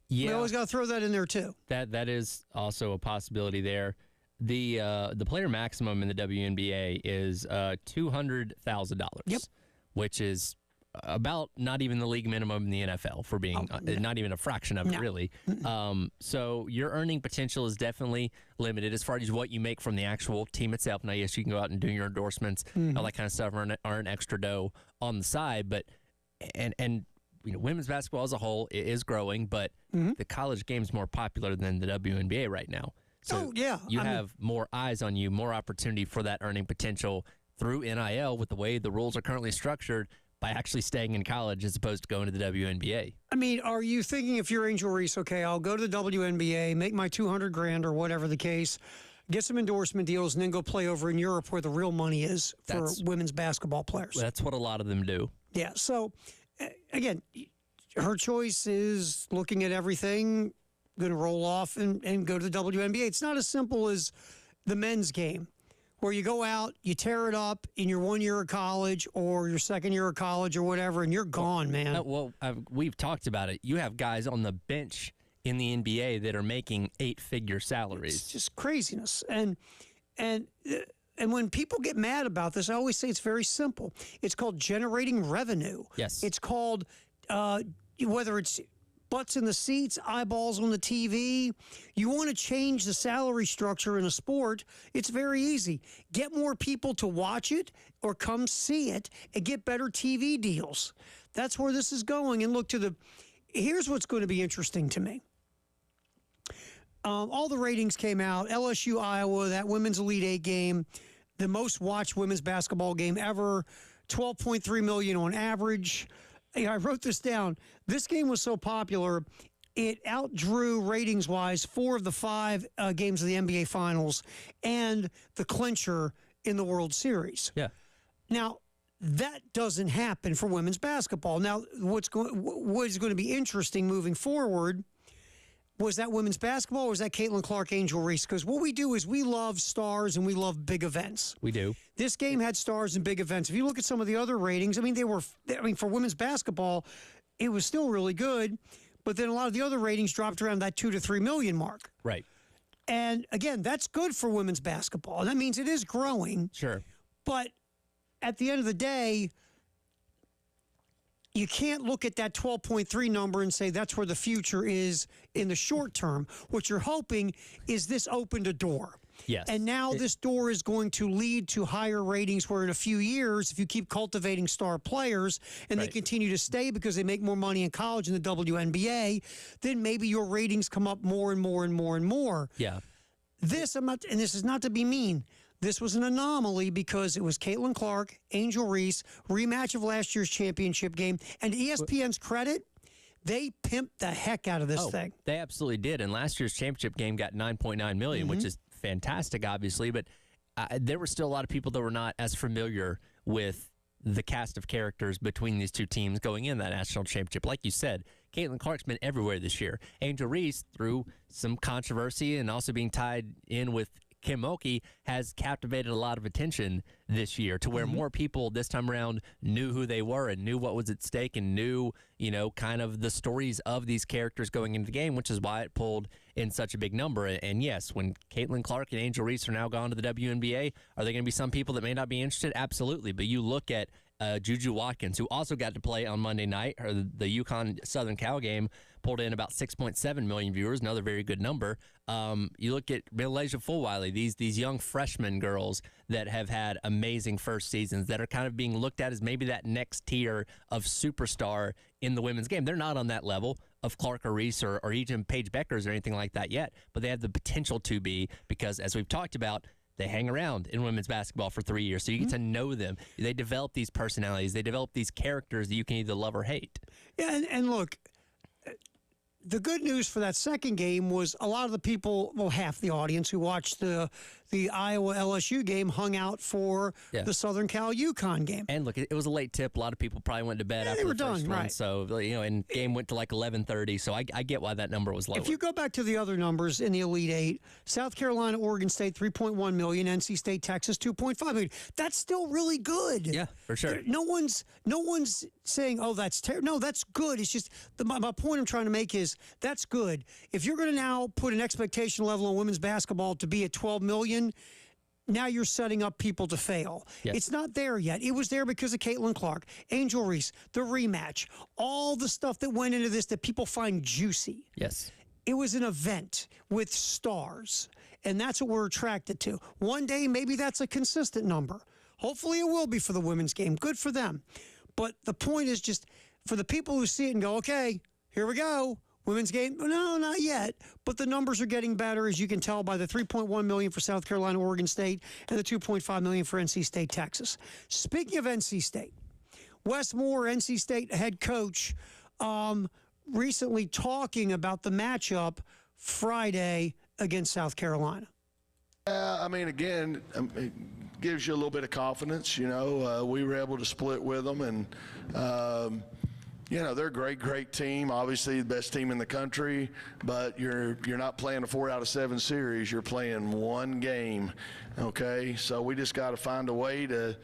Yeah. We always got to throw that in there, too. That is also a possibility there. The player maximum in the WNBA is $200,000. Yep. Which is about not even the league minimum in the NFL, for being not even a fraction of it, really. So your earning potential is definitely limited as far as what you make from the actual team itself. Now, yes, you can go out and do your endorsements, all that kind of stuff, earn extra dough on the side. But and you know, women's basketball as a whole is growing, but the college game is more popular than the WNBA right now. So you have more eyes on you, more opportunity for that earning potential through NIL with the way the rules are currently structured by actually staying in college as opposed to going to the WNBA. I mean, are you thinking, if you're Angel Reese, okay, I'll go to the WNBA, make my $200,000 or whatever the case, get some endorsement deals, and then go play over in Europe where the real money is for women's basketball players? That's what a lot of them do. Yeah. So, again, her choice is looking at everything, going to roll off and go to the WNBA. It's not as simple as the men's game, where you go out, you tear it up in your 1 year of college or your second year of college or whatever, and you're gone, man. We've talked about it. You have guys on the bench in the NBA that are making 8-figure salaries. It's just craziness. And when people get mad about this, I always say it's very simple. It's called generating revenue. Yes. It's called, whether it's butts in the seats, eyeballs on the TV. You want to change the salary structure in a sport, it's very easy. Get more people to watch it or come see it and get better TV deals. That's where this is going. And look, here's what's going to be interesting to me. All the ratings came out. LSU, Iowa, that women's Elite Eight game, the most watched women's basketball game ever, 12.3 million on average. I wrote this down. This game was so popular, it outdrew ratings-wise 4 of the 5 games of the NBA Finals and the clincher in the World Series. Yeah. Now, that doesn't happen for women's basketball. Now, what is going to be interesting moving forward, was that women's basketball or was that Caitlin Clark, Angel Reese? Because what we do is we love stars and we love big events. We do. This game had stars and big events. If you look at some of the other ratings, for women's basketball, it was still really good. But then a lot of the other ratings dropped around that 2 to 3 million mark. Right. And again, that's good for women's basketball. That means it is growing. Sure. But at the end of the day, you can't look at that 12.3 number and say that's where the future is in the short term. What you're hoping is this opened a door. Yes. And now this door is going to lead to higher ratings where in a few years, if you keep cultivating star players and they continue to stay because they make more money in college in the WNBA, then maybe your ratings come up more and more and more and more. Yeah. This is not to be mean. This was an anomaly because it was Caitlin Clark, Angel Reese, rematch of last year's championship game. And to ESPN's credit, they pimped the heck out of this thing. They absolutely did. And last year's championship game got 9.9 million, which is fantastic, obviously. But there were still a lot of people that were not as familiar with the cast of characters between these two teams going in that national championship. Like you said, Caitlin Clark's been everywhere this year. Angel Reese, through some controversy and also being tied in with Kim Mulkey, has captivated a lot of attention this year to where more people this time around knew who they were and knew what was at stake and knew, kind of the stories of these characters going into the game, which is why it pulled in such a big number. And yes, when Caitlin Clark and Angel Reese are now gone to the WNBA, are there going to be some people that may not be interested? Absolutely. But you look at Juju Watkins, who also got to play on Monday night, or the UConn Southern Cal game, pulled in about 6.7 million viewers, another very good number. You look at Malaysia Fulwiley, these young freshman girls that have had amazing first seasons that are kind of being looked at as maybe that next tier of superstar in the women's game. They're not on that level, of Clark or Reese or even Paige Beckers or anything like that yet, but they have the potential to be because, as we've talked about, they hang around in women's basketball for 3 years, so you get to know them. They develop these personalities. They develop these characters that you can either love or hate. Yeah, and look, the good news for that second game was a lot of the people, well, half the audience who watched the Iowa LSU game hung out for the Southern Cal UConn game. And look, it was a late tip. A lot of people probably went to bed after the first one. Right. So, and game went to like 11:30. So I get why that number was lower. If you go back to the other numbers in the Elite Eight, South Carolina, Oregon State, 3.1 million, NC State, Texas, 2.5 million. That's still really good. Yeah, for sure. No one's saying, oh, that's terrible. No, that's good. It's just my point I'm trying to make is that's good. If you're going to now put an expectation level on women's basketball to be at 12 million, now you're setting up people to fail. Yes. It's not there yet. It was there because of Caitlin Clark, Angel Reese, the rematch, all the stuff that went into this that people find juicy. Yes. It was an event with stars, and that's what we're attracted to. One day, maybe that's a consistent number. Hopefully it will be for the women's game. Good for them. But the point is just for the people who see it and go, okay, here we go. Women's game? No, not yet. But the numbers are getting better, as you can tell by the 3.1 million for South Carolina, Oregon State, and the 2.5 million for NC State, Texas. Speaking of NC State, Wes Moore, NC State head coach, recently talking about the matchup Friday against South Carolina. I mean, again, it gives you a little bit of confidence. We were able to split with them, and they're a great team. Obviously, the best team in the country. But you're not playing a 4 out of 7 series. You're playing one game. Okay, so we just got to find a way to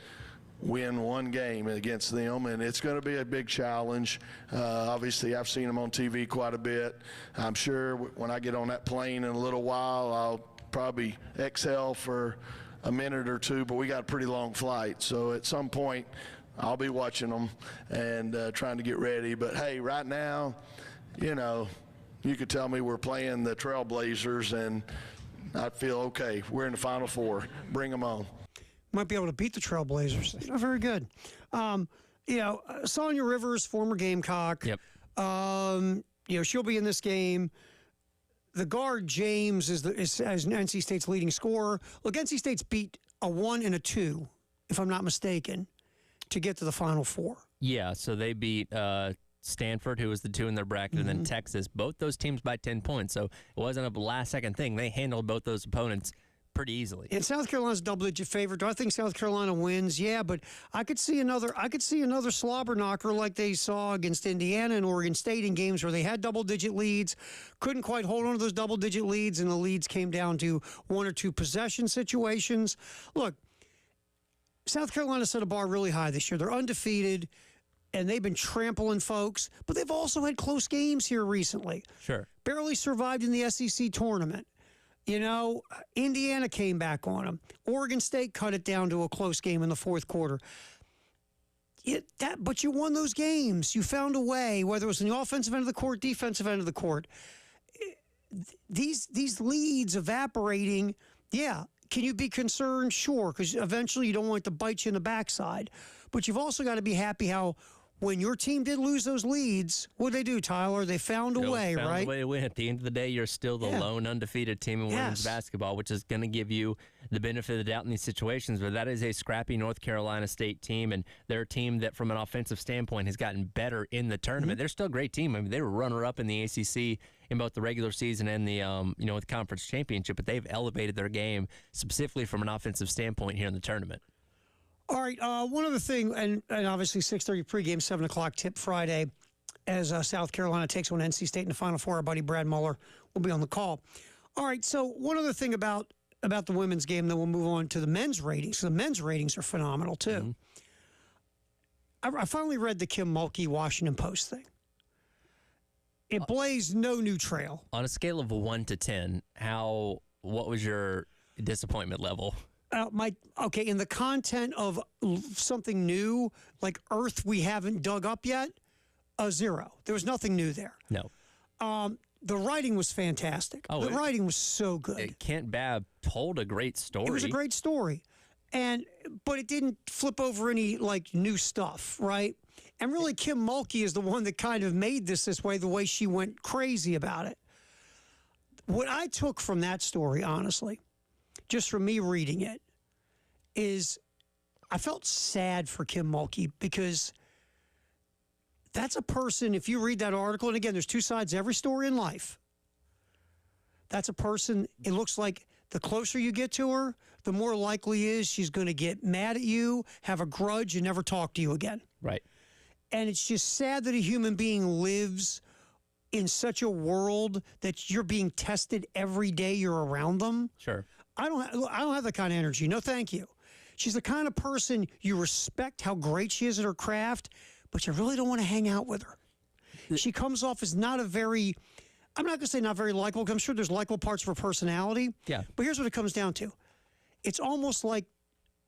win one game against them, and it's going to be a big challenge. Obviously, I've seen them on TV quite a bit. I'm sure when I get on that plane in a little while, I'll probably exhale for a minute or two, but we got a pretty long flight. So at some point, I'll be watching them and trying to get ready. But, hey, right now, you could tell me we're playing the Trailblazers, and I'd feel, okay, we're in the Final Four. Bring them on. Might be able to beat the Trailblazers. Very good. Sonia Rivers, former Gamecock. Yep. She'll be in this game. The guard, James, is NC State's leading scorer. Look, NC State's beat a 1 and a 2, if I'm not mistaken, to get to the Final Four. Yeah, so they beat Stanford, who was the 2 in their bracket, and then Texas. Both those teams by 10 points, so it wasn't a last-second thing. They handled both those opponents pretty easily. And South Carolina's double-digit favorite. Do I think South Carolina wins? Yeah, but I could see another slobber knocker like they saw against Indiana and Oregon State in games where they had double-digit leads, couldn't quite hold on to those double-digit leads, and the leads came down to 1 or 2 possession situations. Look, South Carolina set a bar really high this year. They're undefeated, and they've been trampling folks, but they've also had close games here recently. Sure. Barely survived in the SEC tournament. Indiana came back on them. Oregon State cut it down to a close game in the fourth quarter. But you won those games. You found a way, whether it was in the offensive end of the court, defensive end of the court. These leads evaporating, yeah. Can you be concerned? Sure, because eventually you don't want it to bite you in the backside. But you've also got to be happy how when your team did lose those leads, what did they do, Tyler? They found a way, right? Found a way to win. At the end of the day, you're still the lone undefeated team in women's basketball, which is going to give you the benefit of the doubt in these situations. But that is a scrappy North Carolina State team, and they're a team that, from an offensive standpoint, has gotten better in the tournament. They're still a great team. I mean, they were runner-up in the ACC in both the regular season and the the conference championship, but they've elevated their game specifically from an offensive standpoint here in the tournament. All right, one other thing, and obviously 6:30 pregame, 7 o'clock tip Friday, as South Carolina takes on NC State in the Final Four. Our buddy Brad Muller will be on the call. All right, so one other thing about the women's game, then we'll move on to the men's ratings. So the men's ratings are phenomenal, too. I finally read the Kim Mulkey Washington Post thing. It blazed no new trail. On a scale of 1 to 10, what was your disappointment level? In the content of something new, like Earth we haven't dug up yet, a 0. There was nothing new there. No. The writing was fantastic. The writing was so good. Kent Babb told a great story. It was a great story. But it didn't flip over any, new stuff, right? And really, Kim Mulkey is the one that kind of made this way, the way she went crazy about it. What I took from that story, honestly, just from me reading it, is I felt sad for Kim Mulkey because that's a person, if you read that article, and again, there's two sides to every story in life. That's a person, it looks like the closer you get to her, the more likely is she's going to get mad at you, have a grudge, and never talk to you again. Right. And it's just sad that a human being lives in such a world that you're being tested every day you're around them. Sure. I don't have that kind of energy. No, thank you. She's the kind of person you respect how great she is at her craft, but you really don't want to hang out with her. She comes off as not a very, I'm not going to say not very likable, because I'm sure there's likable parts of her personality. Yeah. But here's what it comes down to. It's almost like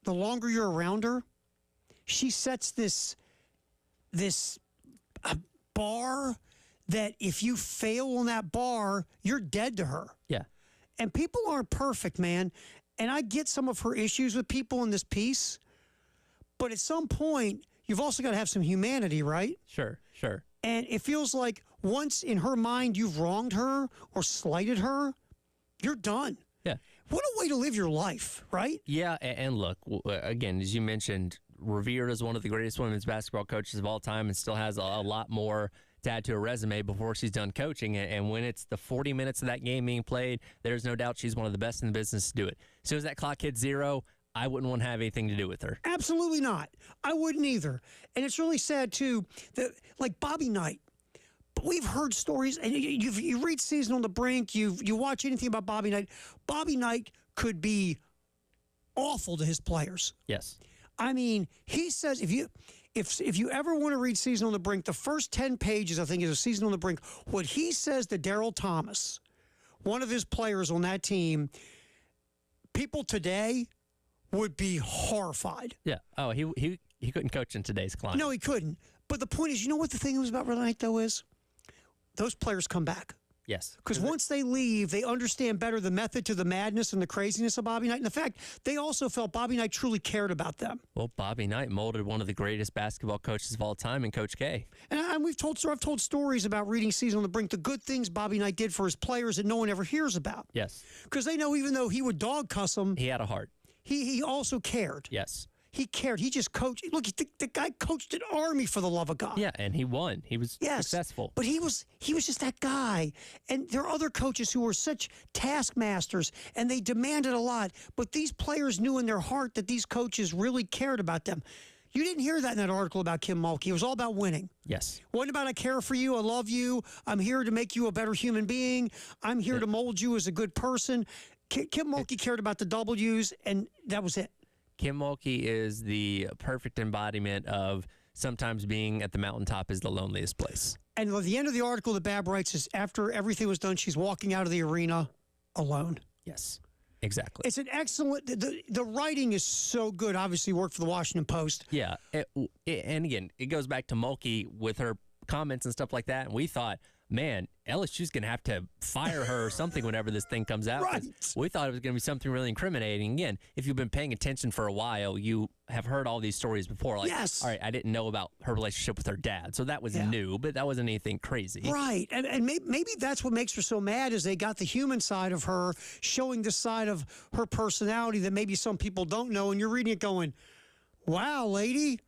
the longer you're around her, she sets this bar that if you fail on that bar, you're dead to her. Yeah. And people aren't perfect, man. And I get some of her issues with people in this piece. But at some point, you've also got to have some humanity, right? Sure. And it feels like once in her mind you've wronged her or slighted her, you're done. Yeah. What a way to live your life, right? Yeah, and look, again, as you mentioned, revered as one of the greatest women's basketball coaches of all time and still has a lot more to add to her resume before she's done coaching. And when it's the 40 minutes of that game being played, there's no doubt she's one of the best in the business to do it. As soon as that clock hits 0, I wouldn't want to have anything to do with her. Absolutely not. I wouldn't either. And it's really sad, too, that like Bobby Knight, we've heard stories, and you read Season on the Brink, you watch anything about Bobby Knight. Bobby Knight could be awful to his players. Yes. I mean, he says if you ever want to read Season on the Brink, the first 10 pages, I think, is a Season on the Brink. What he says to Daryl Thomas, one of his players on that team, people today would be horrified. Yeah. Oh, he couldn't coach in today's climate. No, he couldn't. But the point is, you know what the thing was about Red Knight, though, is those players come back. Yes. Because once they leave, they understand better the method to the madness and the craziness of Bobby Knight. And the fact, they also felt Bobby Knight truly cared about them. Well, Bobby Knight molded one of the greatest basketball coaches of all time in Coach K. And I've told stories about reading Season on the Brink, the good things Bobby Knight did for his players that no one ever hears about. Yes. Because they know even though he would dog cuss them, He had a heart. he also cared. Yes. He cared. He just coached. Look, the guy coached an army, for the love of God. Yeah, and he won. He was successful. But he was just that guy. And there are other coaches who were such taskmasters, and they demanded a lot. But these players knew in their heart that these coaches really cared about them. You didn't hear that in that article about Kim Mulkey. It was all about winning. Yes. It wasn't about I care for you, I love you, I'm here to make you a better human being, I'm here to mold you as a good person. Kim Mulkey cared about the W's, and that was it. Kim Mulkey is the perfect embodiment of sometimes being at the mountaintop is the loneliest place. And at the end of the article that Bab writes is after everything was done, she's walking out of the arena alone. Yes, exactly. It's an excellent, the writing is so good. Obviously worked for the Washington Post. Yeah, and again, it goes back to Mulkey with her comments and stuff like that, and we thought, man, LSU's going to have to fire her or something whenever this thing comes out. Right. We thought it was going to be something really incriminating. Again, if you've been paying attention for a while, you have heard all these stories before. Like, yes. All right, I didn't know about her relationship with her dad, so that was new, but that wasn't anything crazy. Right, and maybe that's what makes her so mad is they got the human side of her, showing the side of her personality that maybe some people don't know, and you're reading it going, wow, lady,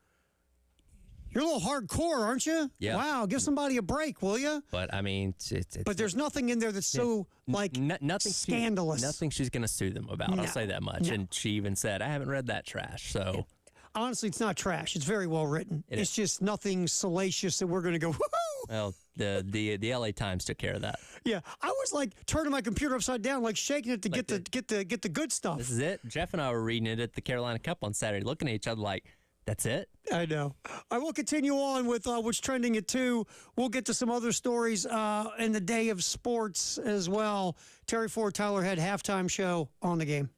you're a little hardcore, aren't you? Yeah. Wow, give somebody a break, will you? But, I mean, it's But there's nothing in there that's so, nothing scandalous. Nothing she's going to sue them about. No. I'll say that much. No. And she even said, I haven't read that trash. So, Honestly, it's not trash. It's very well written. It's just nothing salacious that we're going to go, woohoo! well, the LA Times took care of that. Yeah, I was like turning my computer upside down, like shaking it to get the good stuff. This is it. Jeff and I were reading it at the Carolina Cup on Saturday, looking at each other like, that's it? I know. I will continue on with what's trending at 2. We'll get to some other stories in the day of sports as well. Terry Ford, Tyler Head, halftime show on the game.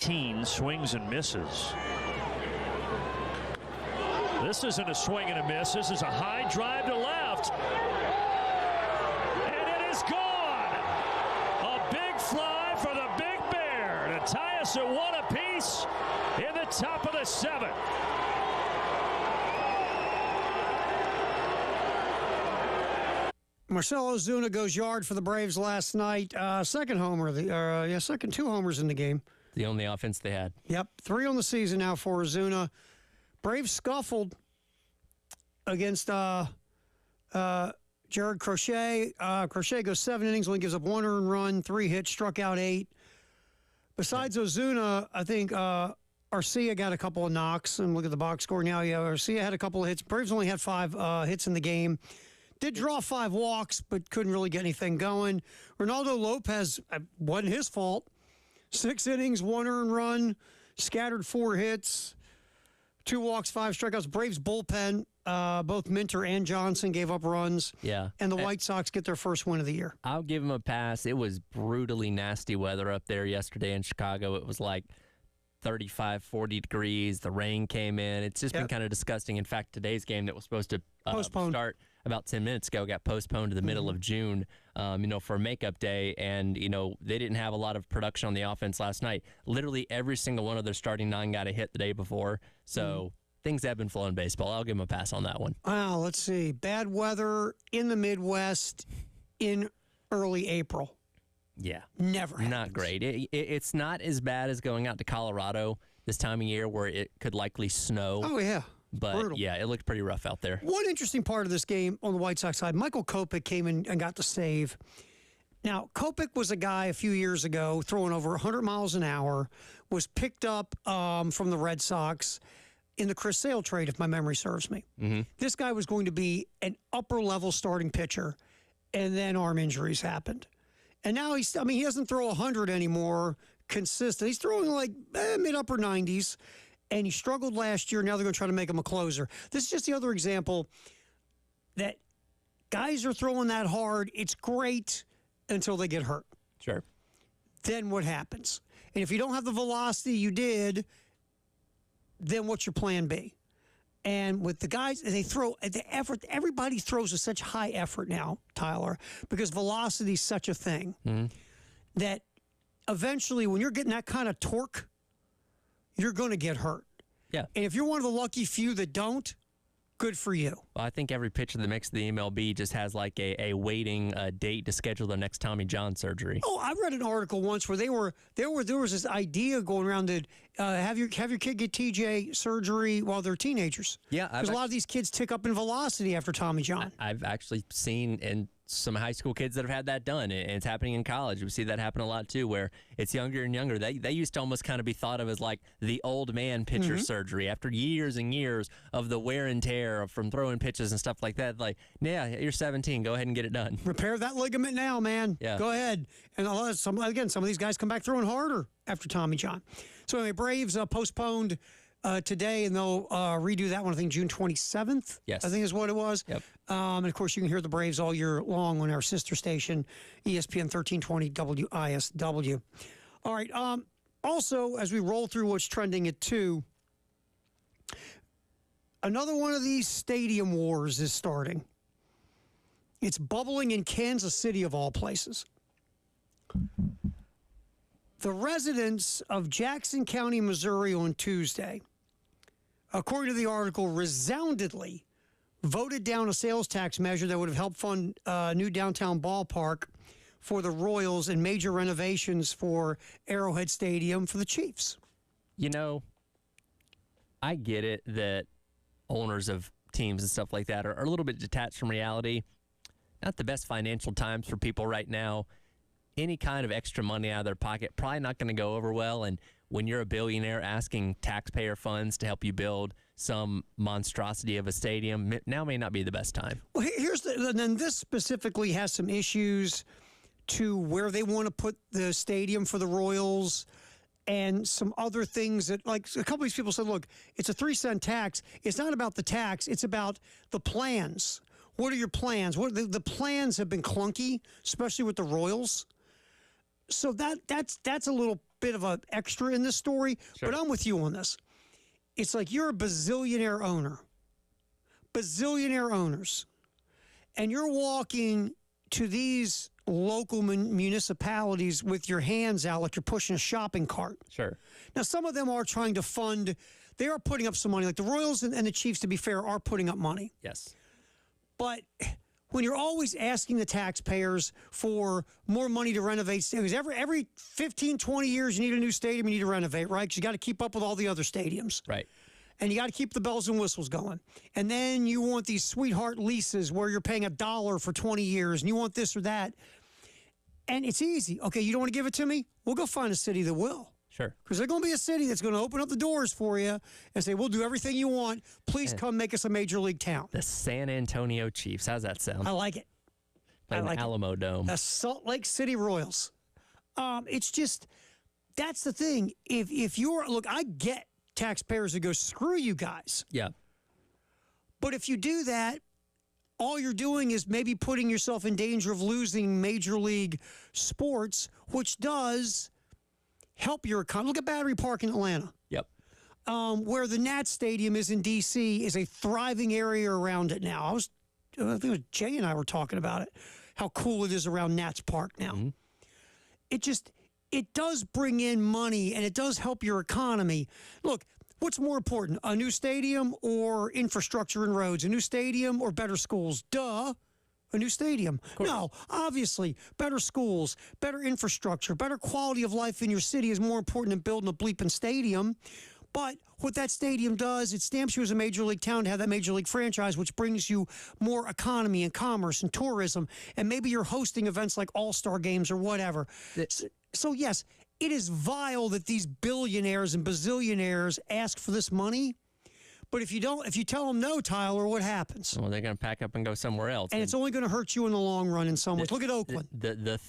Swings and misses. This isn't a swing and a miss. This is a high drive to left. And it is gone. A big fly for the Big Bear to tie us at 1 apiece in the top of the 7th. Marcell Ozuna goes yard for the Braves last night. Second homer, second 2 homers in the game. The only offense they had. Yep, 3 on the season now for Ozuna. Braves scuffled against Jared Crochet. Crochet goes 7 innings, only gives up 1 earned run, 3 hits, struck out 8. Besides Ozuna, I think Arcia got a couple of knocks. And look at the box score now. Yeah, Arcia had a couple of hits. Braves only had 5 hits in the game. Did draw 5 walks, but couldn't really get anything going. Ronaldo Lopez, wasn't his fault. 6 innings, 1 earned run, scattered 4 hits, 2 walks, 5 strikeouts. Braves bullpen, both Minter and Johnson gave up runs. Yeah. And the White Sox get their first win of the year. I'll give them a pass. It was brutally nasty weather up there yesterday in Chicago. It was like 35, 40 degrees. The rain came in. It's just been kind of disgusting. In fact, today's game that was supposed to start about 10 minutes ago got postponed to the middle of June, for a makeup day. And, they didn't have a lot of production on the offense last night. Literally every single one of their starting 9 got a hit the day before. So things have been flowing in baseball. I'll give them a pass on that one. Wow, let's see. Bad weather in the Midwest in early April. Yeah. Never happens. Not great. It's not as bad as going out to Colorado this time of year where it could likely snow. Oh, yeah. But, brutal. Yeah, it looked pretty rough out there. One interesting part of this game on the White Sox side, Michael Kopech came in and got the save. Now, Kopech was a guy a few years ago throwing over 100 miles an hour, was picked up from the Red Sox in the Chris Sale trade, if my memory serves me. Mm-hmm. This guy was going to be an upper-level starting pitcher, and then arm injuries happened. And now he doesn't throw 100 anymore consistent. He's throwing like mid-upper 90s. And he struggled last year. Now they're going to try to make him a closer. This is just the other example that guys are throwing that hard. It's great until they get hurt. Sure. Then what happens? And if you don't have the velocity you did, then what's your plan B? And with the guys, they throw the effort. Everybody throws with such high effort now, Tyler, because velocity is such a thing that eventually when you're getting that kind of torque, you're going to get hurt. Yeah. And if you're one of the lucky few that don't, good for you. Well, I think every pitcher that makes the MLB just has like a waiting date to schedule their next Tommy John surgery. Oh, I read an article once where there was this idea going around to have your kid get TJ surgery while they're teenagers. Yeah. Because a lot of these kids tick up in velocity after Tommy John. I've actually seen in some high school kids that have had that done, and it's happening in college. We see that happen a lot too, where it's younger and younger. They used to almost kind of be thought of as like the old man pitcher surgery after years and years of the wear and tear from throwing pitches and stuff like that. Like, yeah, you're 17, go ahead and get it done. Repair that ligament now, man. Yeah. Go ahead. And some of these guys come back throwing harder after Tommy John. So anyway, Braves postponed today, and they'll redo that one, I think, June 27th. Yes. I think is what it was. Yep. And, of course, you can hear the Braves all year long on our sister station, ESPN 1320 WISW. All right. Also, as we roll through what's trending at 2, another one of these stadium wars is starting. It's bubbling in Kansas City, of all places. The residents of Jackson County, Missouri on Tuesday, according to the article, resoundingly voted down a sales tax measure that would have helped fund a new downtown ballpark for the Royals and major renovations for Arrowhead Stadium for the Chiefs. I get it that owners of teams and stuff like that are a little bit detached from reality. Not the best financial times for people right now. Any kind of extra money out of their pocket, probably not going to go over well. And when you're a billionaire asking taxpayer funds to help you build some monstrosity of a stadium, now may not be the best time. Well, then this specifically has some issues to where they want to put the stadium for the Royals and some other things that, like, a couple of these people said, look, it's a 3-cent tax. It's not about the tax. It's about the plans. What are your plans? The plans have been clunky, especially with the Royals. So that's a little bit of an extra in this story, but I'm with you on this. It's like you're a bazillionaire owner, bazillionaire owners, and you're walking to these local municipalities with your hands out like you're pushing a shopping cart. Sure. Now, some of them are trying to fund, they are putting up some money. Like the Royals and the Chiefs, to be fair, are putting up money. Yes. But when you're always asking the taxpayers for more money to renovate stadiums, every 15, 20 years, you need a new stadium, you need to renovate, right? Because you got to keep up with all the other stadiums. Right. And you got to keep the bells and whistles going. And then you want these sweetheart leases where you're paying $1 for 20 years, and you want this or that. And it's easy. Okay, you don't want to give it to me? We'll go find a city that will. Sure. Because there's going to be a city that's going to open up the doors for you and say, we'll do everything you want. Please come make us a major league town. The San Antonio Chiefs. How's that sound? I like it. Playing I like the Alamo Dome. The Salt Lake City Royals. It's just, that's the thing. If you're, look, I get taxpayers who go, screw you guys. Yeah. But if you do that, all you're doing is maybe putting yourself in danger of losing major league sports, which does help your economy. Look at Battery Park in Atlanta. Yep. Where the Nats Stadium is in D.C. is a thriving area around it now. I think it was Jay and I were talking about it, how cool it is around Nats Park now. Mm-hmm. It does bring in money, and it does help your economy. Look, what's more important, a new stadium or infrastructure and roads? A new stadium or better schools? Duh. A new stadium. No, obviously, better schools, better infrastructure, better quality of life in your city is more important than building a bleeping stadium. But what that stadium does, it stamps you as a major league town to have that major league franchise, which brings you more economy and commerce and tourism. And maybe you're hosting events like all-star games or whatever. So yes, it is vile that these billionaires and bazillionaires ask for this money. But if you tell them no, Tyler, what happens? Well, they're going to pack up and go somewhere else. And it's only going to hurt you in the long run in some ways. Look at Oakland.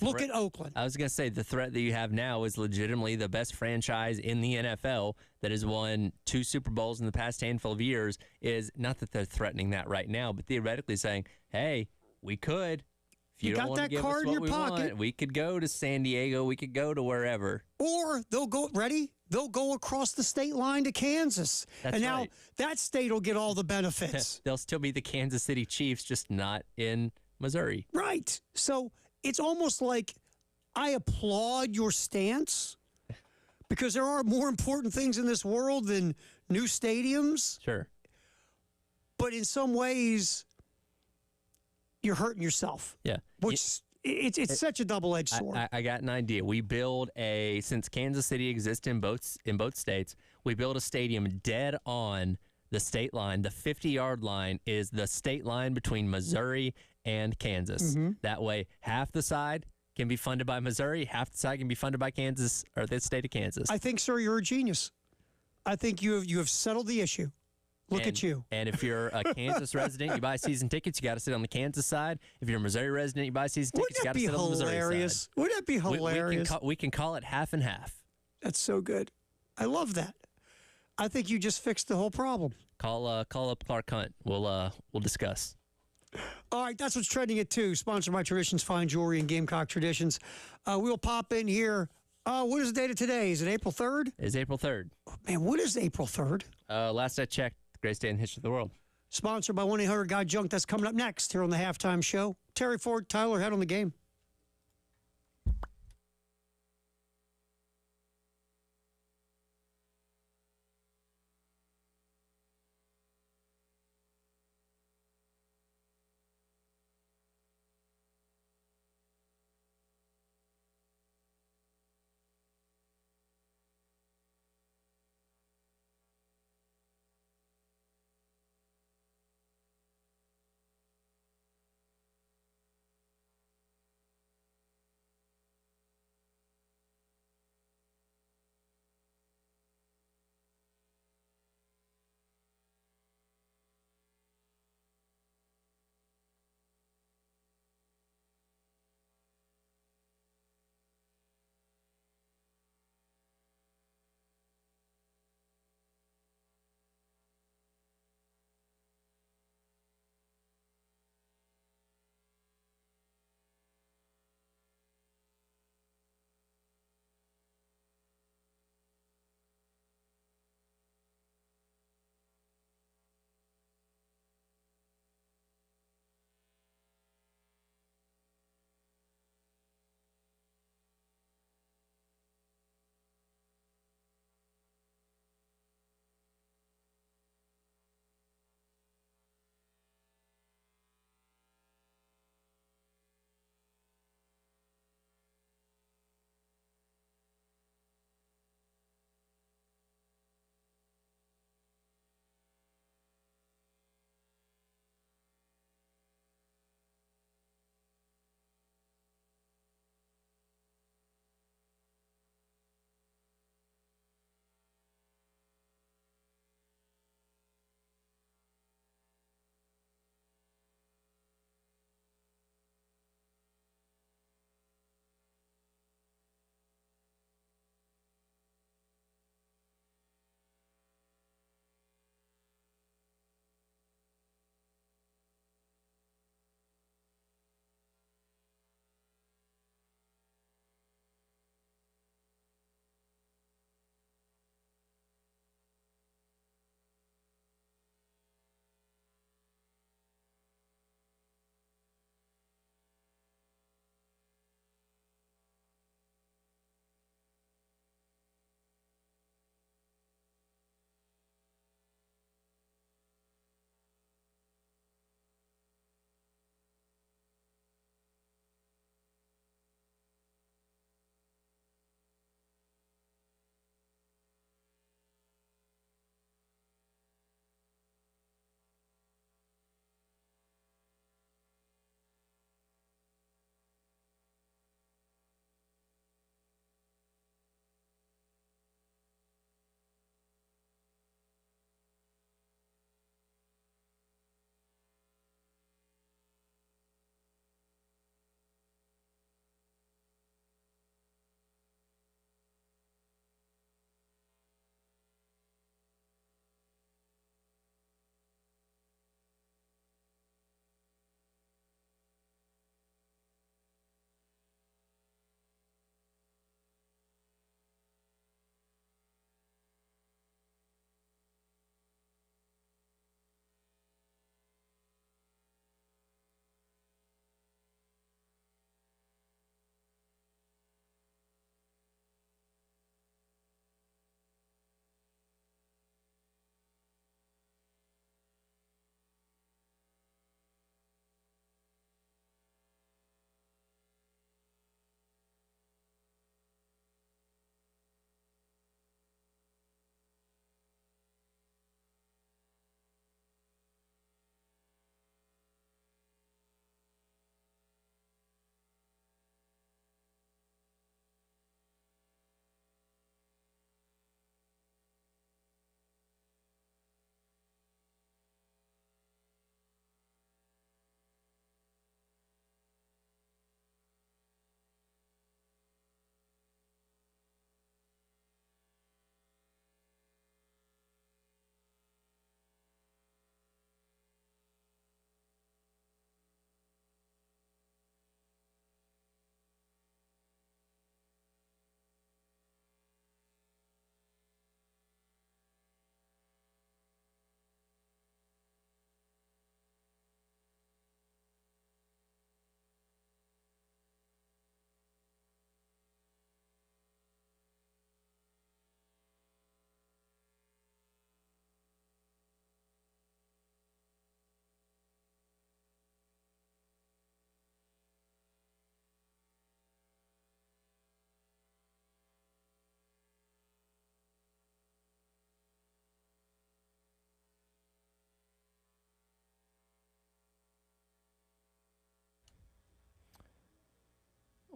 Look at Oakland. I was going to say, the threat that you have now is legitimately the best franchise in the NFL that has won 2 Super Bowls in the past handful of years. Is not that they're threatening that right now, but theoretically saying, hey, we could. If you don't want to give us what we want, we could go to San Diego. We could go to wherever. Or they'll go, ready? They'll go across the state line to Kansas. That's and now right. That state will get all the benefits. They'll still be the Kansas City Chiefs, just not in Missouri. Right. So it's almost like I applaud your stance because there are more important things in this world than new stadiums. Sure. But in some ways, you're hurting yourself. Yeah. Which it's such a double-edged sword. I got an idea. We build since Kansas City exists in both states, we build a stadium dead on the state line. The 50-yard line is the state line between Missouri and Kansas. Mm-hmm. That way, half the side can be funded by Missouri, half the side can be funded by Kansas or the state of Kansas. I think, sir, you're a genius. I think you have settled the issue. Look at you. And if you're a Kansas resident, you buy season tickets, you got to sit on the Kansas side. If you're a Missouri resident, you buy season tickets, you got to sit on the Missouri side. Wouldn't that be hilarious? We can call it half and half. That's so good. I love that. I think you just fixed the whole problem. Call up Clark Hunt. We'll discuss. All right, that's what's trending at 2. Sponsored by Traditions Fine Jewelry and Gamecock Traditions. We'll pop in here. What is the date of today? Is it April 3rd? It's April 3rd. Oh, man, what is April 3rd? Last I checked, greatest day in the history of the world. Sponsored by 1-800-GUY-JUNK. That's coming up next here on the Halftime Show. Terry Ford, Tyler Head on the game.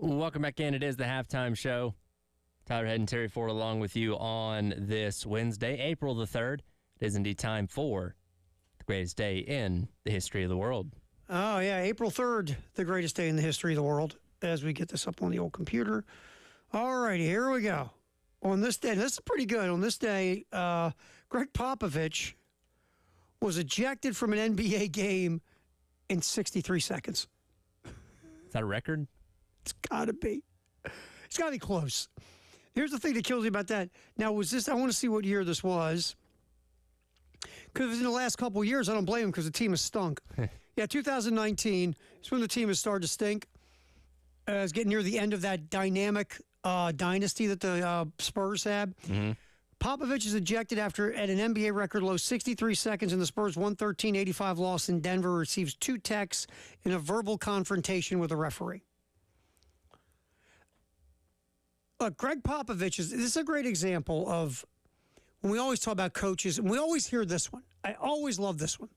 Welcome back in. It is the halftime show. Tyler Head and Terry Ford along with you on this Wednesday, April the 3rd. It is indeed time for the greatest day in the history of the world. Oh, yeah, April 3rd, the greatest day in the history of the world, as we get this up on the old computer. All righty, here we go. On this day, this is pretty good. On this day, Greg Popovich was ejected from an NBA game in 63 seconds. Is that a record? It's got to be. It's got to be close. Here's the thing that kills me about that. Now, was this, I want to see what year this was. Because in the last couple of years, I don't blame him because the team has stunk. Yeah, 2019 is when the team has started to stink. It's getting near the end of that dynamic dynasty that the Spurs had. Mm-hmm. Popovich is ejected after, at an NBA record low, 63 seconds in the Spurs' 113-85 loss in Denver, receives 2 techs in a verbal confrontation with a referee. Look, Greg Popovich this is a great example of when we always talk about coaches, and we always hear this one. I always love this one.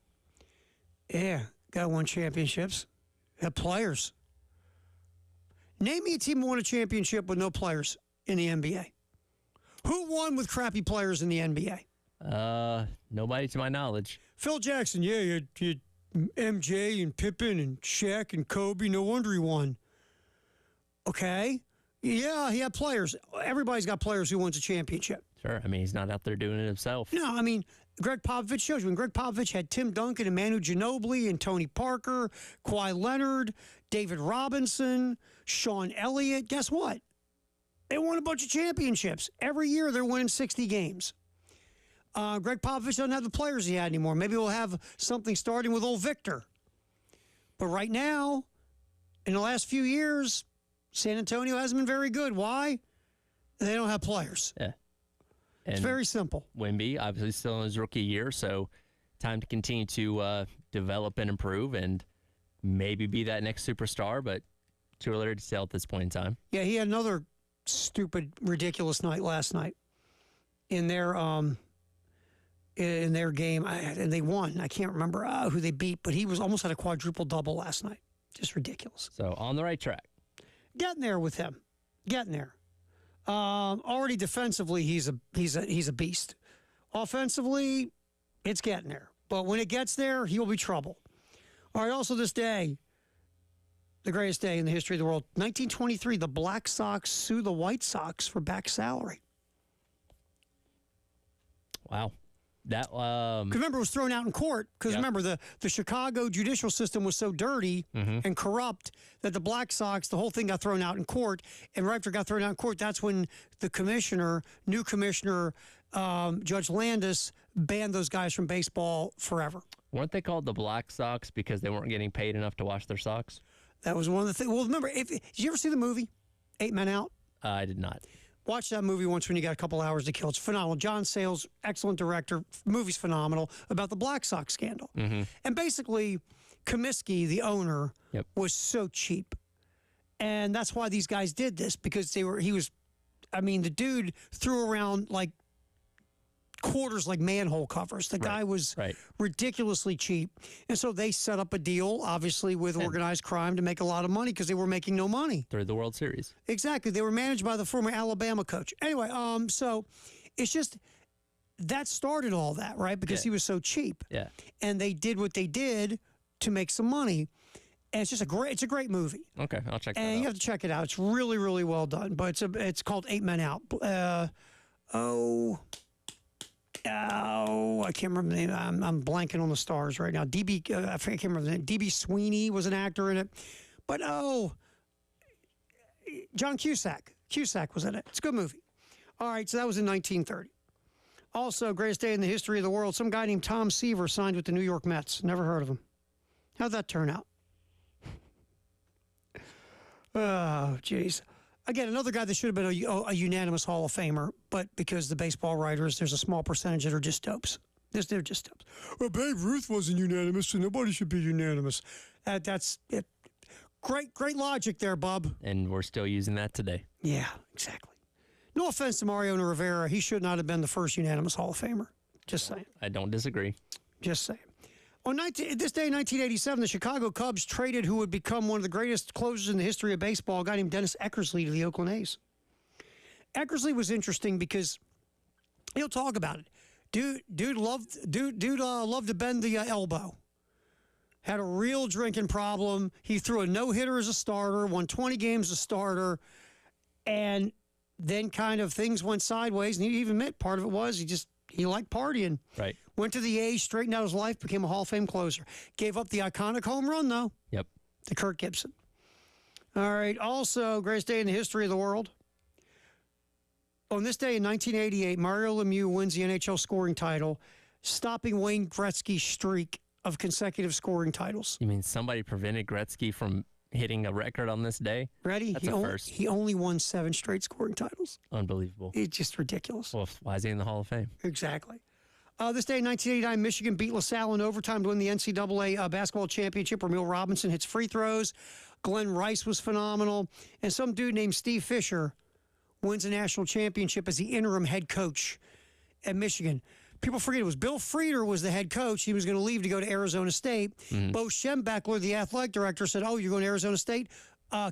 Yeah, got won championships. Had players. Name me a team that won a championship with no players in the NBA. Who won with crappy players in the NBA? Nobody to my knowledge. Phil Jackson, yeah, you had MJ and Pippen and Shaq and Kobe. No wonder he won. Okay. Yeah, he had players. Everybody's got players who wins a championship. Sure. I mean, he's not out there doing it himself. No, I mean, Greg Popovich shows you. When Greg Popovich had Tim Duncan and Manu Ginobili and Tony Parker, Kawhi Leonard, David Robinson, Sean Elliott, guess what? They won a bunch of championships. Every year they're winning 60 games. Greg Popovich doesn't have the players he had anymore. Maybe we'll have something starting with old Victor. But right now, in the last few years, San Antonio hasn't been very good. Why? They don't have players. Yeah. And it's very simple. Wemby, obviously still in his rookie year, so time to continue to develop and improve and maybe be that next superstar, but too early to tell at this point in time. Yeah, he had another stupid, ridiculous night last night in their game, and they won. I can't remember who they beat, but he was almost had a quadruple double last night. Just ridiculous. So on the right track. Getting there with him. Getting there. Already defensively, he's a beast. Offensively, it's getting there. But when it gets there, he will be trouble. All right, also this day, the greatest day in the history of the world, 1923, the Black Sox sue the White Sox for back salary. Wow. That 'Cause remember, it was thrown out in court. Because remember, the Chicago judicial system was so dirty and corrupt that the Black Sox, the whole thing got thrown out in court. And right after it got thrown out in court, that's when the new commissioner, Judge Landis, banned those guys from baseball forever. Weren't they called the Black Sox because they weren't getting paid enough to wash their socks? That was one of the things. Well, remember, did you ever see the movie 8 Men Out? I did not. Watch that movie once when you got a couple hours to kill. It's phenomenal. John Sayles, excellent director. Movie's phenomenal about the Black Sox scandal. Mm-hmm. And basically, Comiskey, the owner, was so cheap. And that's why these guys did this, because the dude threw around like quarters like manhole covers. The guy was ridiculously cheap. And so they set up a deal, obviously, with organized crime to make a lot of money because they were making no money. Through the World Series. Exactly. They were managed by the former Alabama coach. Anyway, so it's just that started all that, right? Because he was so cheap. Yeah. And they did what they did to make some money. And it's just it's a great movie. Okay, I'll check that out. And you have to check it out. It's really, really well done. But it's called 8 Men Out. I can't remember the name. I'm blanking on the stars right now. I can't remember the name. DB Sweeney was an actor in it. But, John Cusack. Cusack was in it. It's a good movie. All right, so that was in 1930. Also, greatest day in the history of the world, some guy named Tom Seaver signed with the New York Mets. Never heard of him. How'd that turn out? Oh, jeez. Again, another guy that should have been a unanimous Hall of Famer, but because the baseball writers, there's a small percentage that are just dopes. They're just dopes. Well, Babe Ruth wasn't unanimous, so nobody should be unanimous. That's it. Great logic there, Bub. And we're still using that today. Yeah, exactly. No offense to Mariano Rivera. He should not have been the first unanimous Hall of Famer. Just saying. I don't disagree. Just saying. This day in 1987, the Chicago Cubs traded who would become one of the greatest closers in the history of baseball, a guy named Dennis Eckersley, to the Oakland A's. Eckersley was interesting because he'll talk about it. Dude loved to bend the elbow. Had a real drinking problem. He threw a no-hitter as a starter, won 20 games as a starter, and then kind of things went sideways. And he even admit part of it was he liked partying. Right. Went to the A's, straightened out his life, became a Hall of Fame closer. Gave up the iconic home run, though. Yep. To Kirk Gibson. All right. Also, greatest day in the history of the world. On this day in 1988, Mario Lemieux wins the NHL scoring title, stopping Wayne Gretzky's streak of consecutive scoring titles. You mean somebody prevented Gretzky from hitting a record on this day? Ready? That's a first. He only won 7 straight scoring titles. Unbelievable. It's just ridiculous. Well, why is he in the Hall of Fame? Exactly. This day in 1989, Michigan beat LaSalle in overtime to win the NCAA basketball championship. Ramil Robinson hits free throws. Glenn Rice was phenomenal. And some dude named Steve Fisher wins a national championship as the interim head coach at Michigan. People forget it was Bill Frieder was the head coach. He was going to leave to go to Arizona State. Bo Schembechler, the athletic director, said, "Oh, you're going to Arizona State?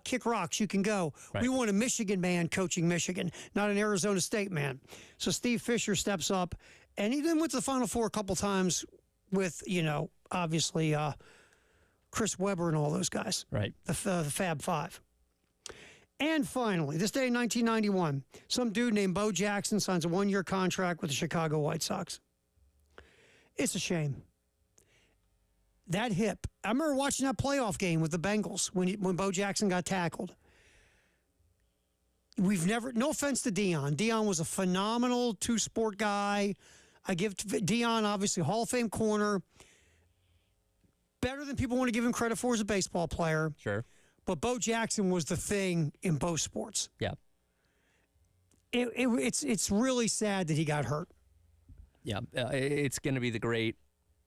Kick rocks, you can go." Right. We want a Michigan man coaching Michigan, not an Arizona State man. So Steve Fisher steps up, and he then went to the Final Four a couple times with, obviously Chris Webber and all those guys. Right. The Fab Five. And finally, this day in 1991, some dude named Bo Jackson signs a 1-year contract with the Chicago White Sox. It's a shame. That hip. I remember watching that playoff game with the Bengals when Bo Jackson got tackled. No offense to Dion. Dion was a phenomenal two-sport guy. I give Dion, obviously, Hall of Fame corner. Better than people want to give him credit for as a baseball player. Sure. But Bo Jackson was the thing in both sports. Yeah. It's really sad that he got hurt. Yeah. It's going to be the great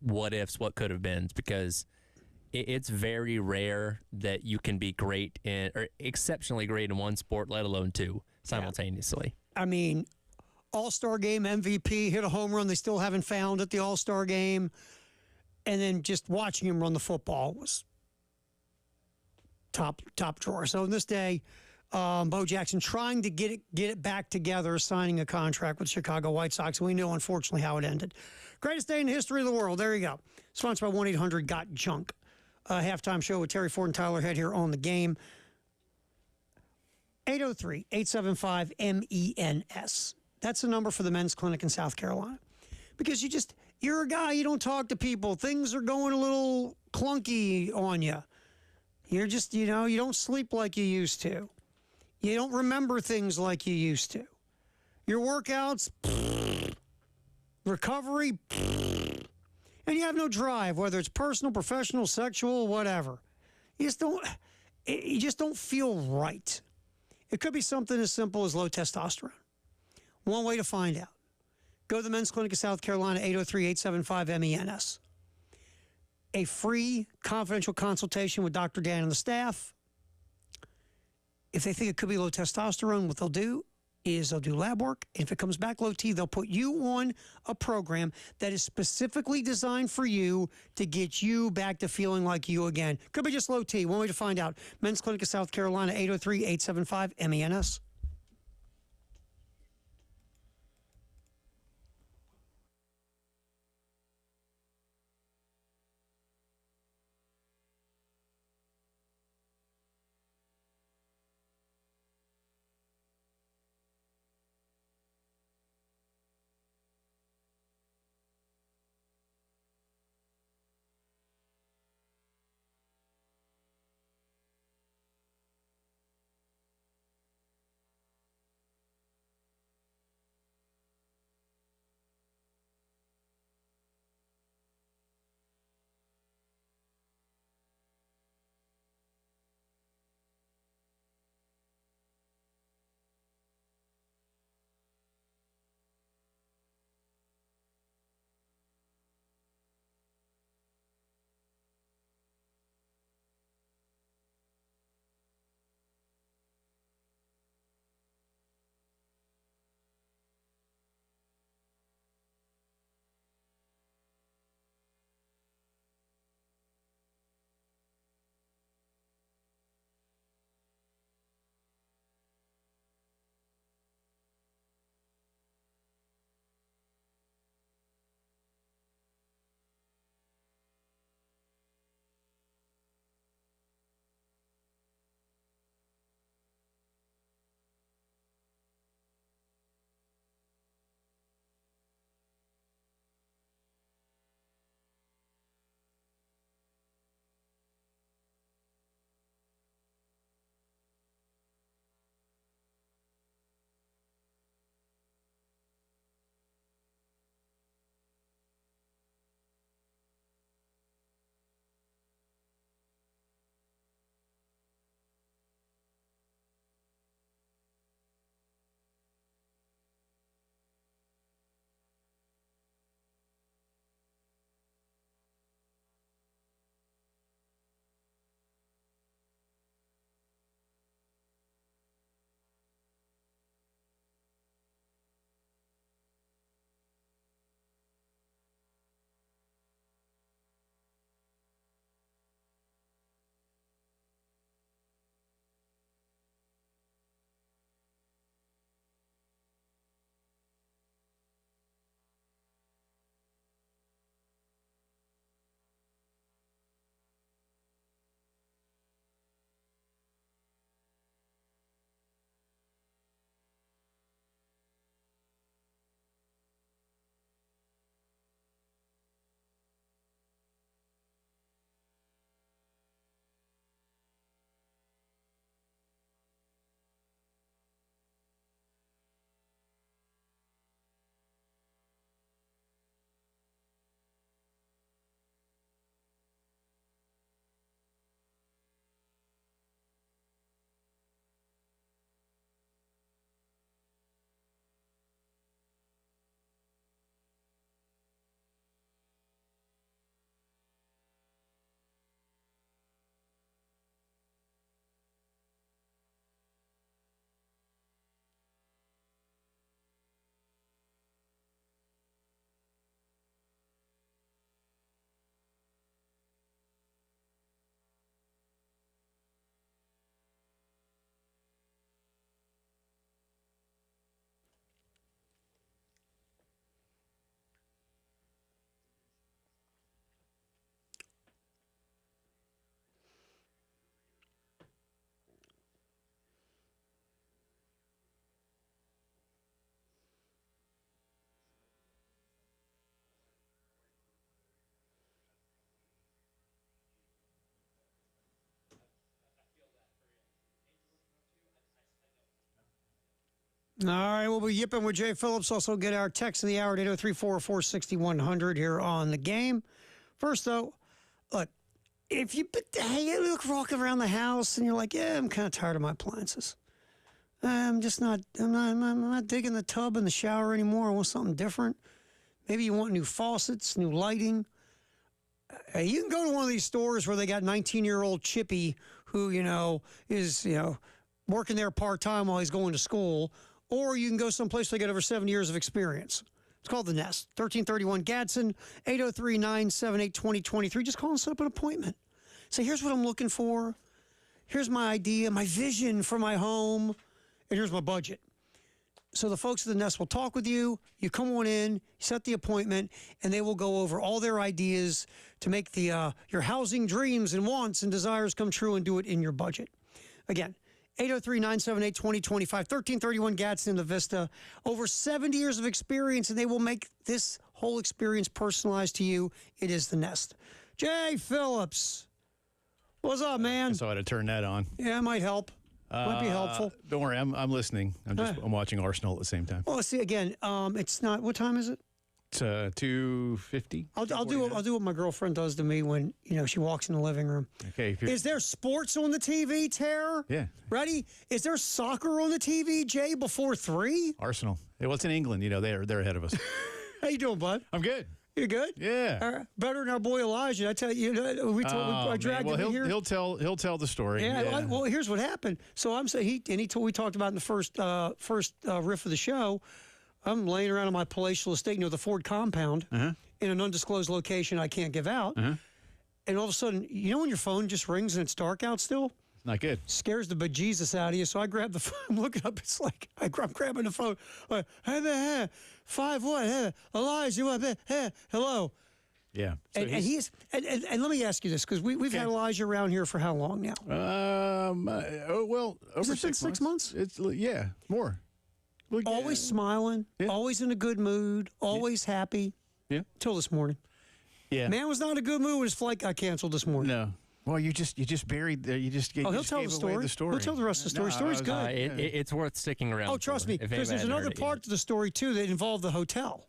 what ifs, what could have been, because it's very rare that you can be great or exceptionally great in one sport, let alone two simultaneously. Yeah. I mean, All-Star Game MVP, hit a home run they still haven't found at the All-Star Game. And then just watching him run the football was top drawer. So in this day, Bo Jackson trying to get it back together, signing a contract with Chicago White Sox. We know, unfortunately, how it ended. Greatest day in the history of the world. There you go. Sponsored by 1-800-GOT-JUNK. Halftime show with Terry Ford and Tyler Head here on the game. 803-875-MENS. That's the number for the men's clinic in South Carolina. Because you're a guy, you don't talk to people. Things are going a little clunky on you. You're just, you don't sleep like you used to. You don't remember things like you used to. Your workouts, recovery, and you have no drive, whether it's personal, professional, sexual, whatever. You just don't feel right. It could be something as simple as low testosterone. One way to find out. Go to the Men's Clinic of South Carolina, 803-875-MENS. A free confidential consultation with Dr. Dan and the staff. If they think it could be low testosterone, what they'll do is they'll do lab work. And if it comes back low T, they'll put you on a program that is specifically designed for you to get you back to feeling like you again. Could be just low T. One way to find out. Men's Clinic of South Carolina, 803-875-MENS. All right, we'll be yipping with Jay Phillips. Also get our text of the hour at 803-404-6100 here on the game. First, though, look, if you look walking around the house and you're like, yeah, I'm kind of tired of my appliances. I'm not digging the tub in the shower anymore. I want something different. Maybe you want new faucets, new lighting. You can go to one of these stores where they got 19-year-old Chippy who, is, working there part-time while he's going to school. Or you can go someplace where they got over 7 years of experience. It's called The Nest. 1331 Gadsden, 803-978-2023. Just call and set up an appointment. Say, here's what I'm looking for. Here's my idea, my vision for my home, and here's my budget. So the folks at The Nest will talk with you. You come on in, set the appointment, and they will go over all their ideas to make your housing dreams and wants and desires come true and do it in your budget. Again, 803-978-2025, 1331 Gadsden in the Vista. Over 70 years of experience, and they will make this whole experience personalized to you. It is The Nest. Jay Phillips. What's up, man? So I had to turn that on. Yeah, it might help. Might be helpful. Don't worry, I'm listening. I'm watching Arsenal at the same time. Well, see, again, it's not. What time is it? It's 2:50. I'll do what my girlfriend does to me when she walks in the living room. Okay. Is there sports on the TV, Tara? Yeah. Ready? Is there soccer on the TV, Jay, before 3? Arsenal. Well, it's in England. They're ahead of us. How you doing, bud? I'm good. You good? Yeah. Better than our boy Elijah. I tell you, I dragged him in here. He'll tell the story. Yeah. Well, here's what happened. So I'm saying we talked about in the first riff of the show. I'm laying around on my palatial estate near the Ford compound in an undisclosed location I can't give out. And all of a sudden, when your phone just rings and it's dark out still? Not good. Scares the bejesus out of you. So I grab the phone. I'm looking up. It's like I'm grabbing the phone. Hey, 5 what? Hey, Elijah, what? Hey, hello. Yeah. So And let me ask you this, because we've had Elijah around here for how long now? Over Has it been 6 months? It's more. Always smiling, always in a good mood, always happy. Yeah. Till this morning. Yeah. Man was not in a good mood when his flight got canceled this morning. No. Well, you just buried the. He'll tell the story. He'll tell the rest of the story. Story's good. It's worth sticking around. Oh, trust me, if because there's anybody another hadn't heard it part to the story too that involved the hotel.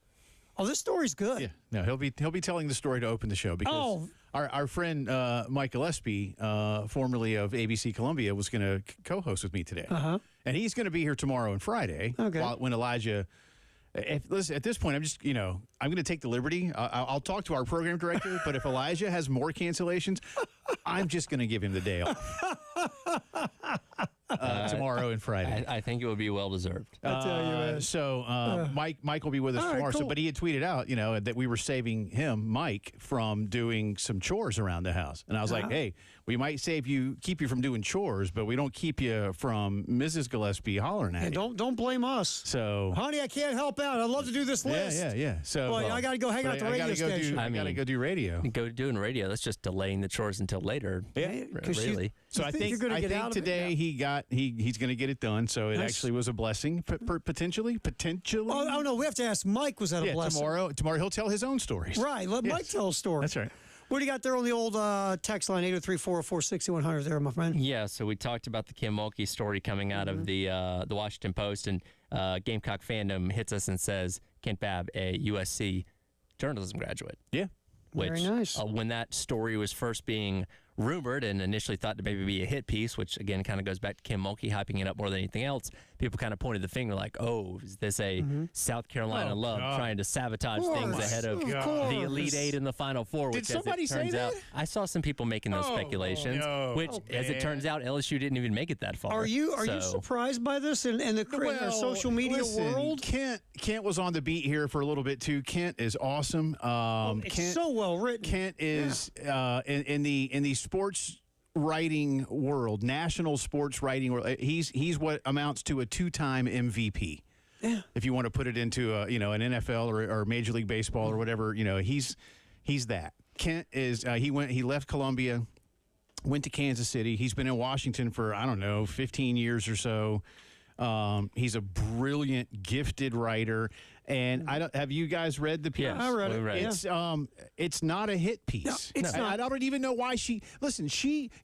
Oh, this story's good. Yeah. No, he'll be telling the story to open the show because our friend Mike Gillespie, formerly of ABC Columbia, was going to co-host with me today. And he's going to be here tomorrow and Friday. Okay. When Elijah. Listen, at this point, I'm just, I'm going to take the liberty. I'll talk to our program director, but if Elijah has more cancellations, I'm just going to give him the day off. Tomorrow and Friday. I think it would be well deserved. I tell you, man. So Mike will be with us tomorrow. cool. So, but he had tweeted out, that we were saving him, Mike, from doing some chores around the house. And I was like, hey, we might keep you from doing chores, but we don't keep you from Mrs. Gillespie hollering at you. Don't blame us. So, honey, I can't help out. I'd love to do this list. Yeah. So, Boy, I got to go hang out at the radio station. I got to go do radio. Doing radio. That's just delaying the chores until later. Yeah, really. So I think today he's going to get it done. So it actually was a blessing, potentially. Oh no, we have to ask Mike. Was that a blessing? Tomorrow he'll tell his own stories. Right. Let Mike tell a story. That's right. What do you got there on the old text line 803-404-6100 there, my friend? Yeah. So we talked about the Kim Mulkey story coming out of the Washington Post, and Gamecock fandom hits us and says Kent Babb, a USC journalism graduate. Yeah. Which, very nice. When that story was first being rumored and initially thought to maybe be a hit piece, which again kind of goes back to Kim Mulkey hyping it up more than anything else, people kind of pointed the finger like, oh, is this a South Carolina love trying to sabotage things ahead of the Elite Eight in the Final Four? Which, Did somebody say that? I saw some people making those speculations, which, as it turns out, LSU didn't even make it that far. Are you surprised by this in the social media world? Kent was on the beat here for a little bit too. Kent is awesome. It's so well written. Kent is in the sports writing world, national sports writing world. He's what amounts to a 2-time MVP. Yeah. If you want to put it into an NFL or Major League Baseball or whatever, he's that. Kent is he left Columbia, went to Kansas City. He's been in Washington for 15 years or so. He's a brilliant, gifted writer. And have you guys read the piece? Yeah, I read it. It's not a hit piece. No, it's not. I don't even know why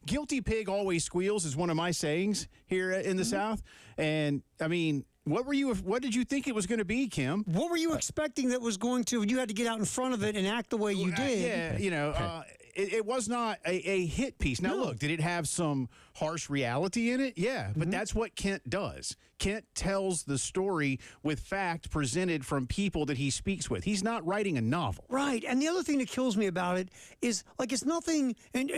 guilty pig always squeals is one of my sayings here in the South. And I mean, What did you think it was going to be, Kim? What were you expecting that was going to? You had to get out in front of it and act the way you did. Yeah, it was not a hit piece. Now, look, did it have some harsh reality in it? Yeah, but that's what Kent does. Kent tells the story with fact presented from people that he speaks with. He's not writing a novel. Right. And the other thing that kills me about it is, like, it's nothing, and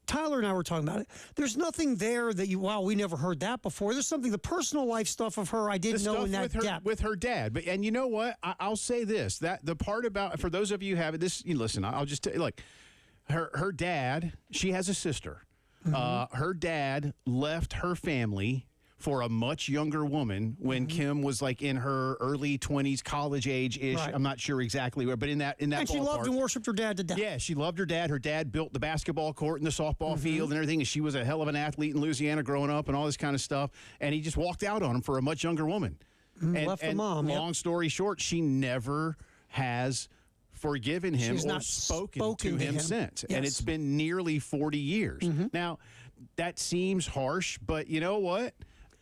Tyler and I were talking about it, there's nothing there that we never heard that before. There's something, the personal life stuff of her, I didn't know in that depth. With her dad. And you know what? I'll say this, that the part about, for those of you who have this, listen, I'll just tell you, look, her dad, she has a sister. Her dad left her family for a much younger woman when Kim was like in her early 20s, college age-ish. Right. I'm not sure exactly where, but in that and she ballpark. loved and worshipped her dad to death. Yeah, she loved her dad. Her dad built the basketball court and the softball field and everything, and she was a hell of an athlete in Louisiana growing up and all this kind of stuff, and he just walked out on him for a much younger woman. Left the mom. Long story short, she never has forgiven him or spoken to him since. Yes. And it's been nearly 40 years. Now, that seems harsh, but you know what?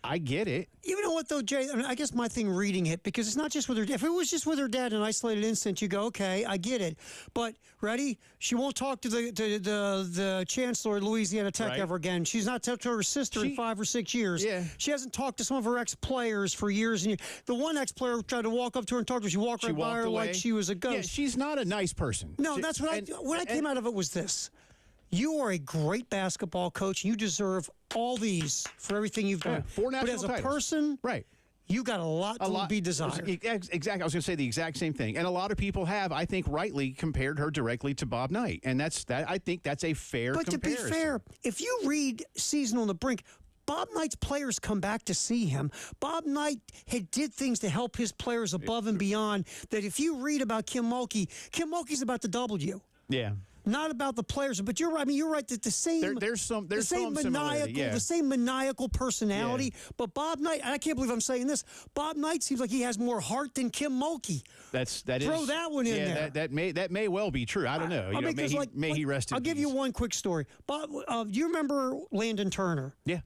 I get it. You know what, though, Jay? I mean, I guess my thing reading it, because it's not just with her dad. If it was just with her dad in an isolated instance, you go, okay, I get it. But, ready? She won't talk to the chancellor at Louisiana Tech ever again. She's not talked to her sister in 5 or 6 years. Yeah. She hasn't talked to some of her ex-players for years and years. The one ex-player tried to walk up to her and talk to her. She walked right by her away. like she was a ghost. Yeah, she's not a nice person. No, that's what I came out of it was this. You are a great basketball coach. You deserve all these for everything you've done. 4 national But as a titles. person, right, you got a lot to be desired. Exactly. I was going to say the exact same thing. And a lot of people have, I think, rightly compared her directly to Bob Knight. And I think that's a fair comparison. But to be fair, if you read Season on the Brink, Bob Knight's players come back to see him. Bob Knight did things to help his players above and beyond that if you read about Kim Mulkey's about the W. Yeah. Not about the players, but you're right. I mean, you're right that the same there's some maniacal personality. Yeah. But Bob Knight, and I can't believe I'm saying this. Bob Knight seems like he has more heart than Kim Mulkey. Throw that one in there. That may well be true. I don't know. May he rest in peace. I'll give you one quick story. Bob, you remember Landon Turner? Yeah.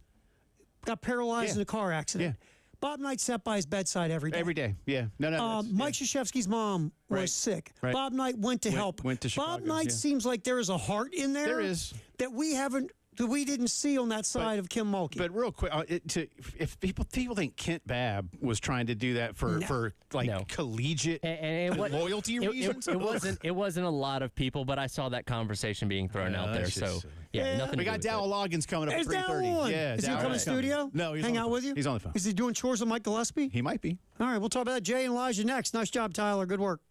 Got paralyzed in a car accident. Yeah. Bob Knight sat by his bedside every day. Every day, yeah. No. Mike Krzyzewski's mom was sick. Right. Bob Knight went to help. Went to Chicago, Bob Knight seems like there is a heart in there. There is. That we didn't see on that side of Kim Mulkey. But real quick, if people think Kent Babb was trying to do that for collegiate loyalty reasons, it wasn't a lot of people, but I saw that conversation being thrown out there. So nothing. We got Dow Loggins coming up at 3:30. Yeah, is he coming to studio? No, he's hang out with you. He's on the phone. Is he doing chores with Mike Gillespie? He might be. All right, we'll talk about that. Jay and Elijah next. Nice job, Tyler. Good work.